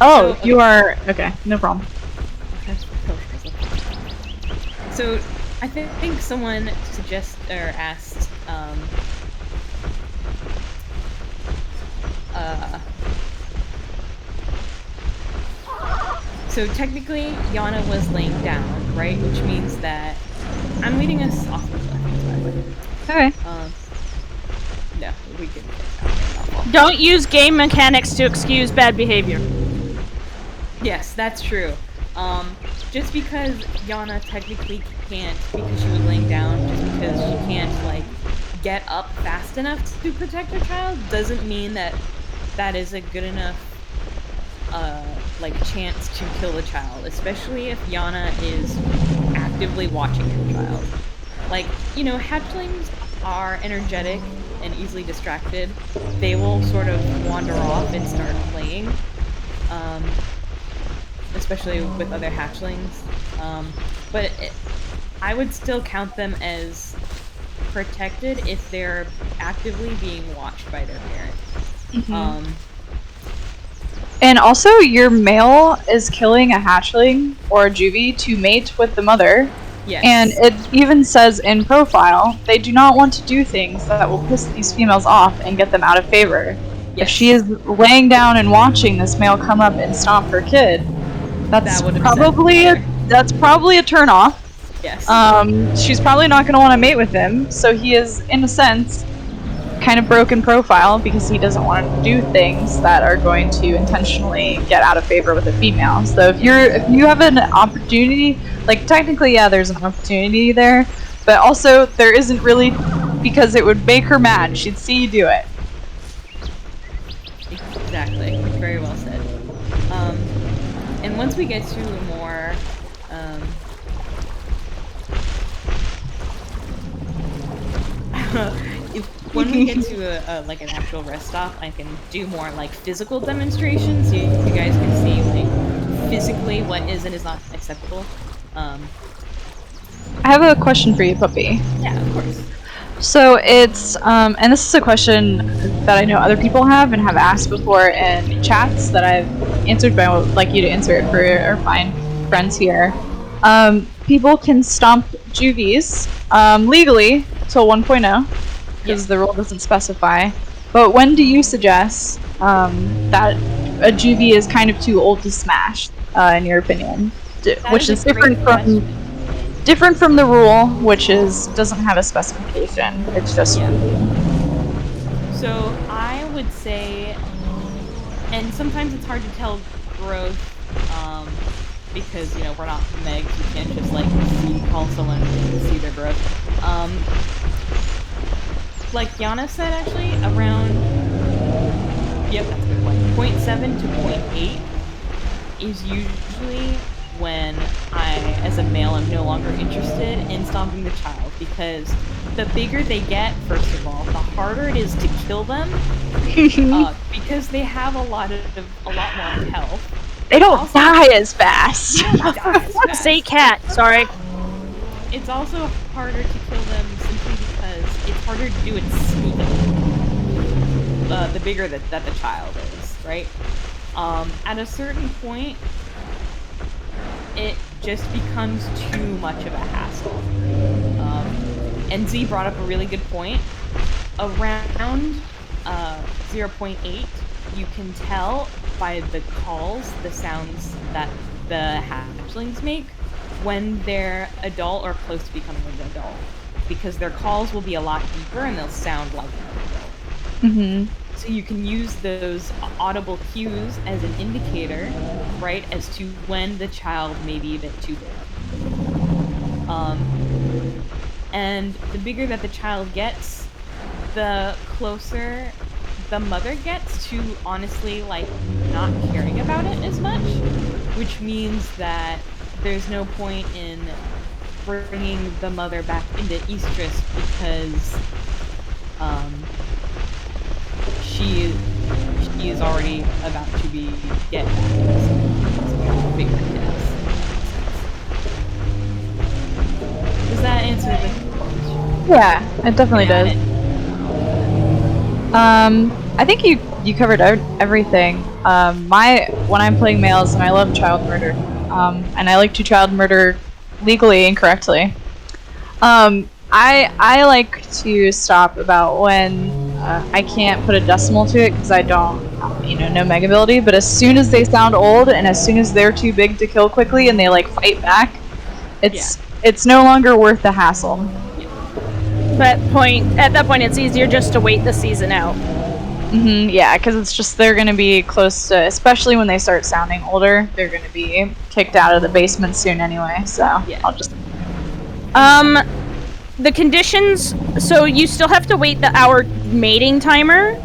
Oh, so, you are... Okay, no problem. So, I think someone asked, so technically, Yana was laying down, right? Which means that I'm leading us off the cliff, by the way. Okay. No, we can. Don't use game mechanics to excuse bad behavior. Yes, that's true. Just because Yana technically can't, because she was laying down, just because she can't, like, get up fast enough to protect her child, doesn't mean that that is a good enough, like, chance to kill the child, especially if Yana is actively watching her child. Like, you know, hatchlings are energetic and easily distracted, they will sort of wander off and start playing, especially with other hatchlings. But I would still count them as protected if they're actively being watched by their parent. Mm-hmm. And also, your male is killing a hatchling or a juvie to mate with the mother. Yes. And it even says in profile, they do not want to do things that will piss these females off and get them out of favor. Yes. If she is laying down and watching this male come up and stomp her kid, that's probably a turnoff. Yes. She's probably not going to want to mate with him, so he is, in a sense, kind of broken profile because he doesn't want to do things that are going to intentionally get out of favor with a female. So if you have an opportunity, like technically, yeah, there's an opportunity there, but also there isn't really, because it would make her mad. She'd see you do it. Exactly. Very well said. And once we get to a more when we get to like an actual rest stop, I can do more like physical demonstrations so you guys can see like physically what is and is not acceptable. I have a question for you, Puppy. Yeah, of course. So it's, and this is a question that I know other people have and have asked before in chats that I've answered, but I would like you to answer it for our fine friends here. People can stomp juvies legally till 1.0, because the rule doesn't specify. But when do you suggest that a juvie is kind of too old to smash, in your opinion? Which is different from the rule, which doesn't have a specification. It's just So I would say, and sometimes it's hard to tell growth, because we're not Megs. You can't just like call someone and see their growth. Like Yana said, actually, around that's a good point. 0.7 to 0.8 is usually when I, as a male, am no longer interested in stomping the child, because the bigger they get, first of all, the harder it is to kill them, because they have a lot more health. They don't die as fast. Say cat. Sorry. It's also harder to kill them simply because it's harder to do it sneakily. The bigger that the child is, right? At a certain point, it just becomes too much of a hassle. And Z brought up a really good point. Around 0.8, you can tell by the calls, the sounds that the hatchlings make, when they're adult or close to becoming an adult, because their calls will be a lot deeper and they'll sound like an adult. So you can use those audible cues as an indicator, right, as to when the child may be a bit too big. And the bigger that the child gets, the closer the mother gets to honestly, like, not caring about it as much, which means that there's no point in bringing the mother back into estrus because she is already about to be get back into bigger kids. Does that answer the question? Yeah, it definitely does. I think you covered everything. When I'm playing males, and I love child murder, and I like to child murder legally and correctly. I like to stop about when I can't put a decimal to it because I don't, no meg ability. But as soon as they sound old, and as soon as they're too big to kill quickly, and they like fight back, it's no longer worth the hassle. At that point, it's easier just to wait the season out. Yeah, because it's just they're gonna be close to, especially when they start sounding older, they're gonna be kicked out of the basement soon anyway. So I'll just. The conditions. So you still have to wait the hour mating timer.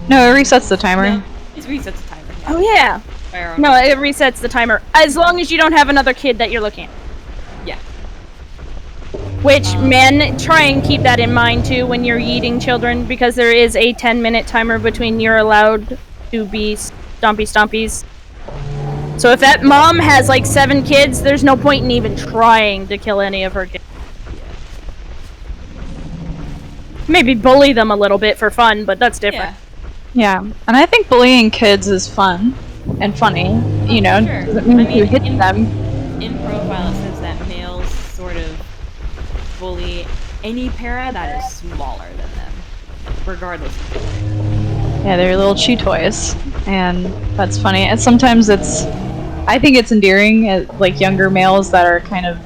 No, it resets the timer. No, it resets the timer. Oh yeah. No, it resets the timer as long as you don't have another kid that you're looking at. Yeah. Which, men, try and keep that in mind too when you're yeeting children, because there is a 10-minute timer between you're allowed to be stompy stompies. So if that mom has like 7 kids, there's no point in even trying to kill any of her kids. Maybe bully them a little bit for fun, but that's different. Yeah, and I think bullying kids is fun and funny. You know, Sure. doesn't mean you hit them. In profile, it says that males sort of bully any para that is smaller than them, regardless of gender. Yeah, they're little chew toys, and that's funny. And sometimes I think it's endearing, like younger males that are kind of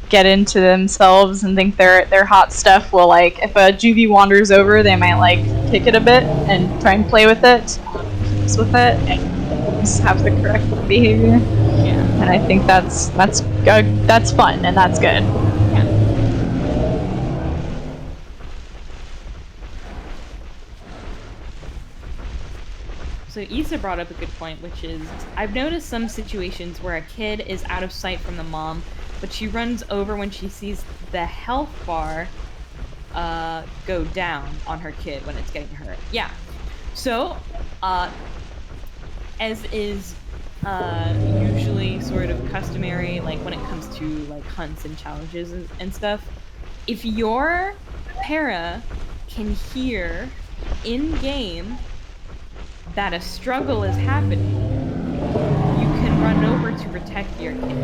get into themselves and think they're hot stuff. Will, like, if a juvie wanders over, they might like kick it a bit and try and play with it, with it, and just have the correct behavior. Yeah. And I think that's fun and that's good. So Issa brought up a good point, which is, I've noticed some situations where a kid is out of sight from the mom, but she runs over when she sees the health bar go down on her kid when it's getting hurt. Yeah. So, as is usually sort of customary, like when it comes to like hunts and challenges and stuff, if your para can hear in-game that a struggle is happening, you can run over to protect your kid.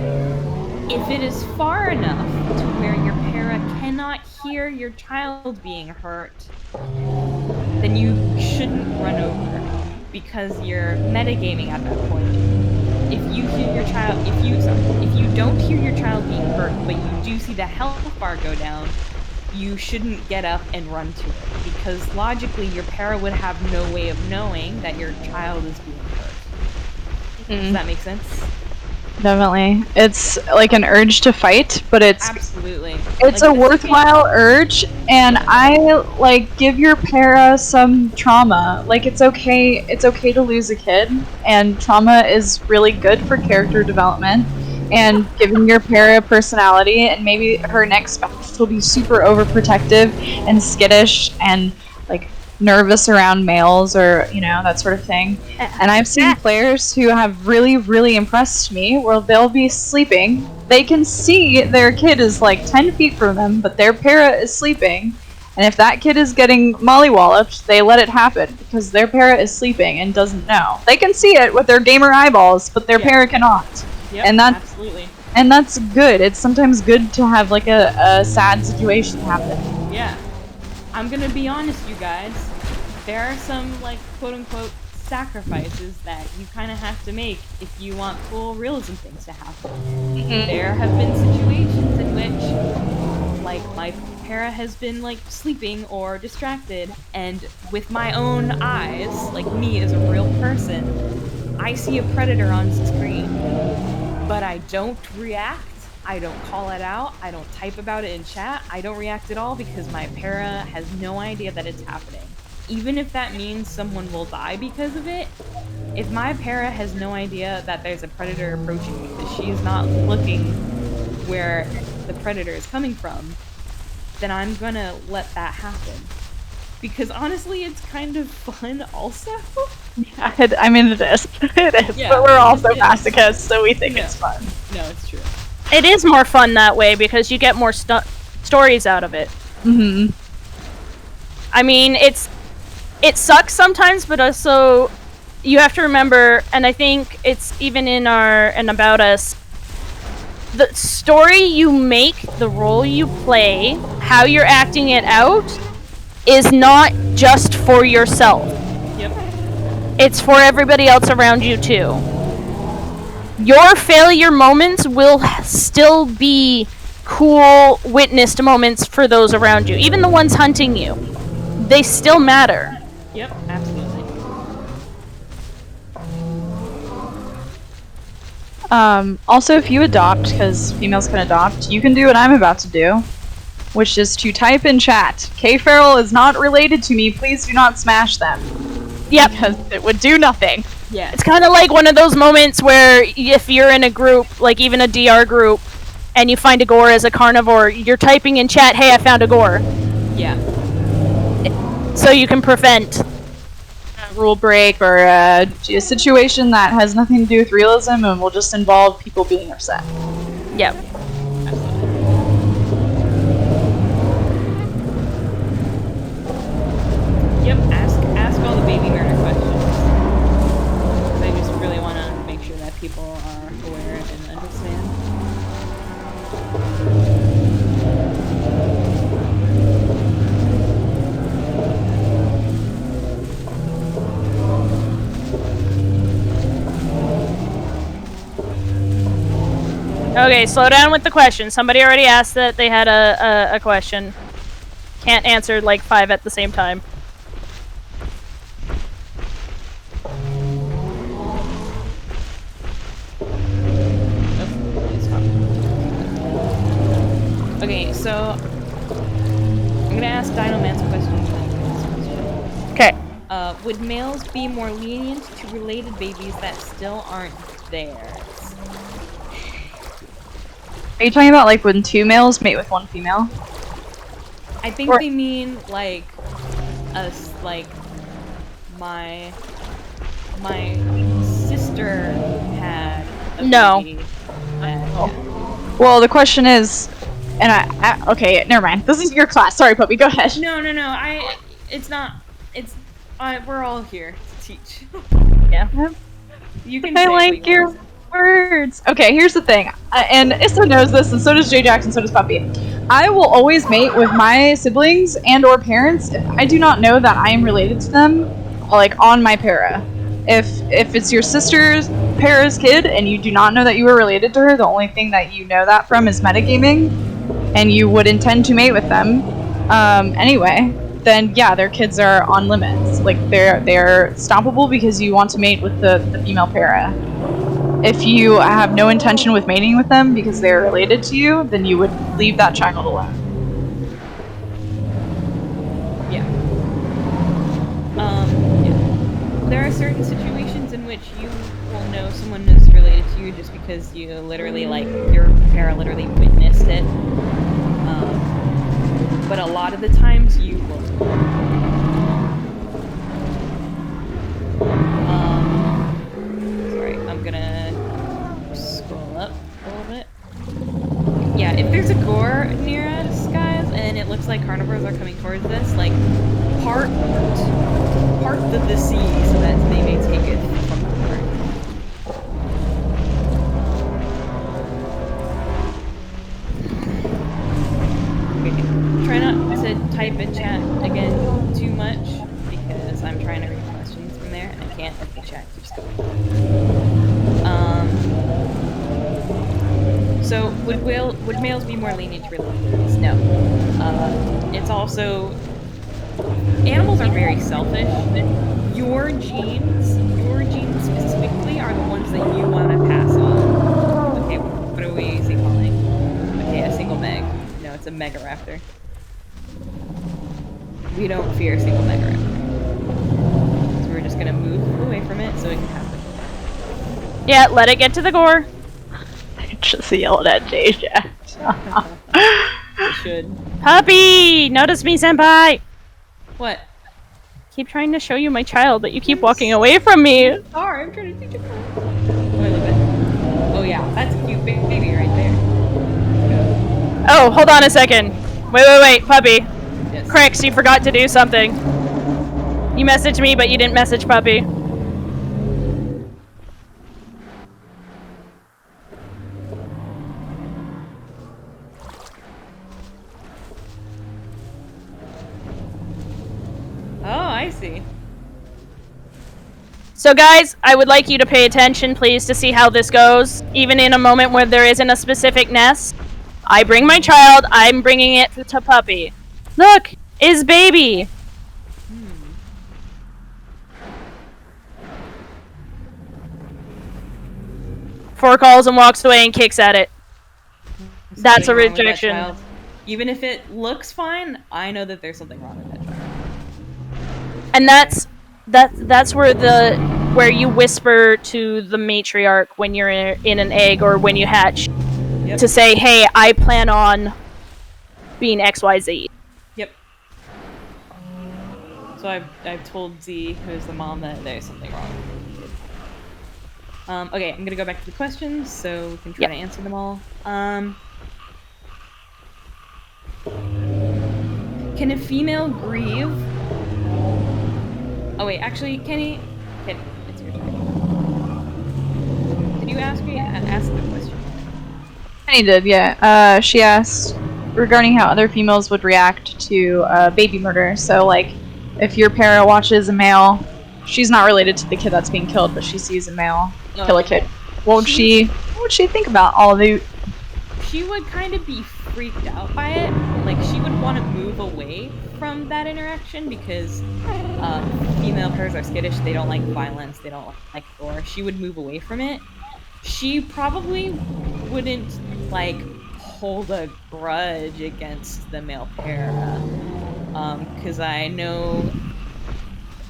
If it is far enough to where your para cannot hear your child being hurt, then you shouldn't run over, because you're metagaming at that point. If you hear your child, if you don't hear your child being hurt, but you do see the health bar go down, you shouldn't get up and run to it, because logically your para would have no way of knowing that your child is being hurt. Does that make sense? Definitely. It's like an urge to fight, but it's absolutely, it's like, a worthwhile urge, and I like give your para some trauma. Like, it's okay to lose a kid, and trauma is really good for character development and giving your para a personality, and maybe her next spouse will be super overprotective and skittish and like nervous around males, or that sort of thing. And I've seen players who have really, really impressed me where they'll be sleeping, they can see their kid is like 10 feet from them, but their para is sleeping, and if that kid is getting mollywalloped, they let it happen because their para is sleeping and doesn't know. They can see it with their gamer eyeballs, but their para cannot. Yep, and that's absolutely. And that's good. It's sometimes good to have like a sad situation happen. Yeah. I'm gonna be honest, you guys. There are some, like, quote-unquote sacrifices that you kind of have to make if you want cool realism things to happen. There have been situations in which, like, my para has been, like, sleeping or distracted, and with my own eyes, like me as a real person, I see a predator on screen, but I don't react. I don't call it out. I don't type about it in chat. I don't react at all because my para has no idea that it's happening. Even if that means someone will die because of it, if my para has no idea that there's a predator approaching because she is not looking where the predator is coming from, then I'm gonna let that happen. Because honestly, it's kind of fun also. Yeah, I mean, it is. It is. Yeah, but we're also masochists, so we think it's fun. No, it's true. It is more fun that way because you get more stories out of it. I mean, it sucks sometimes, but also you have to remember, and I think it's even in our and about us, the story you make, the role you play, how you're acting it out, is not just for yourself. Yep. It's for everybody else around you too. Your failure moments will still be cool witnessed moments for those around you, even the ones hunting you. They still matter. Yep, absolutely. Also, if you adopt, because females can adopt, you can do what I'm about to do, which is to type in chat, K Feral is not related to me, please do not smash them. Yep. Because it would do nothing. Yeah. It's kind of like one of those moments where if you're in a group, like even a DR group, and you find a gore as a carnivore, you're typing in chat, "Hey, I found a gore," Yeah. so you can prevent A rule break or a situation that has nothing to do with realism and will just involve people being upset. Yep. Yep, ask all the baby murder questions. 'Cause I just really want to make sure that people are aware and understand. Okay, slow down with the question. Somebody already asked that they had a question. Can't answer like 5 at the same time. Okay, so I'm gonna ask Dinoman some questions. Okay. Would males be more lenient to related babies that still aren't theirs? Are you talking about like when 2 males mate with 1 female? I think Or- they mean like us, like my sister had a No. baby. And, Well, the question is, and I okay, never mind. This is your class. Sorry, puppy. Go ahead. No. It's not. It's. We're all here to teach. Yeah. You can. I say what like you your want. words. Okay, here's the thing, and Issa knows this, and so does Jay Jackson, so does Puppy. I will always mate with my siblings and/or parents if I do not know that I am related to them, like on my para. If it's your sister's para's kid and you do not know that you are related to her, the only thing that you know that from is metagaming, and you would intend to mate with them anyway, then yeah, their kids are on limits. Like they're stoppable because you want to mate with the female para. If you have no intention with mating with them because they're related to you, then you would leave that child alone. Yeah. Yeah. There are certain situations in which you will know someone is related to you just because you literally, like, your parent literally witnessed it. But a lot of the times you won't. Sorry, I'm gonna scroll up a little bit. Yeah, if there's a gore near us, guys, and it looks like carnivores are coming towards us, like, part the sea so that they may take it from the water. Okay, try not to type in chat again too much because I'm trying to read questions from there and I can't if the chat keeps going. So would males be more lenient to related babies? No. It's also, animals are very selfish. Your genes specifically are the ones that you want to pass on. Okay, what are we calling? Okay, a single meg. No, it's a mega raptor. We don't fear a single mega raptor. So we're just gonna move away from it so it can happen. Yeah, let it get to the gore. Just yelled at Jay Jack. It should. Puppy! Notice me, senpai! What? Keep trying to show you my child, but you keep walking away from me. Sorry, I'm trying to teach you. Wait, look at. Oh yeah, that's a cute baby right there. Oh, hold on a second. Wait, puppy. Yes. Crix, you forgot to do something. You messaged me, but you didn't message puppy. Oh, I see. So guys, I would like you to pay attention, please, to see how this goes. Even in a moment where there isn't a specific nest, I bring my child, I'm bringing it to puppy. Look, is baby. Four calls and walks away and kicks at it. That's a Something wrong with that rejection. child. Even if it looks fine, I know that there's something wrong with that child. And that's where you whisper to the matriarch when you're in an egg or when you hatch. Yep. to say, hey, I plan on being XYZ. Yep. So I've told Z, who's the mom, that there's something wrong. Okay, I'm gonna go back to the questions so we can try to answer them all. Can a female grieve? Oh wait, actually, Kenny, it's your turn. Did you ask the question? Kenny did, yeah. She asked regarding how other females would react to baby murder. So, like, if your para watches a male, she's not related to the kid that's being killed, but she sees a male kill a kid. What would she think about all of the? She would kind of be freaked out by it. Like, she would want to move away from that interaction because female paras are skittish. They don't like violence. They don't like gore. She would move away from it. She probably wouldn't, like, hold a grudge against the male para. Because I know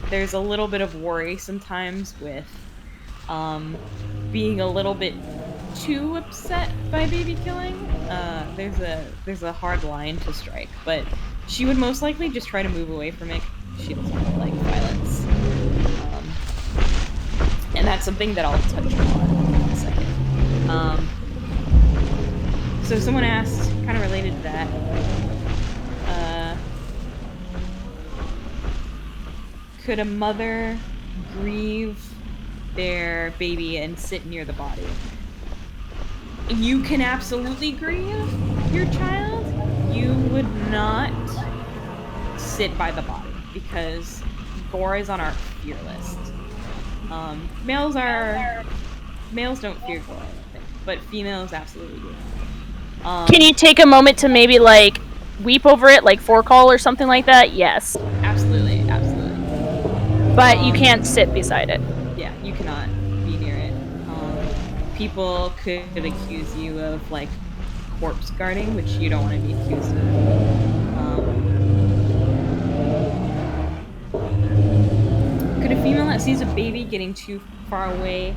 there's a little bit of worry sometimes with being a little bit too upset by baby killing. There's a hard line to strike, but she would most likely just try to move away from it. She doesn't like violence, and that's something that I'll touch on in a second. So someone asked, kind of related to that, could a mother grieve their baby and sit near the body? You can absolutely grieve your child. You would not sit by the body because gore is on our fear list. Males don't fear gore, I don't think, but females absolutely do. Can you take a moment to maybe like weep over it, like forecall or something like that? Yes. Absolutely. But you can't sit beside it. Yeah, you cannot be near it. People could accuse you of, like, corpse guarding, which you don't want to be accused of. Could a female that sees a baby getting too far away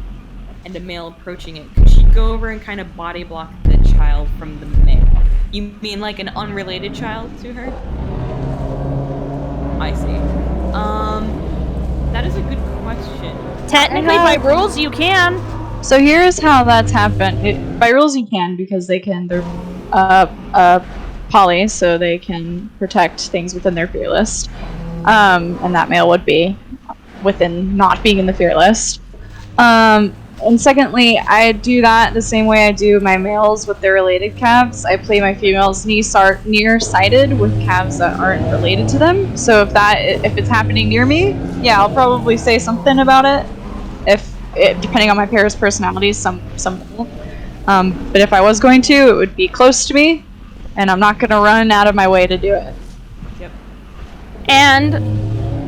and a male approaching it, could she go over and kind of body block the child from the male? You mean like an unrelated child to her? I see. That is a good question. Technically, by rules, you can. So here's how that's happened. By rules, you can because they're poly, so they can protect things within their fear list, and that male would be within not being in the fear list. And secondly, I do that the same way I do my males with their related calves. I play my females near-sighted with calves that aren't related to them. So if it's happening near me, yeah, I'll probably say something about it. Depending on my pair's personalities, some will. But if I was going to, it would be close to me, and I'm not going to run out of my way to do it. Yep. And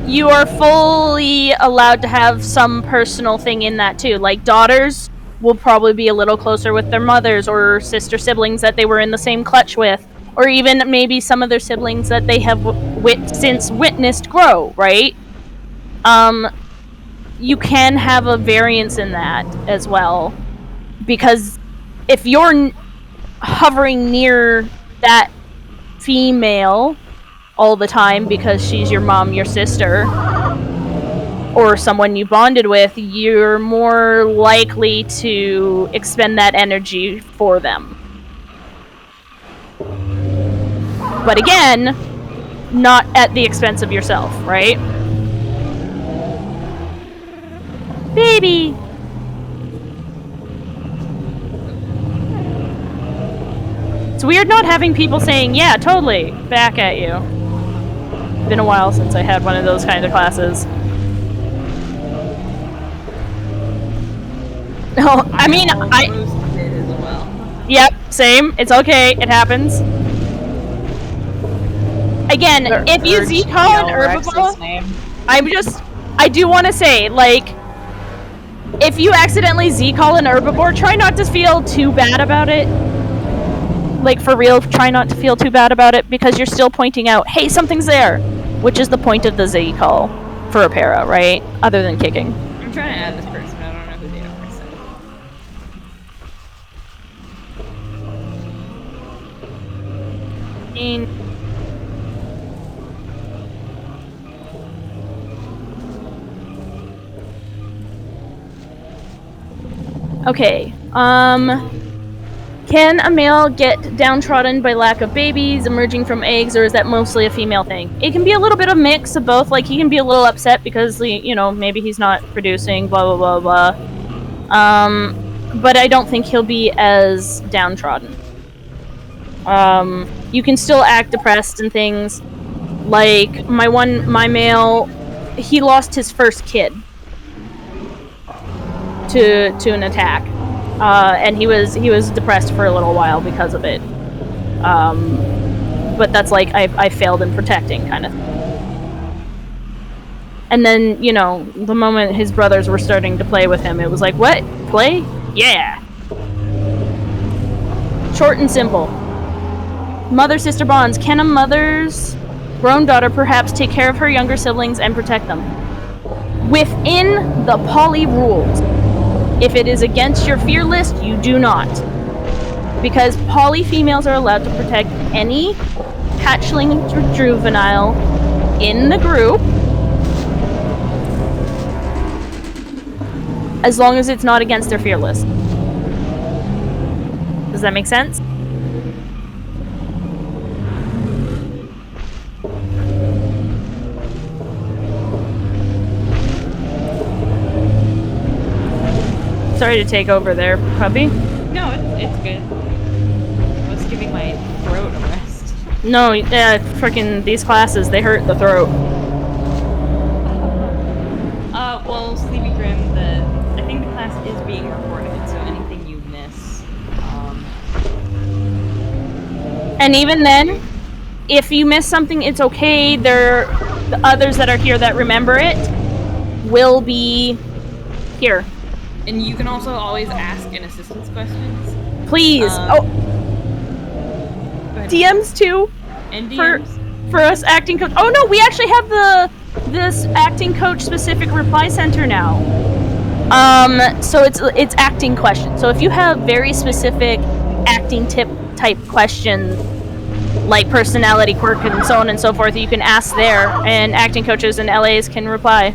you are fully allowed to have some personal thing in that too. Like daughters will probably be a little closer with their mothers or sister siblings that they were in the same clutch with, or even maybe some of their siblings that they have since witnessed grow, right? You can have a variance in that as well, because if you're hovering near that female all the time because she's your mom, your sister, or someone you bonded with, you're more likely to expend that energy for them. But again, not at the expense of yourself, right? Baby! It's weird not having people saying, yeah, totally, back at you. Been a while since I had one of those kind of classes. No, I mean, Yep, same. It's okay. It happens. Again, if you Z-call an herbivore, I do want to say, like, if you accidentally Z-call an herbivore, try not to feel too bad about it. Like, for real, try not to feel too bad about it, because you're still pointing out, hey, something's there, which is the point of the Z-call for a para, right? Other than kicking. I'm trying to add this person, I don't know who they are, Okay. Can a male get downtrodden by lack of babies emerging from eggs, or is that mostly a female thing? It can be a little bit of mix of both. Like, he can be a little upset because, you know, maybe he's not producing, blah, blah, blah, blah. But I don't think he'll be as downtrodden. You can still act depressed and things. Like, my male, he lost his first kid to an attack. And he was depressed for a little while because of it. But that's like, I failed in protecting, kind of. And then, you know, the moment his brothers were starting to play with him, it was like, what? Play? Yeah! Short and simple. Mother-sister bonds. Can a mother's grown daughter perhaps take care of her younger siblings and protect them? Within the poly rules. If it is against your fear list, you do not. Because poly females are allowed to protect any hatchling or juvenile in the group, as long as it's not against their fear list. Does that make sense? Sorry to take over there, puppy. No, it's good. I was giving my throat a rest. No, frickin' these classes, they hurt the throat. Well, Sleepy Grim, I think the class is being recorded, so anything you miss, And even then, if you miss something, it's okay. The others that are here that remember it will be here. And you can also always ask an assistance questions. Please. DMs too. And DMs. For us acting coach. Oh no, we actually have this acting coach specific reply center now. So it's acting questions. So if you have very specific acting type questions, like personality quirk and so on and so forth, you can ask there, and acting coaches and LAs can reply.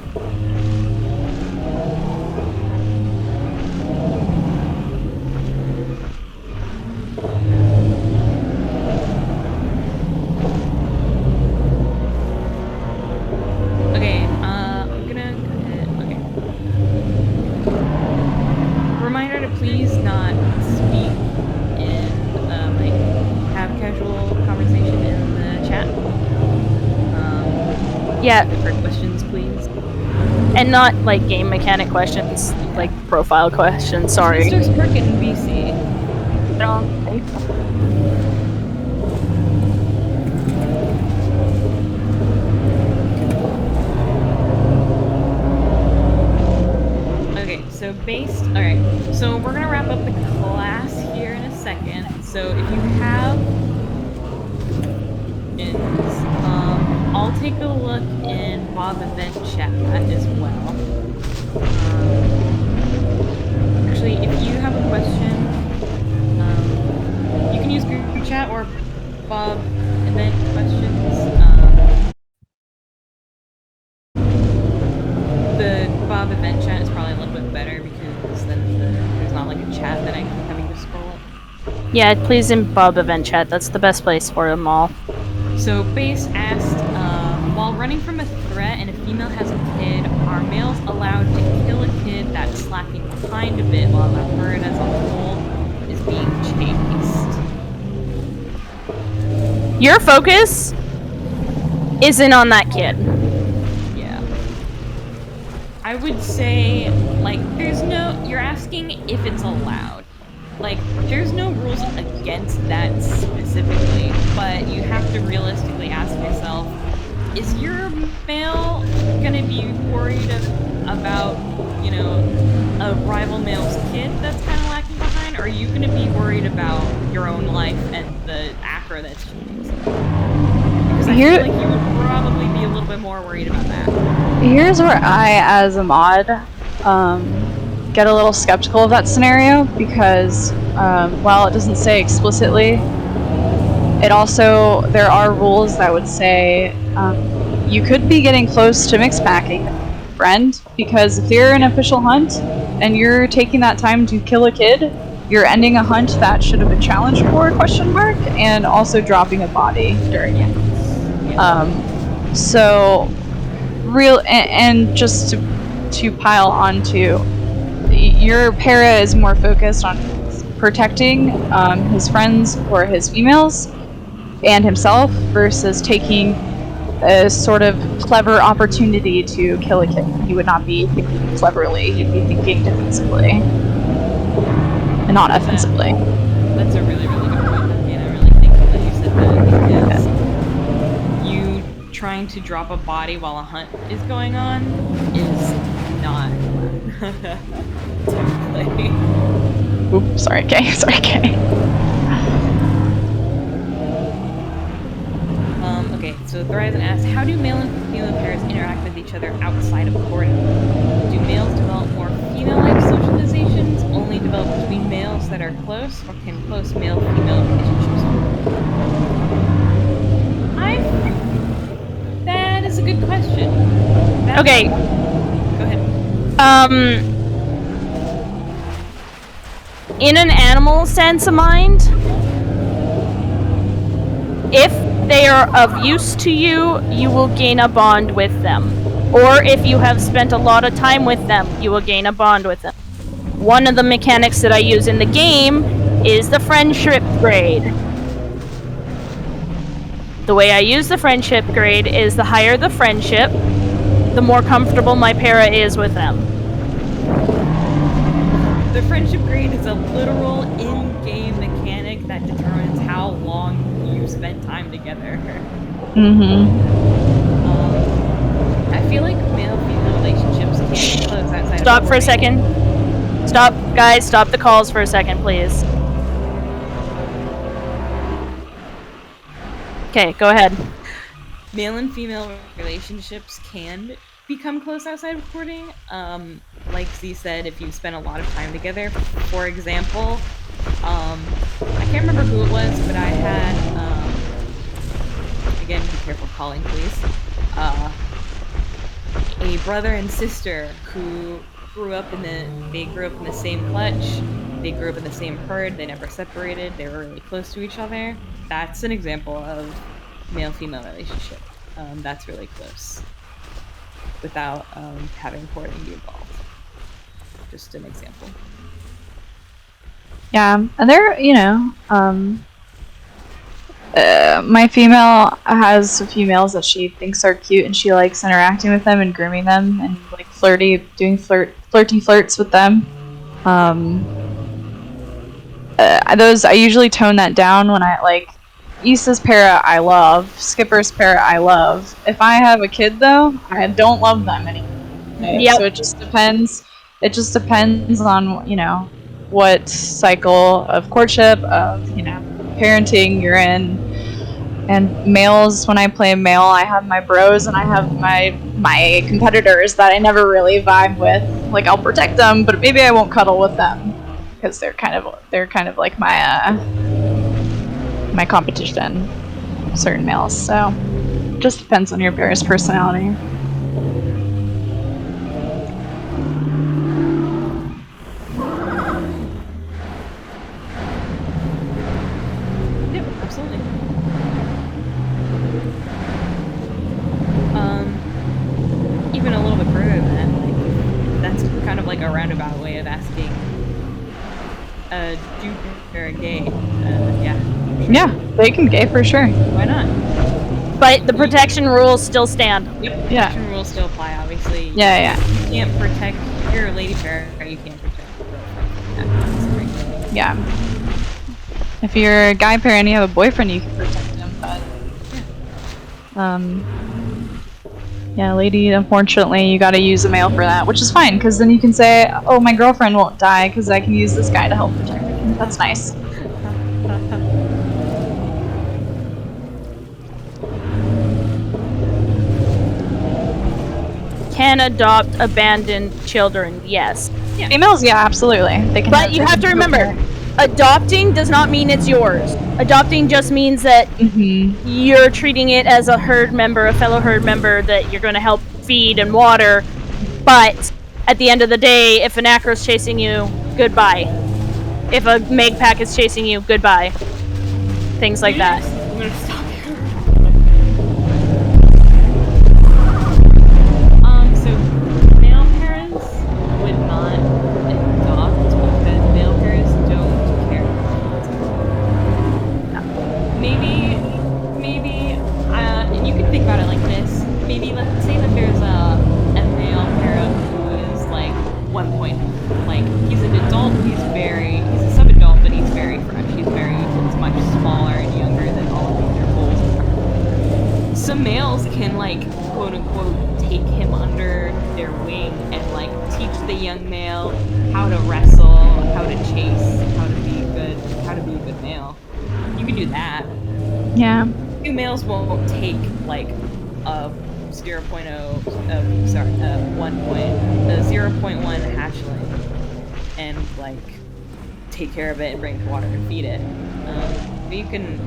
Yeah. Different questions, please. And not like game mechanic questions, like profile questions. Sorry. Mr. Smirk in BC. Okay, so alright. So we're gonna wrap up the class here in a second. So if you have I'll take a look in Bob event chat as well. Actually, if you have a question, you can use group chat or Bob event questions. The Bob event chat is probably a little bit better because then there's not like a chat that I'm having to scroll up. Yeah, please in Bob event chat. That's the best place for them all. So Base asked, while running from a threat and a female has a kid, are males allowed to kill a kid that's slacking behind a bit while the herd as a whole is being chased? Your focus isn't on that kid. Yeah. I would say, like, you're asking if it's allowed. Like, there's no rules against that specifically, but you have to realistically ask yourself, is your male gonna be worried about, you know, a rival male's kid that's kind of lacking behind, or are you gonna be worried about your own life and the acro that's changing? Because I feel like you would probably be a little bit more worried about that. Here's where I, as a mod, get a little skeptical of that scenario, because while it doesn't say explicitly there are rules that would say you could be getting close to mix packing friend, because if you're an official hunt and you're taking that time to kill a kid, you're ending a hunt that should have been challenged for ? And also dropping a body during it. So and just to pile onto, your para is more focused on protecting his friends or his females and himself versus taking a sort of clever opportunity to kill a kid. He would not be thinking cleverly, he'd be thinking defensively and not offensively. That's a really, really good point, and I'm really thankful that you said that, because you trying to drop a body while a hunt is going on is not typically. Oops, sorry, Kay. Okay, so Thrizen asks, how do male and female pairs interact with each other outside of courting? Do males develop more female-like socializations, only develop between males that are close, or can close male-female relationships? That is a good question. Okay. Go ahead. In an animal sense of mind, if they are of use to you, you will gain a bond with them. Or if you have spent a lot of time with them, you will gain a bond with them. One of the mechanics that I use in the game is the friendship grade. The way I use the friendship grade is the higher the friendship, the more comfortable my para is with them. The friendship grade is a literal in-game mechanic that determines how long you spent time together. I feel like male-female relationships can be close outside. Stop for a second. Stop, guys, stop the calls for a second, please. Okay, go ahead. Male and female relationships can become close outside of courting. Like Z said, if you spend a lot of time together. For example, I can't remember who it was, but I had, again, be careful calling, please, a brother and sister who grew up in the same clutch, they grew up in the same herd, they never separated, they were really close to each other. That's an example of male-female relationship. That's really close without having courting be involved. Just an example. Yeah, and there, my female has a few males that she thinks are cute, and she likes interacting with them and grooming them, and like doing flirty flirts with them. Those I usually tone that down when I like. Issa's para I love, Skipper's para I love. If I have a kid though, I don't love them anymore. Yep. So it just depends. It just depends on what cycle of courtship, of parenting you're in. And males, when I play male, I have my bros and I have my competitors that I never really vibe with. Like I'll protect them, but maybe I won't cuddle with them because they're kind of like my competition, certain males. So it just depends on your pair's personality. Yep, absolutely. Even a little bit further than that, like, that's kind of like a roundabout way of asking, do you're gay? Yeah. Yeah, they can gay for sure. Why not? But the protection rules still stand. Yep, protection rules still apply, obviously. Yeah. You can't protect your lady pair, or you can't protect your girlfriend. Yeah. If you're a guy pair and you have a boyfriend, you can protect him, but yeah, lady, unfortunately, you gotta use a male for that, which is fine, because then you can say, oh, my girlfriend won't die, because I can use this guy to help protect her. That's nice. Can adopt abandoned children, yes. Yeah. Females, yeah, absolutely. They can. But you have to remember, adopting does not mean it's yours. Adopting just means that you're treating it as a herd member, a fellow herd member that you're going to help feed and water. But at the end of the day, if an acro's chasing you, goodbye. If a Megpack is chasing you, goodbye. Things like that. I'm gonna stop here. So male parents would not adopt because male parents don't care. Maybe, and you can think about it like this. Maybe let's say that there's a male parent who is like 1 point, like he's an adult, he's a sub-adult, but he's very fresh. He's much smaller and younger than all of their bulls. Some males can like quote unquote take him under their wing and like teach the young male how to wrestle, how to chase, how to be a good male. You can do that. Yeah. Two males won't take like a 0.1 hatchling and like take care of it and bring it to water and feed it. But you can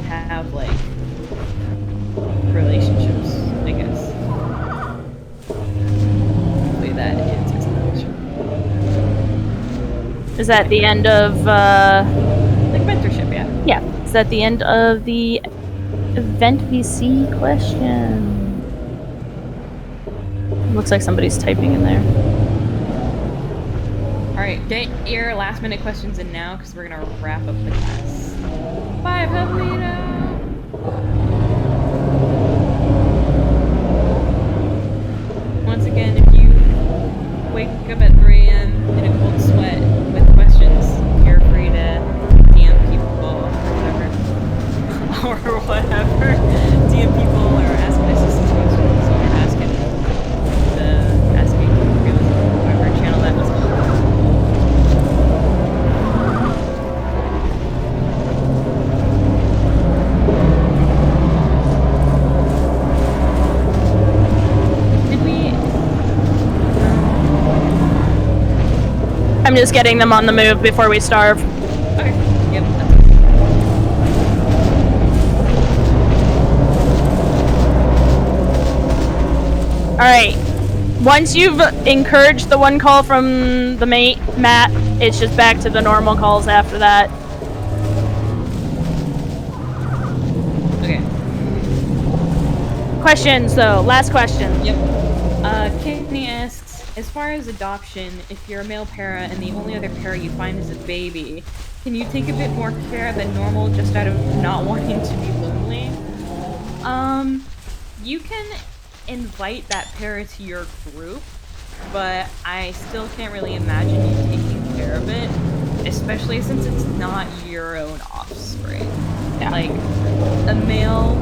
have like relationships, I guess. Hopefully that answers the question. Is that the end of like mentorship? Yeah. Yeah. Is that the end of the event VC question? Looks like somebody's typing in there. Alright, get your last minute questions in now because we're gonna wrap up the class. 5, help me now! Once again, if you wake up at 3 a.m. in a cold sweat with questions, you're free to DM people or whatever. DM people or ask my assistants questions or asking Realism, whatever channel that was on. I'm just getting them on the move before we starve. Okay. Yep. Alright. Once you've encouraged the one call from the mate, Matt, it's just back to the normal calls after that. Okay. Questions, though. Last question. Yep. Kidney asks, as far as adoption, if you're a male para and the only other para you find is a baby, can you take a bit more care than normal just out of not wanting to be lonely? You can invite that para to your group, but I still can't really imagine you taking care of it, especially since it's not your own offspring. Yeah. Like, a male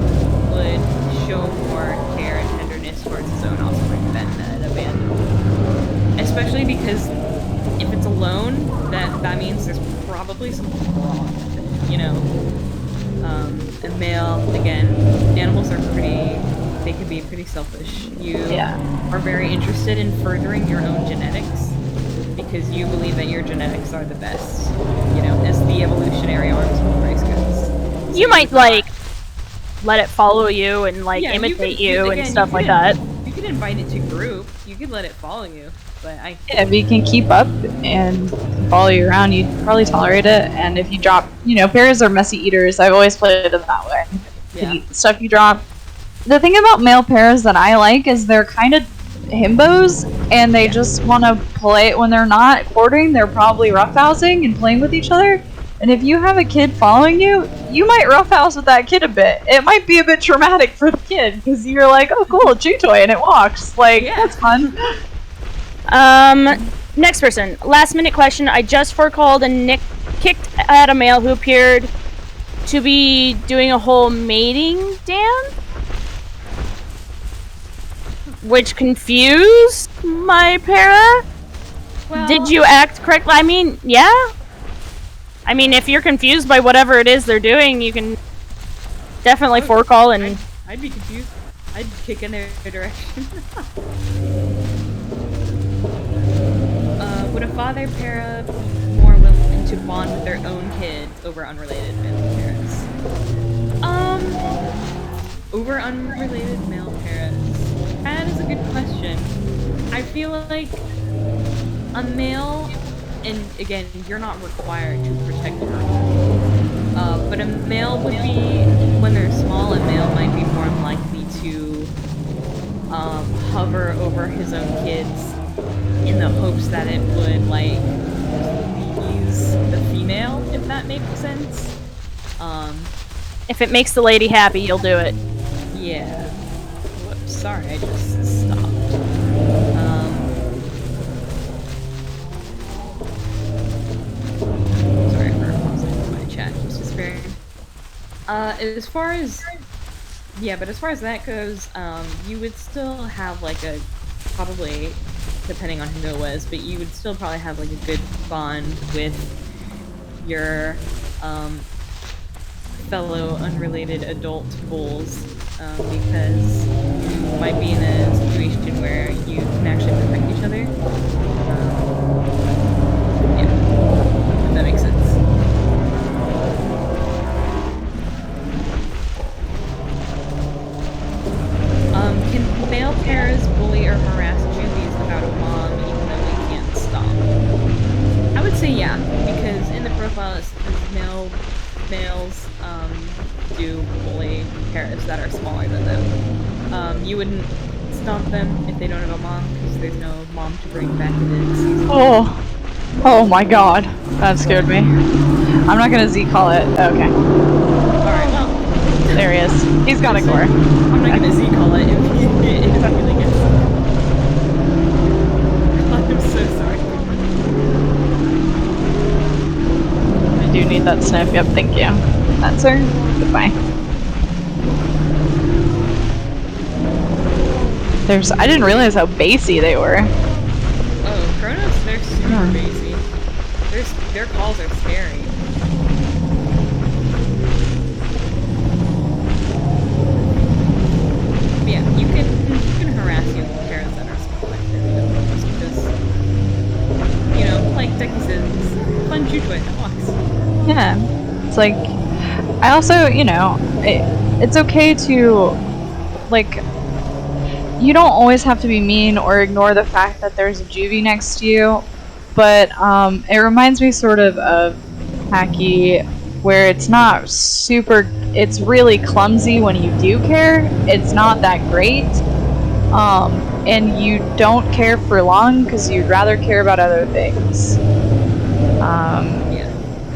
would show more care and tenderness towards his own offspring than an abandoned one. Especially because if it's alone, that means there's probably something wrong with it, you know? A male, again, animals are they can be pretty selfish. You are very interested in furthering your own genetics because you believe that your genetics are the best, you know, as the evolutionary arms of the race goes. So You might, like, let it follow you and, like, imitate you and stuff like that. You could invite it to group. You could let it follow you, but if you can keep up and follow you around, you'd probably tolerate it. And if you drop, paras are messy eaters. I've always played them that way. Yeah. Eat stuff you drop. The thing about male paras that I like is they're kind of himbos, and they just want to play. When they're not courting, they're probably roughhousing and playing with each other. And if you have a kid following you, you might roughhouse with that kid a bit. It might be a bit traumatic for the kid because you're like, oh cool, a chew toy and it walks. Like, that's fun. Next person. Last minute question. I just forecalled and Nick kicked at a male who appeared to be doing a whole mating dance, which confused my para. Well, Did you act correctly? I mean, yeah. I mean, if you're confused by whatever it is they're doing, you can definitely forecall and... I'd be confused. I'd kick in their direction. Would a father para be more willing to bond with their own kid over unrelated male parents? Over unrelated male parents. That is a good question. I feel like a male, and again, you're not required to protect your own, but a male would be, when they're small, a male might be more likely to hover over his own kids in the hopes that it would, like, please the female, if that makes sense. If it makes the lady happy, you'll do it. Yeah. Whoops, sorry, I just stopped. Sorry for pausing my chat, just despairing. As far as that goes, you would still have like a, probably, depending on who it was, but you would still probably have like a good bond with your fellow unrelated adult bulls, because you might be in a situation where you can actually protect each other. Yeah, if that makes sense. Can male pairs bully or harass juvies without a mom, even though they can't stop? I would say yeah, because in the profile it says males do bully pairs that are smaller than them. You wouldn't stop them if they don't have a mom, because there's no mom to bring back into the season. Oh my god. That scared me. I'm not gonna Z-call it. Okay. Alright, well. There he is. He's got a core. I'm not gonna Z-call it if he really gets I'm so sorry. I do need that sniff. Yep, thank you. That's her. Goodbye. I didn't realize how bassy they were. Oh, Kronos, they're super bassy. Their calls are scary. But yeah, you can harass young parents that are small like that, just because, you know, like Ducky says, it's fun chew toy that walks. Yeah. It's like, I also, you know, it's okay to, like, you don't always have to be mean or ignore the fact that there's a juvie next to you, but it reminds me sort of Hacky, where it's not super, it's really clumsy when you do care, it's not that great, and you don't care for long because you'd rather care about other things.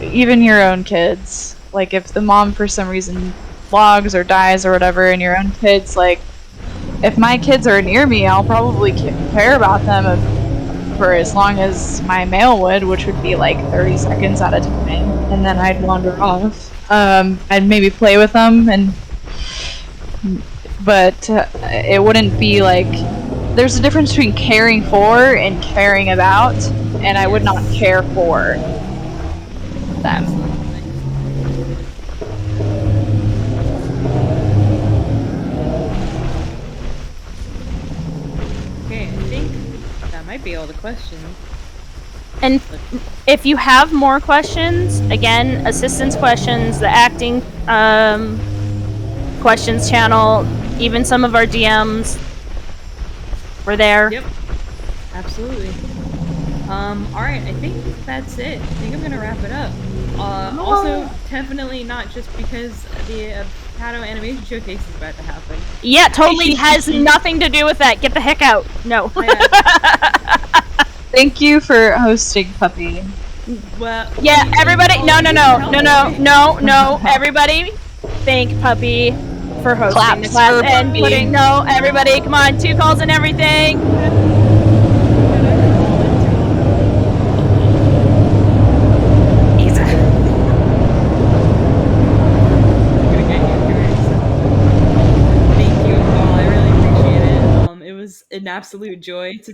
Even your own kids, like if the mom for some reason vlogs or dies or whatever, and your own kids, like, if my kids are near me, I'll probably care about them for as long as my male would, which would be like 30 seconds at a time, and then I'd wander off. I'd maybe play with them, but it wouldn't be like, there's a difference between caring for and caring about, and I would not care for them. Okay, I think that might be all the questions. And if you have more questions, again, assistance questions, the acting questions channel, even some of our DMs, we're there. Yep, absolutely. Alright, I think that's it. I think I'm gonna wrap it up. Also, definitely not just because the Pato Animation Showcase is about to happen. Yeah, totally has nothing to do with that. Get the heck out. No. Thank you for hosting, Puppy. Well, yeah, everybody. No. Everybody, thank Puppy for hosting Claps the class for and Puppy. putting. No, everybody, come on, 2 calls and everything. Thank you all. I really appreciate it. It was an absolute joy to